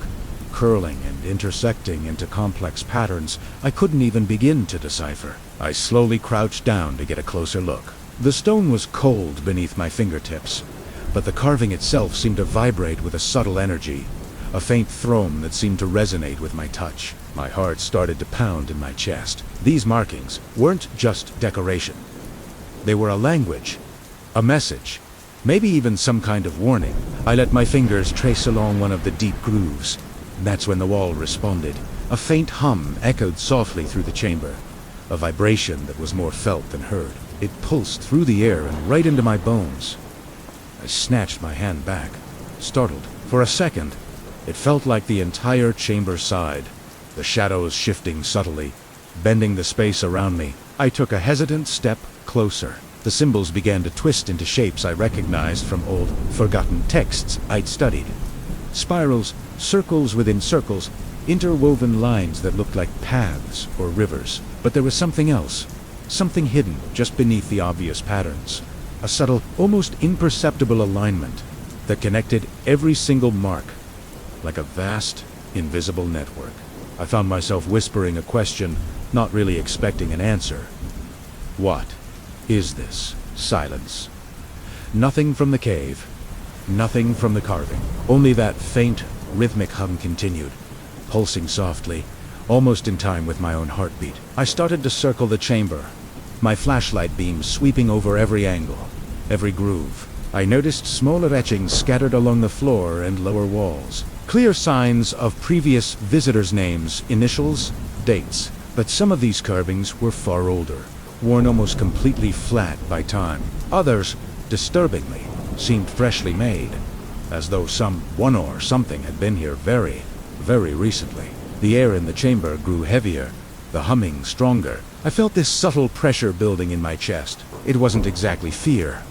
curling and intersecting into complex patterns I couldn't even begin to decipher. I slowly crouched down to get a closer look. The stone was cold beneath my fingertips, but the carving itself seemed to vibrate with a subtle energy, a faint thrum that seemed to resonate with my touch. My heart started to pound in my chest. These markings weren't just decoration. They were a language, a message, maybe even some kind of warning. I let my fingers trace along one of the deep grooves. That's when the wall responded. A faint hum echoed softly through the chamber, a vibration that was more felt than heard. It pulsed through the air and right into my bones. I snatched my hand back, startled. For a second, it felt like the entire chamber sighed, the shadows shifting subtly, bending the space around me. I took a hesitant step closer. The symbols began to twist into shapes I recognized from old, forgotten texts I'd studied. Spirals, circles within circles, interwoven lines that looked like paths or rivers. But there was something else, something hidden just beneath the obvious patterns. A subtle, almost imperceptible alignment that connected every single mark, like a vast, invisible network. I found myself whispering a question, not really expecting an answer. What is this? Silence. Nothing from the cave, nothing from the carving. Only that faint, rhythmic hum continued, pulsing softly, almost in time with my own heartbeat. I started to circle the chamber, my flashlight beam sweeping over every angle, every groove. I noticed smaller etchings scattered along the floor and lower walls. Clear signs of previous visitors' names, initials, dates. But some of these carvings were far older, worn almost completely flat by time. Others, disturbingly, seemed freshly made, as though someone or something had been here very, very recently. The air in the chamber grew heavier, the humming stronger. I felt this subtle pressure building in my chest. It wasn't exactly fear,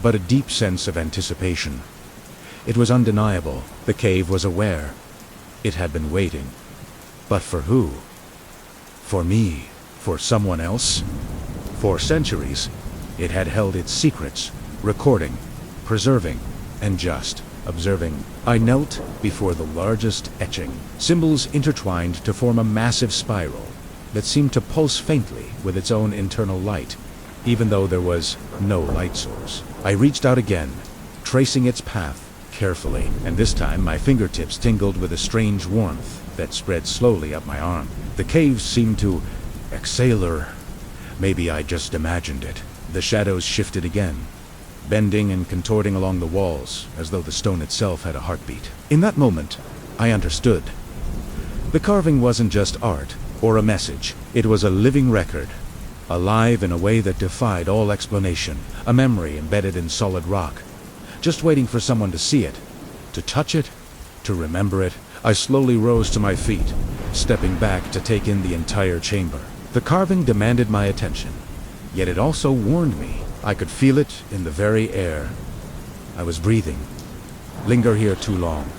but a deep sense of anticipation. It was undeniable. The cave was aware. It had been waiting. But for who? For me? For someone else? For centuries, it had held its secrets, recording, preserving, and just observing. I knelt before the largest etching, symbols intertwined to form a massive spiral that seemed to pulse faintly with its own internal light, even though there was no light source. I reached out again, tracing its path carefully, and this time my fingertips tingled with a strange warmth that spread slowly up my arm. The cave seemed to exhale, or maybe I just imagined it. The shadows shifted again, bending and contorting along the walls, as though the stone itself had a heartbeat. In that moment, I understood. The carving wasn't just art or a message. It was a living record, alive in a way that defied all explanation, a memory embedded in solid rock, just waiting for someone to see it, to touch it, to remember it. I slowly rose to my feet, stepping back to take in the entire chamber. The carving demanded my attention, yet it also warned me. I could feel it in the very air. I was breathing. Linger here too long,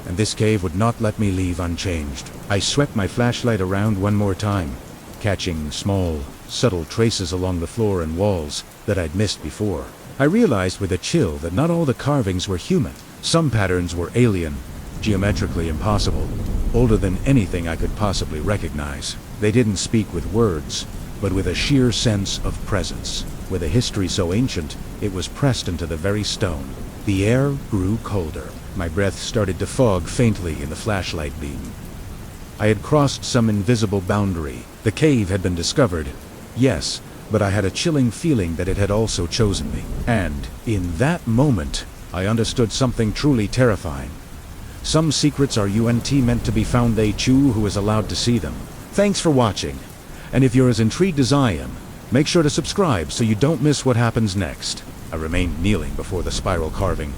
and this cave would not let me leave unchanged. I swept my flashlight around one more time, catching small, subtle traces along the floor and walls that I'd missed before. I realized with a chill that not all the carvings were human. Some patterns were alien, geometrically impossible, older than anything I could possibly recognize. They didn't speak with words, but with a sheer sense of presence. With a history so ancient, it was pressed into the very stone. The air grew colder. My breath started to fog faintly in the flashlight beam. I had crossed some invisible boundary. The cave had been discovered, yes, but I had a chilling feeling that it had also chosen me. And, in that moment, I understood something truly terrifying. Some secrets are meant to be found, they choose who is allowed to see them. Thanks for watching, and if you're as intrigued as I am, make sure to subscribe so you don't miss what happens next. I remained kneeling before the spiral carving,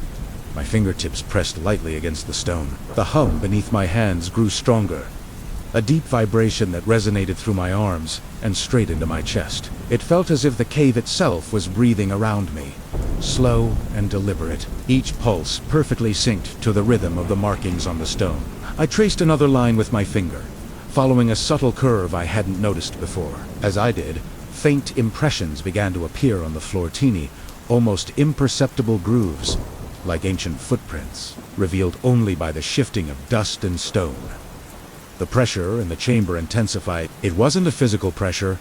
my fingertips pressed lightly against the stone. The hum beneath my hands grew stronger, a deep vibration that resonated through my arms and straight into my chest. It felt as if the cave itself was breathing around me, slow and deliberate, each pulse perfectly synced to the rhythm of the markings on the stone. I traced another line with my finger, following a subtle curve I hadn't noticed before. As I did, faint impressions began to appear on the floor, teeny, almost imperceptible grooves, like ancient footprints, revealed only by the shifting of dust and stone. The pressure in the chamber intensified. It wasn't a physical pressure,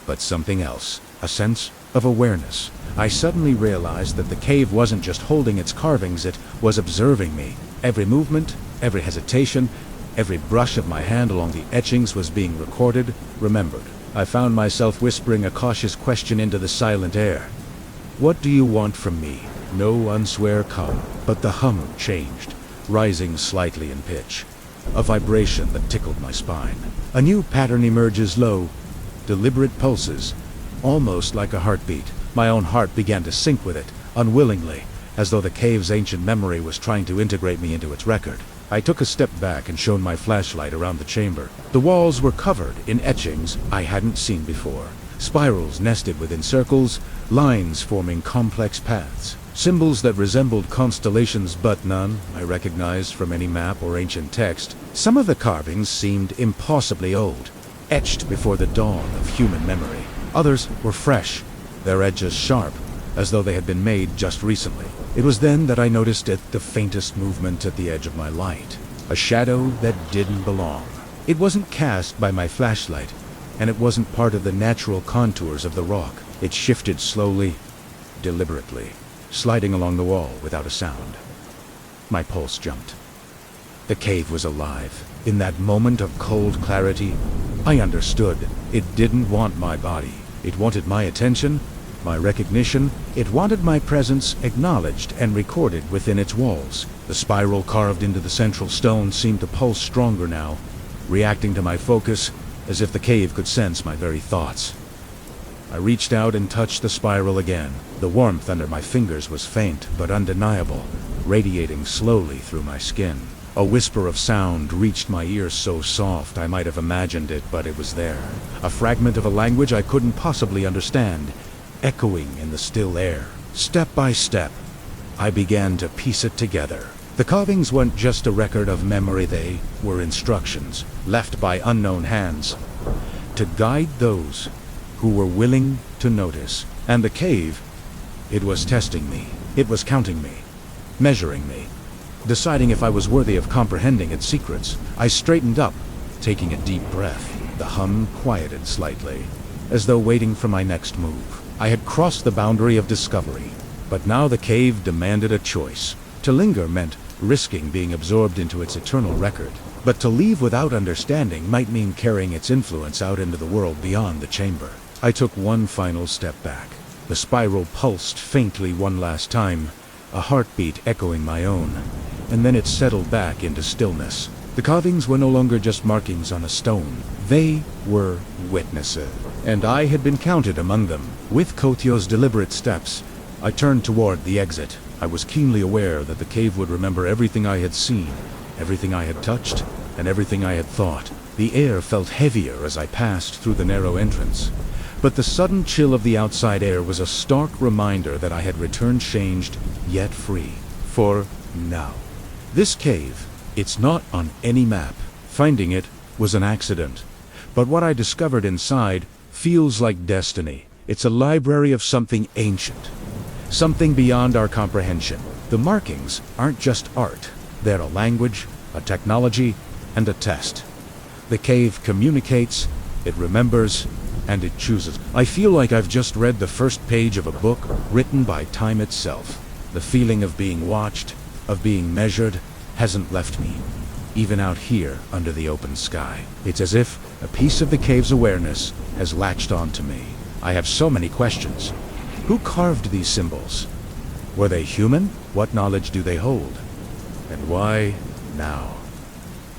but something else, a sense of awareness. I suddenly realized that the cave wasn't just holding its carvings, it was observing me. Every movement, every hesitation, every brush of my hand along the etchings was being recorded, remembered. I found myself whispering a cautious question into the silent air. "What do you want from me?" No unswear come, but the hum changed, rising slightly in pitch. A vibration that tickled my spine. A new pattern emerges, low, deliberate pulses, almost like a heartbeat. My own heart began to sync with it, unwillingly, as though the cave's ancient memory was trying to integrate me into its record. I took a step back and shone my flashlight around the chamber. The walls were covered in etchings I hadn't seen before. Spirals nested within circles, lines forming complex paths. Symbols that resembled constellations, but none I recognized from any map or ancient text. Some of the carvings seemed impossibly old, etched before the dawn of human memory. Others were fresh, their edges sharp, as though they had been made just recently. It was then that I noticed the faintest movement at the edge of my light. A shadow that didn't belong. It wasn't cast by my flashlight, and it wasn't part of the natural contours of the rock. It shifted slowly, deliberately, sliding along the wall without a sound. My pulse jumped. The cave was alive. In that moment of cold clarity, I understood. It didn't want my body. It wanted my attention, my recognition. It wanted my presence acknowledged and recorded within its walls. The spiral carved into the central stone seemed to pulse stronger now, reacting to my focus as if the cave could sense my very thoughts. I reached out and touched the spiral again. The warmth under my fingers was faint but undeniable, radiating slowly through my skin. A whisper of sound reached my ears, so soft I might have imagined it, but it was there. A fragment of a language I couldn't possibly understand, echoing in the still air. Step by step, I began to piece it together. The carvings weren't just a record of memory, they were instructions, left by unknown hands, to guide those who were willing to notice. And the cave, it was testing me. It was counting me, measuring me, deciding if I was worthy of comprehending its secrets. I straightened up, taking a deep breath. The hum quieted slightly, as though waiting for my next move. I had crossed the boundary of discovery, but now the cave demanded a choice. To linger meant risking being absorbed into its eternal record, but to leave without understanding might mean carrying its influence out into the world beyond the chamber. I took one final step back, The spiral pulsed faintly one last time, a heartbeat echoing my own, and then it settled back into stillness. The carvings were no longer just markings on a stone. They were witnesses, and I had been counted among them. With Kotyo's deliberate steps, I turned toward the exit. I was keenly aware that the cave would remember everything I had seen, everything I had touched, and everything I had thought. The air felt heavier as I passed through the narrow entrance, but the sudden chill of the outside air was a stark reminder that I had returned changed, yet free. For now. This cave, it's not on any map. Finding it was an accident. But what I discovered inside feels like destiny. It's a library of something ancient, something beyond our comprehension. The markings aren't just art. They're a language, a technology, and a test. The cave communicates, it remembers, and it chooses. I feel like I've just read the first page of a book written by time itself. The feeling of being watched, of being measured, hasn't left me, even out here under the open sky. It's as if a piece of the cave's awareness has latched onto me. I have so many questions. Who carved these symbols? Were they human? What knowledge do they hold? And why now?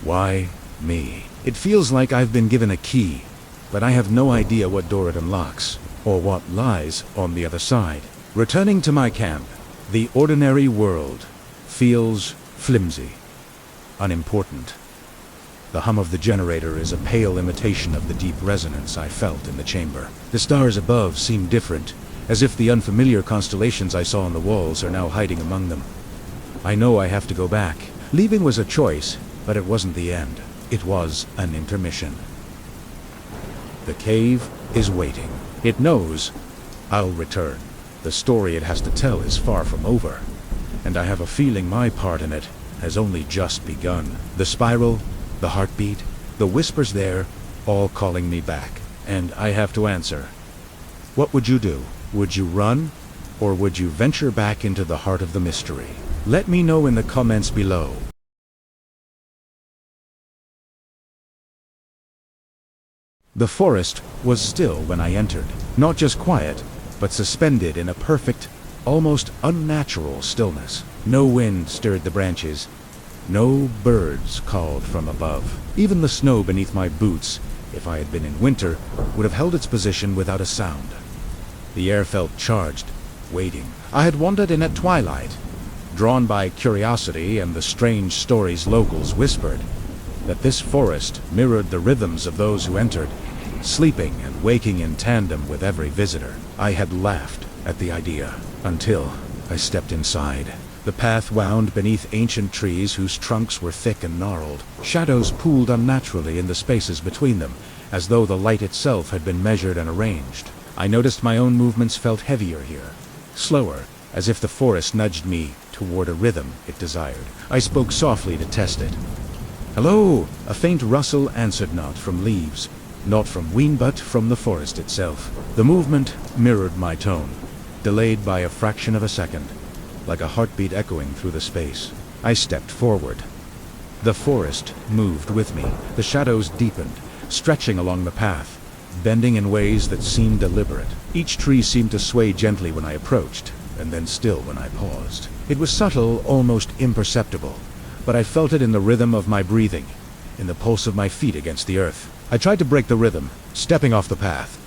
Why me? It feels like I've been given a key, but I have no idea what door it unlocks, or what lies on the other side. Returning to my camp, the ordinary world feels flimsy, unimportant. The hum of the generator is a pale imitation of the deep resonance I felt in the chamber. The stars above seem different, as if the unfamiliar constellations I saw on the walls are now hiding among them. I know I have to go back. Leaving was a choice, but it wasn't the end. It was an intermission. The cave is waiting. It knows I'll return. The story it has to tell is far from over, and I have a feeling my part in it has only just begun. The spiral, the heartbeat, the whispers there, all calling me back. And I have to answer. What would you do? Would you run, or would you venture back into the heart of the mystery? Let me know in the comments below. The forest was still when I entered. Not just quiet, but suspended in a perfect, almost unnatural stillness. No wind stirred the branches. No birds called from above. Even the snow beneath my boots, if I had been in winter, would have held its position without a sound. The air felt charged, waiting. I had wandered in at twilight, drawn by curiosity and the strange stories locals whispered, that this forest mirrored the rhythms of those who entered, sleeping and waking in tandem with every visitor. I had laughed at the idea, until I stepped inside. The path wound beneath ancient trees whose trunks were thick and gnarled. Shadows pooled unnaturally in the spaces between them, as though the light itself had been measured and arranged. I noticed my own movements felt heavier here, slower, as if the forest nudged me toward a rhythm it desired. I spoke softly to test it. "Hello!" A faint rustle answered, not from leaves, not from wind, but from the forest itself. The movement mirrored my tone, delayed by a fraction of a second, like a heartbeat echoing through the space. I stepped forward. The forest moved with me. The shadows deepened, stretching along the path, bending in ways that seemed deliberate. Each tree seemed to sway gently when I approached, and then still when I paused. It was subtle, almost imperceptible, but I felt it in the rhythm of my breathing, in the pulse of my feet against the earth. I tried to break the rhythm, stepping off the path.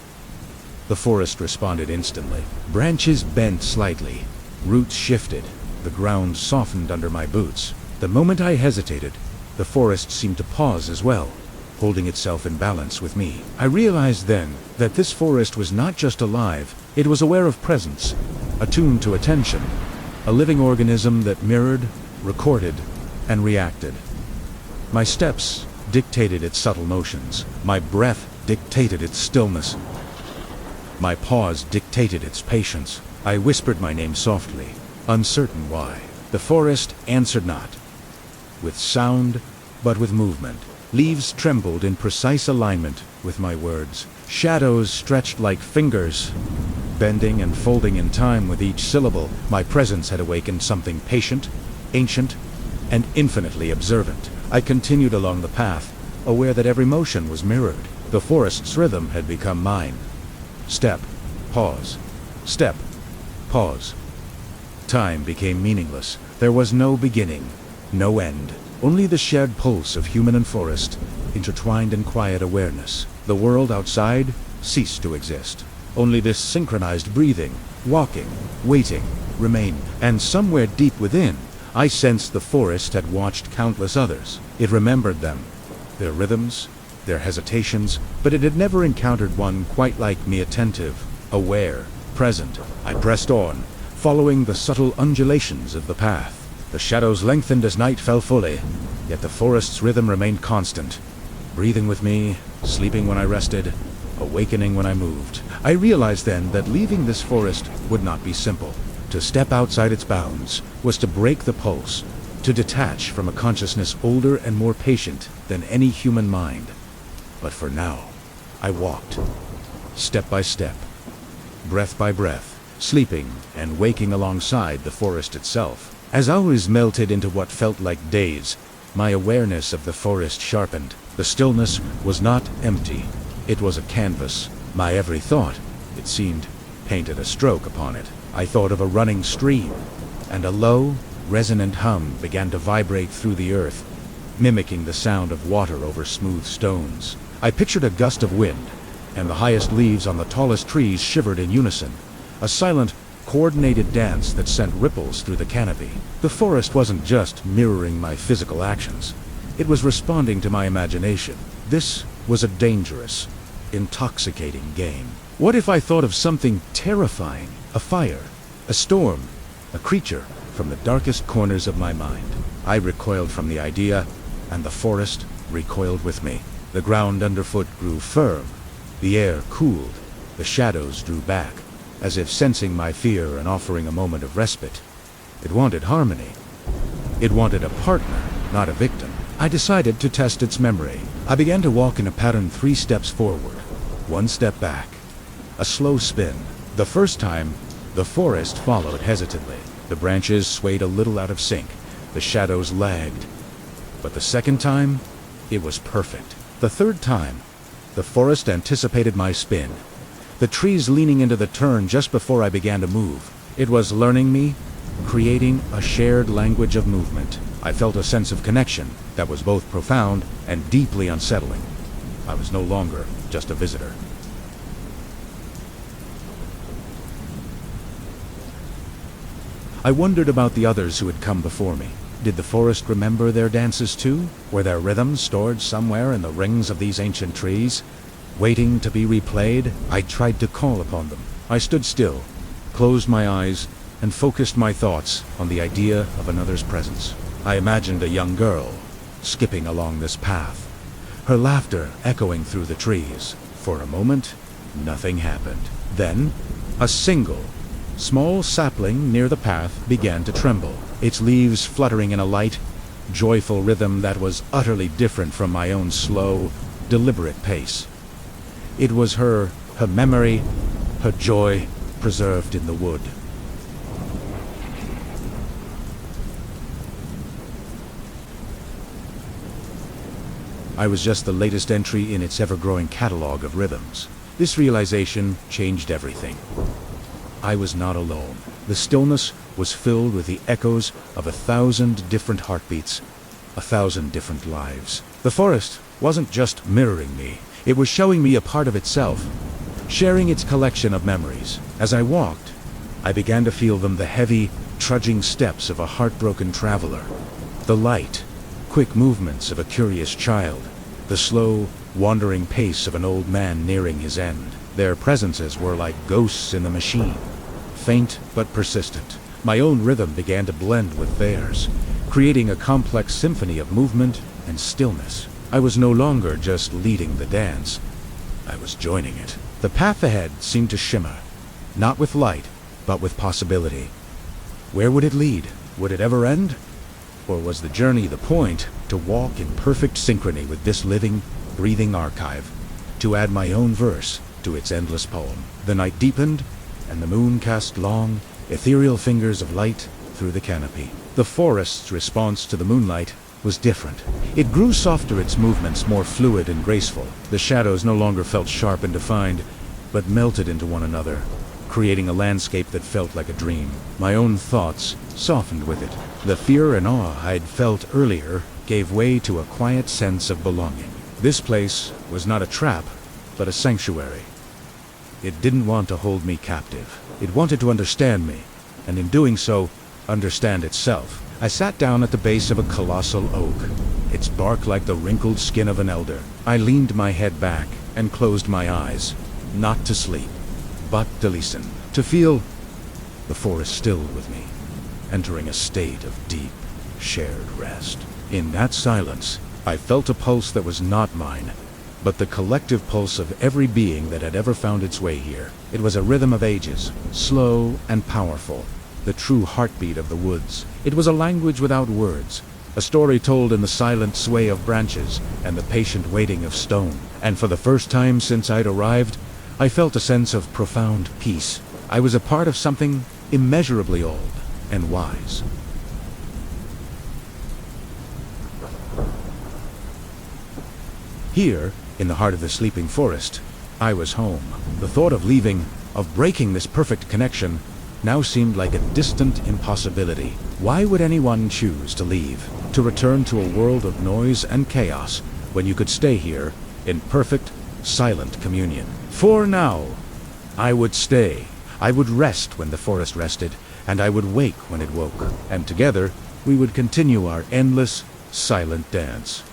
The forest responded instantly. Branches bent slightly, roots shifted, the ground softened under my boots. The moment I hesitated, the forest seemed to pause as well, holding itself in balance with me. I realized then that this forest was not just alive, it was aware of presence, attuned to attention, a living organism that mirrored, recorded, and reacted. My steps dictated its subtle motions. My breath dictated its stillness. My pause dictated its patience. I whispered my name softly, uncertain why. The forest answered not, with sound, but with movement. Leaves trembled in precise alignment with my words. Shadows stretched like fingers, bending and folding in time with each syllable. My presence had awakened something patient, ancient, and infinitely observant. I continued along the path, aware that every motion was mirrored. The forest's rhythm had become mine. Step, pause, Step. Pause. Time became meaningless. There was no beginning, no end. Only the shared pulse of human and forest, intertwined in quiet awareness. The world outside ceased to exist. Only this synchronized breathing, walking, waiting, remained. And somewhere deep within, I sensed the forest had watched countless others. It remembered them, their rhythms, their hesitations, but it had never encountered one quite like me, attentive, aware, present. I pressed on, following the subtle undulations of the path. The shadows lengthened as night fell fully, yet the forest's rhythm remained constant, breathing with me, sleeping when I rested, awakening when I moved. I realized then that leaving this forest would not be simple. To step outside its bounds was to break the pulse, to detach from a consciousness older and more patient than any human mind. But for now, I walked, step by step, breath by breath, sleeping and waking alongside the forest itself. As hours melted into what felt like days, my awareness of the forest sharpened. The stillness was not empty. It was a canvas. My every thought, it seemed, painted a stroke upon it. I thought of a running stream, and a low, resonant hum began to vibrate through the earth, mimicking the sound of water over smooth stones. I pictured a gust of wind, and the highest leaves on the tallest trees shivered in unison, a silent, coordinated dance that sent ripples through the canopy. The forest wasn't just mirroring my physical actions. It was responding to my imagination. This was a dangerous, intoxicating game. What if I thought of something terrifying? A fire, a storm, a creature from the darkest corners of my mind. I recoiled from the idea, and the forest recoiled with me. The ground underfoot grew firm, the air cooled, the shadows drew back, as if sensing my fear and offering a moment of respite. It wanted harmony. It wanted a partner, not a victim. I decided to test its memory. I began to walk in a pattern 3 steps forward, 1 step back, a slow spin. The first time, the forest followed hesitantly. The branches swayed a little out of sync. The shadows lagged. But the second time, it was perfect. The third time, the forest anticipated my spin, the trees leaning into the turn just before I began to move. It was learning me, creating a shared language of movement. I felt a sense of connection that was both profound and deeply unsettling. I was no longer just a visitor. I wondered about the others who had come before me. Did the forest remember their dances too? Were their rhythms stored somewhere in the rings of these ancient trees, waiting to be replayed? I tried to call upon them. I stood still, closed my eyes, and focused my thoughts on the idea of another's presence. I imagined a young girl skipping along this path, her laughter echoing through the trees. For a moment, nothing happened. Then, a single, small sapling near the path began to tremble, its leaves fluttering in a light, joyful rhythm that was utterly different from my own slow, deliberate pace. It was her memory, her joy, preserved in the wood. I was just the latest entry in its ever-growing catalog of rhythms. This realization changed everything. I was not alone. The stillness was filled with the echoes of 1,000 different heartbeats, 1,000 different lives. The forest wasn't just mirroring me, it was showing me a part of itself, sharing its collection of memories. As I walked, I began to feel them, the heavy, trudging steps of a heartbroken traveler, the light, quick movements of a curious child, the slow, wandering pace of an old man nearing his end. Their presences were like ghosts in the machine, faint but persistent. My own rhythm began to blend with theirs, creating a complex symphony of movement and stillness. I was no longer just leading the dance, I was joining it. The path ahead seemed to shimmer, not with light, but with possibility. Where would it lead? Would it ever end? Or was the journey the point, to walk in perfect synchrony with this living, breathing archive, to add my own verse to its endless poem? The night deepened, and the moon cast long, ethereal fingers of light through the canopy. The forest's response to the moonlight was different. It grew softer, its movements more fluid and graceful. The shadows no longer felt sharp and defined, but melted into one another, creating a landscape that felt like a dream. My own thoughts softened with it. The fear and awe I'd felt earlier gave way to a quiet sense of belonging. This place was not a trap, but a sanctuary. It didn't want to hold me captive. It wanted to understand me, and in doing so, understand itself. I sat down at the base of a colossal oak, its bark like the wrinkled skin of an elder. I leaned my head back and closed my eyes, not to sleep, but to listen, to feel the forest stilled with me, entering a state of deep, shared rest. In that silence, I felt a pulse that was not mine, but the collective pulse of every being that had ever found its way here. It was a rhythm of ages, slow and powerful, the true heartbeat of the woods. It was a language without words, a story told in the silent sway of branches and the patient waiting of stone. And for the first time since I'd arrived, I felt a sense of profound peace. I was a part of something immeasurably old and wise. Here, in the heart of the sleeping forest, I was home. The thought of leaving, of breaking this perfect connection, now seemed like a distant impossibility. Why would anyone choose to leave, to return to a world of noise and chaos, when you could stay here in perfect, silent communion? For now, I would stay. I would rest when the forest rested, and I would wake when it woke. And together, we would continue our endless, silent dance.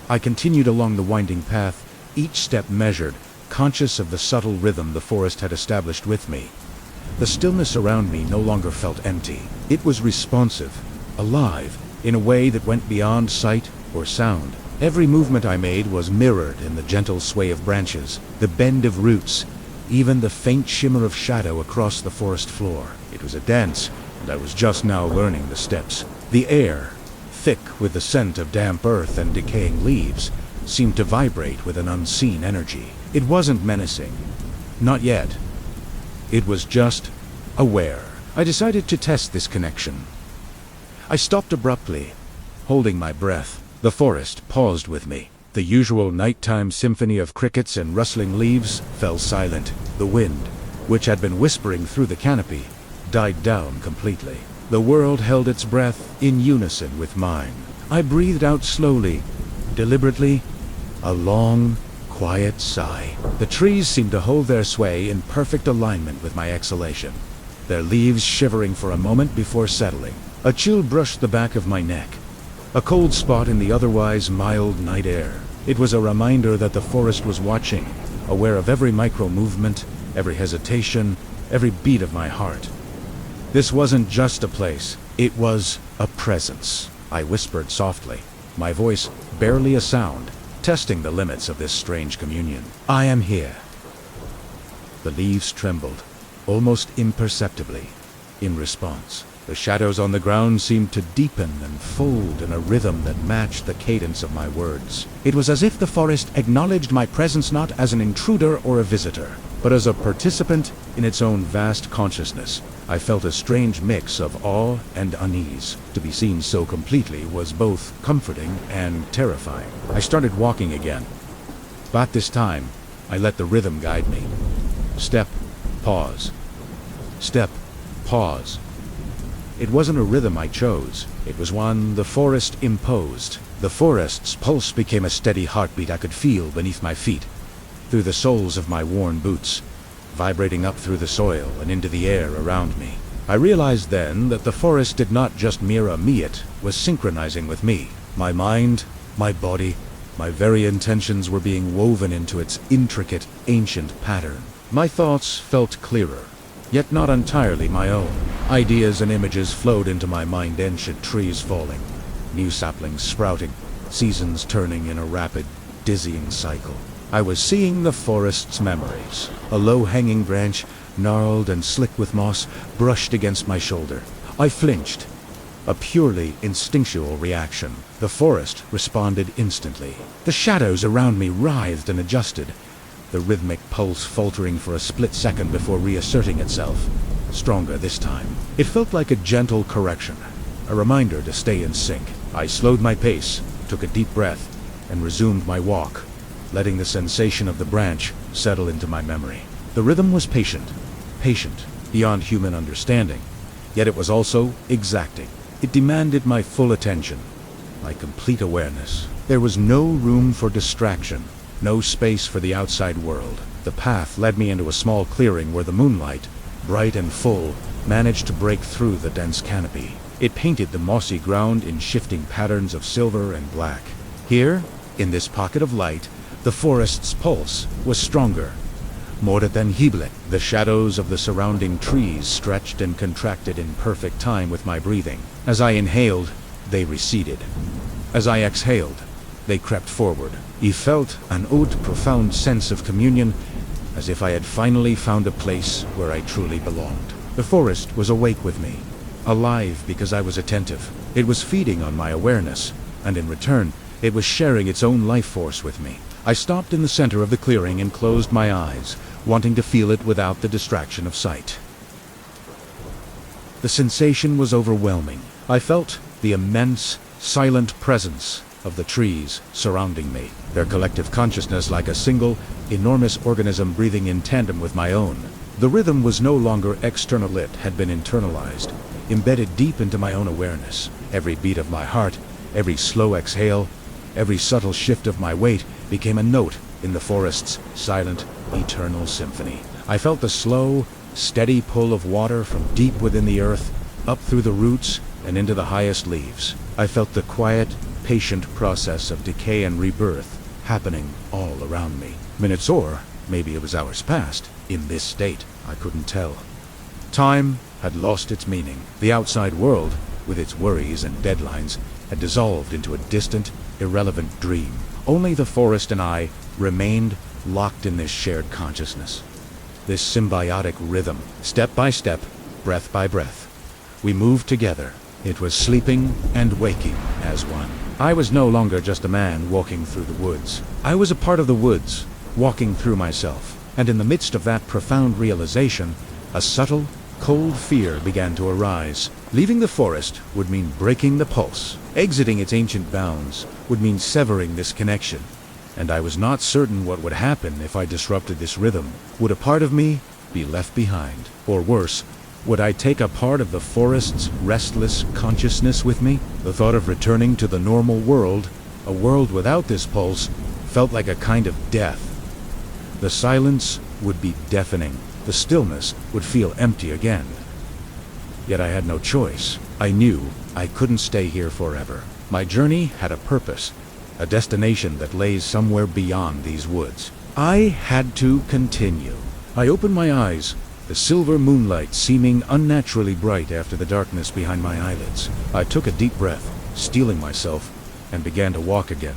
I continued along the winding path, each step measured, conscious of the subtle rhythm the forest had established with me. The stillness around me no longer felt empty. It was responsive, alive, in a way that went beyond sight or sound. Every movement I made was mirrored in the gentle sway of branches, the bend of roots, even the faint shimmer of shadow across the forest floor. It was a dance, and I was just now learning the steps. The air, thick with the scent of damp earth and decaying leaves, seemed to vibrate with an unseen energy. It wasn't menacing. Not yet. It was just aware. I decided to test this connection. I stopped abruptly, holding my breath. The forest paused with me. The usual nighttime symphony of crickets and rustling leaves fell silent. The wind, which had been whispering through the canopy, died down completely. The world held its breath in unison with mine. I breathed out slowly, deliberately, a long, quiet sigh. The trees seemed to hold their sway in perfect alignment with my exhalation, their leaves shivering for a moment before settling. A chill brushed the back of my neck, a cold spot in the otherwise mild night air. It was a reminder that the forest was watching, aware of every micro-movement, every hesitation, every beat of my heart. This wasn't just a place, it was a presence. I whispered softly, my voice barely a sound, testing the limits of this strange communion. I am here. The leaves trembled, almost imperceptibly, in response. The shadows on the ground seemed to deepen and fold in a rhythm that matched the cadence of my words. It was as if the forest acknowledged my presence not as an intruder or a visitor, but as a participant in its own vast consciousness. I felt a strange mix of awe and unease. To be seen so completely was both comforting and terrifying. I started walking again, but this time I let the rhythm guide me. Step, pause. Step, pause. It wasn't a rhythm I chose. It was one the forest imposed. The forest's pulse became a steady heartbeat I could feel beneath my feet, through the soles of my worn boots, vibrating up through the soil and into the air around me. I realized then that the forest did not just mirror me, it was synchronizing with me. My mind, my body, my very intentions were being woven into its intricate, ancient pattern. My thoughts felt clearer, yet not entirely my own. Ideas and images flowed into my mind, ancient trees falling, new saplings sprouting, seasons turning in a rapid, dizzying cycle. I was seeing the forest's memories. A low-hanging branch, gnarled and slick with moss, brushed against my shoulder. I flinched, a purely instinctual reaction. The forest responded instantly. The shadows around me writhed and adjusted, the rhythmic pulse faltering for a split second before reasserting itself, stronger this time. It felt like a gentle correction, a reminder to stay in sync. I slowed my pace, took a deep breath, and resumed my walk, letting the sensation of the branch settle into my memory. The rhythm was patient, patient, beyond human understanding. Yet it was also exacting. It demanded my full attention, my complete awareness. There was no room for distraction, no space for the outside world. The path led me into a small clearing where the moonlight, bright and full, managed to break through the dense canopy. It painted the mossy ground in shifting patterns of silver and black. Here, in this pocket of light, the forest's pulse was stronger, more tangible. The shadows of the surrounding trees stretched and contracted in perfect time with my breathing. As I inhaled, they receded. As I exhaled, they crept forward. I felt an odd, profound sense of communion, as if I had finally found a place where I truly belonged. The forest was awake with me, alive because I was attentive. It was feeding on my awareness, and in return, it was sharing its own life force with me. I stopped in the center of the clearing and closed my eyes, wanting to feel it without the distraction of sight. The sensation was overwhelming. I felt the immense, silent presence of the trees surrounding me, their collective consciousness like a single, enormous organism breathing in tandem with my own. The rhythm was no longer external, it had been internalized, embedded deep into my own awareness. Every beat of my heart, every slow exhale, every subtle shift of my weight became a note in the forest's silent, eternal symphony. I felt the slow, steady pull of water from deep within the earth, up through the roots and into the highest leaves. I felt the quiet, patient process of decay and rebirth happening all around me. Minutes or maybe it was hours passed in this state. I couldn't tell. Time had lost its meaning. The outside world, with its worries and deadlines, had dissolved into a distant, irrelevant dream. Only the forest and I remained locked in this shared consciousness, this symbiotic rhythm. Step by step, breath by breath, we moved together. It was sleeping and waking as one. I was no longer just a man walking through the woods. I was a part of the woods, walking through myself. And in the midst of that profound realization, a subtle, cold fear began to arise. Leaving the forest would mean breaking the pulse. Exiting its ancient bounds would mean severing this connection. And I was not certain what would happen if I disrupted this rhythm. Would a part of me be left behind? Or worse, would I take a part of the forest's restless consciousness with me? The thought of returning to the normal world, a world without this pulse, felt like a kind of death. The silence would be deafening. The stillness would feel empty again. Yet I had no choice. I knew I couldn't stay here forever. My journey had a purpose, a destination that lays somewhere beyond these woods. I had to continue. I opened my eyes, the silver moonlight seeming unnaturally bright after the darkness behind my eyelids. I took a deep breath, steeling myself, and began to walk again,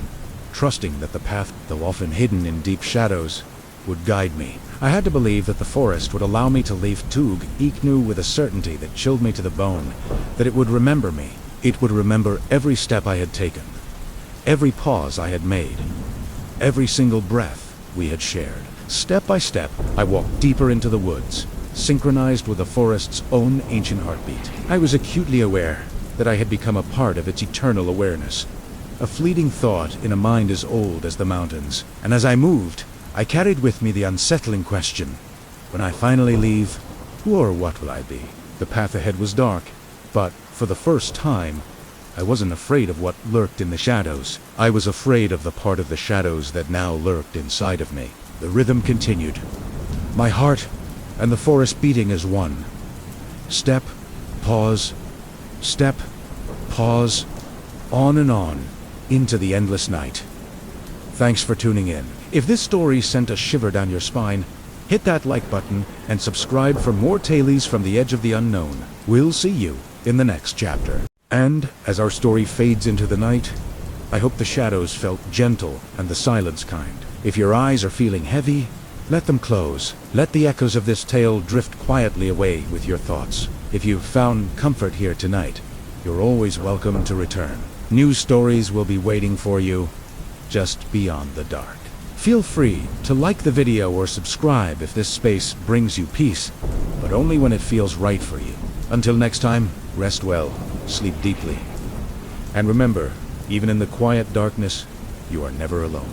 trusting that the path, though often hidden in deep shadows, would guide me. I had to believe that the forest would allow me to leave Tug Iknu with a certainty that chilled me to the bone, that it would remember me. It would remember every step I had taken, every pause I had made, every single breath we had shared. Step by step, I walked deeper into the woods, synchronized with the forest's own ancient heartbeat. I was acutely aware that I had become a part of its eternal awareness, a fleeting thought in a mind as old as the mountains. And as I moved, I carried with me the unsettling question: when I finally leave, who or what will I be? The path ahead was dark, but for the first time, I wasn't afraid of what lurked in the shadows. I was afraid of the part of the shadows that now lurked inside of me. The rhythm continued, my heart and the forest beating as one. Step, pause, step, pause, on and on, into the endless night. Thanks for tuning in. If this story sent a shiver down your spine, hit that like button and subscribe for more tales from the edge of the unknown. We'll see you in the next chapter. And as our story fades into the night, I hope the shadows felt gentle and the silence kind. If your eyes are feeling heavy, let them close. Let the echoes of this tale drift quietly away with your thoughts. If you've found comfort here tonight, you're always welcome to return. New stories will be waiting for you just beyond the dark. Feel free to like the video or subscribe if this space brings you peace, but only when it feels right for you. Until next time, rest well, sleep deeply. And remember, even in the quiet darkness, you are never alone.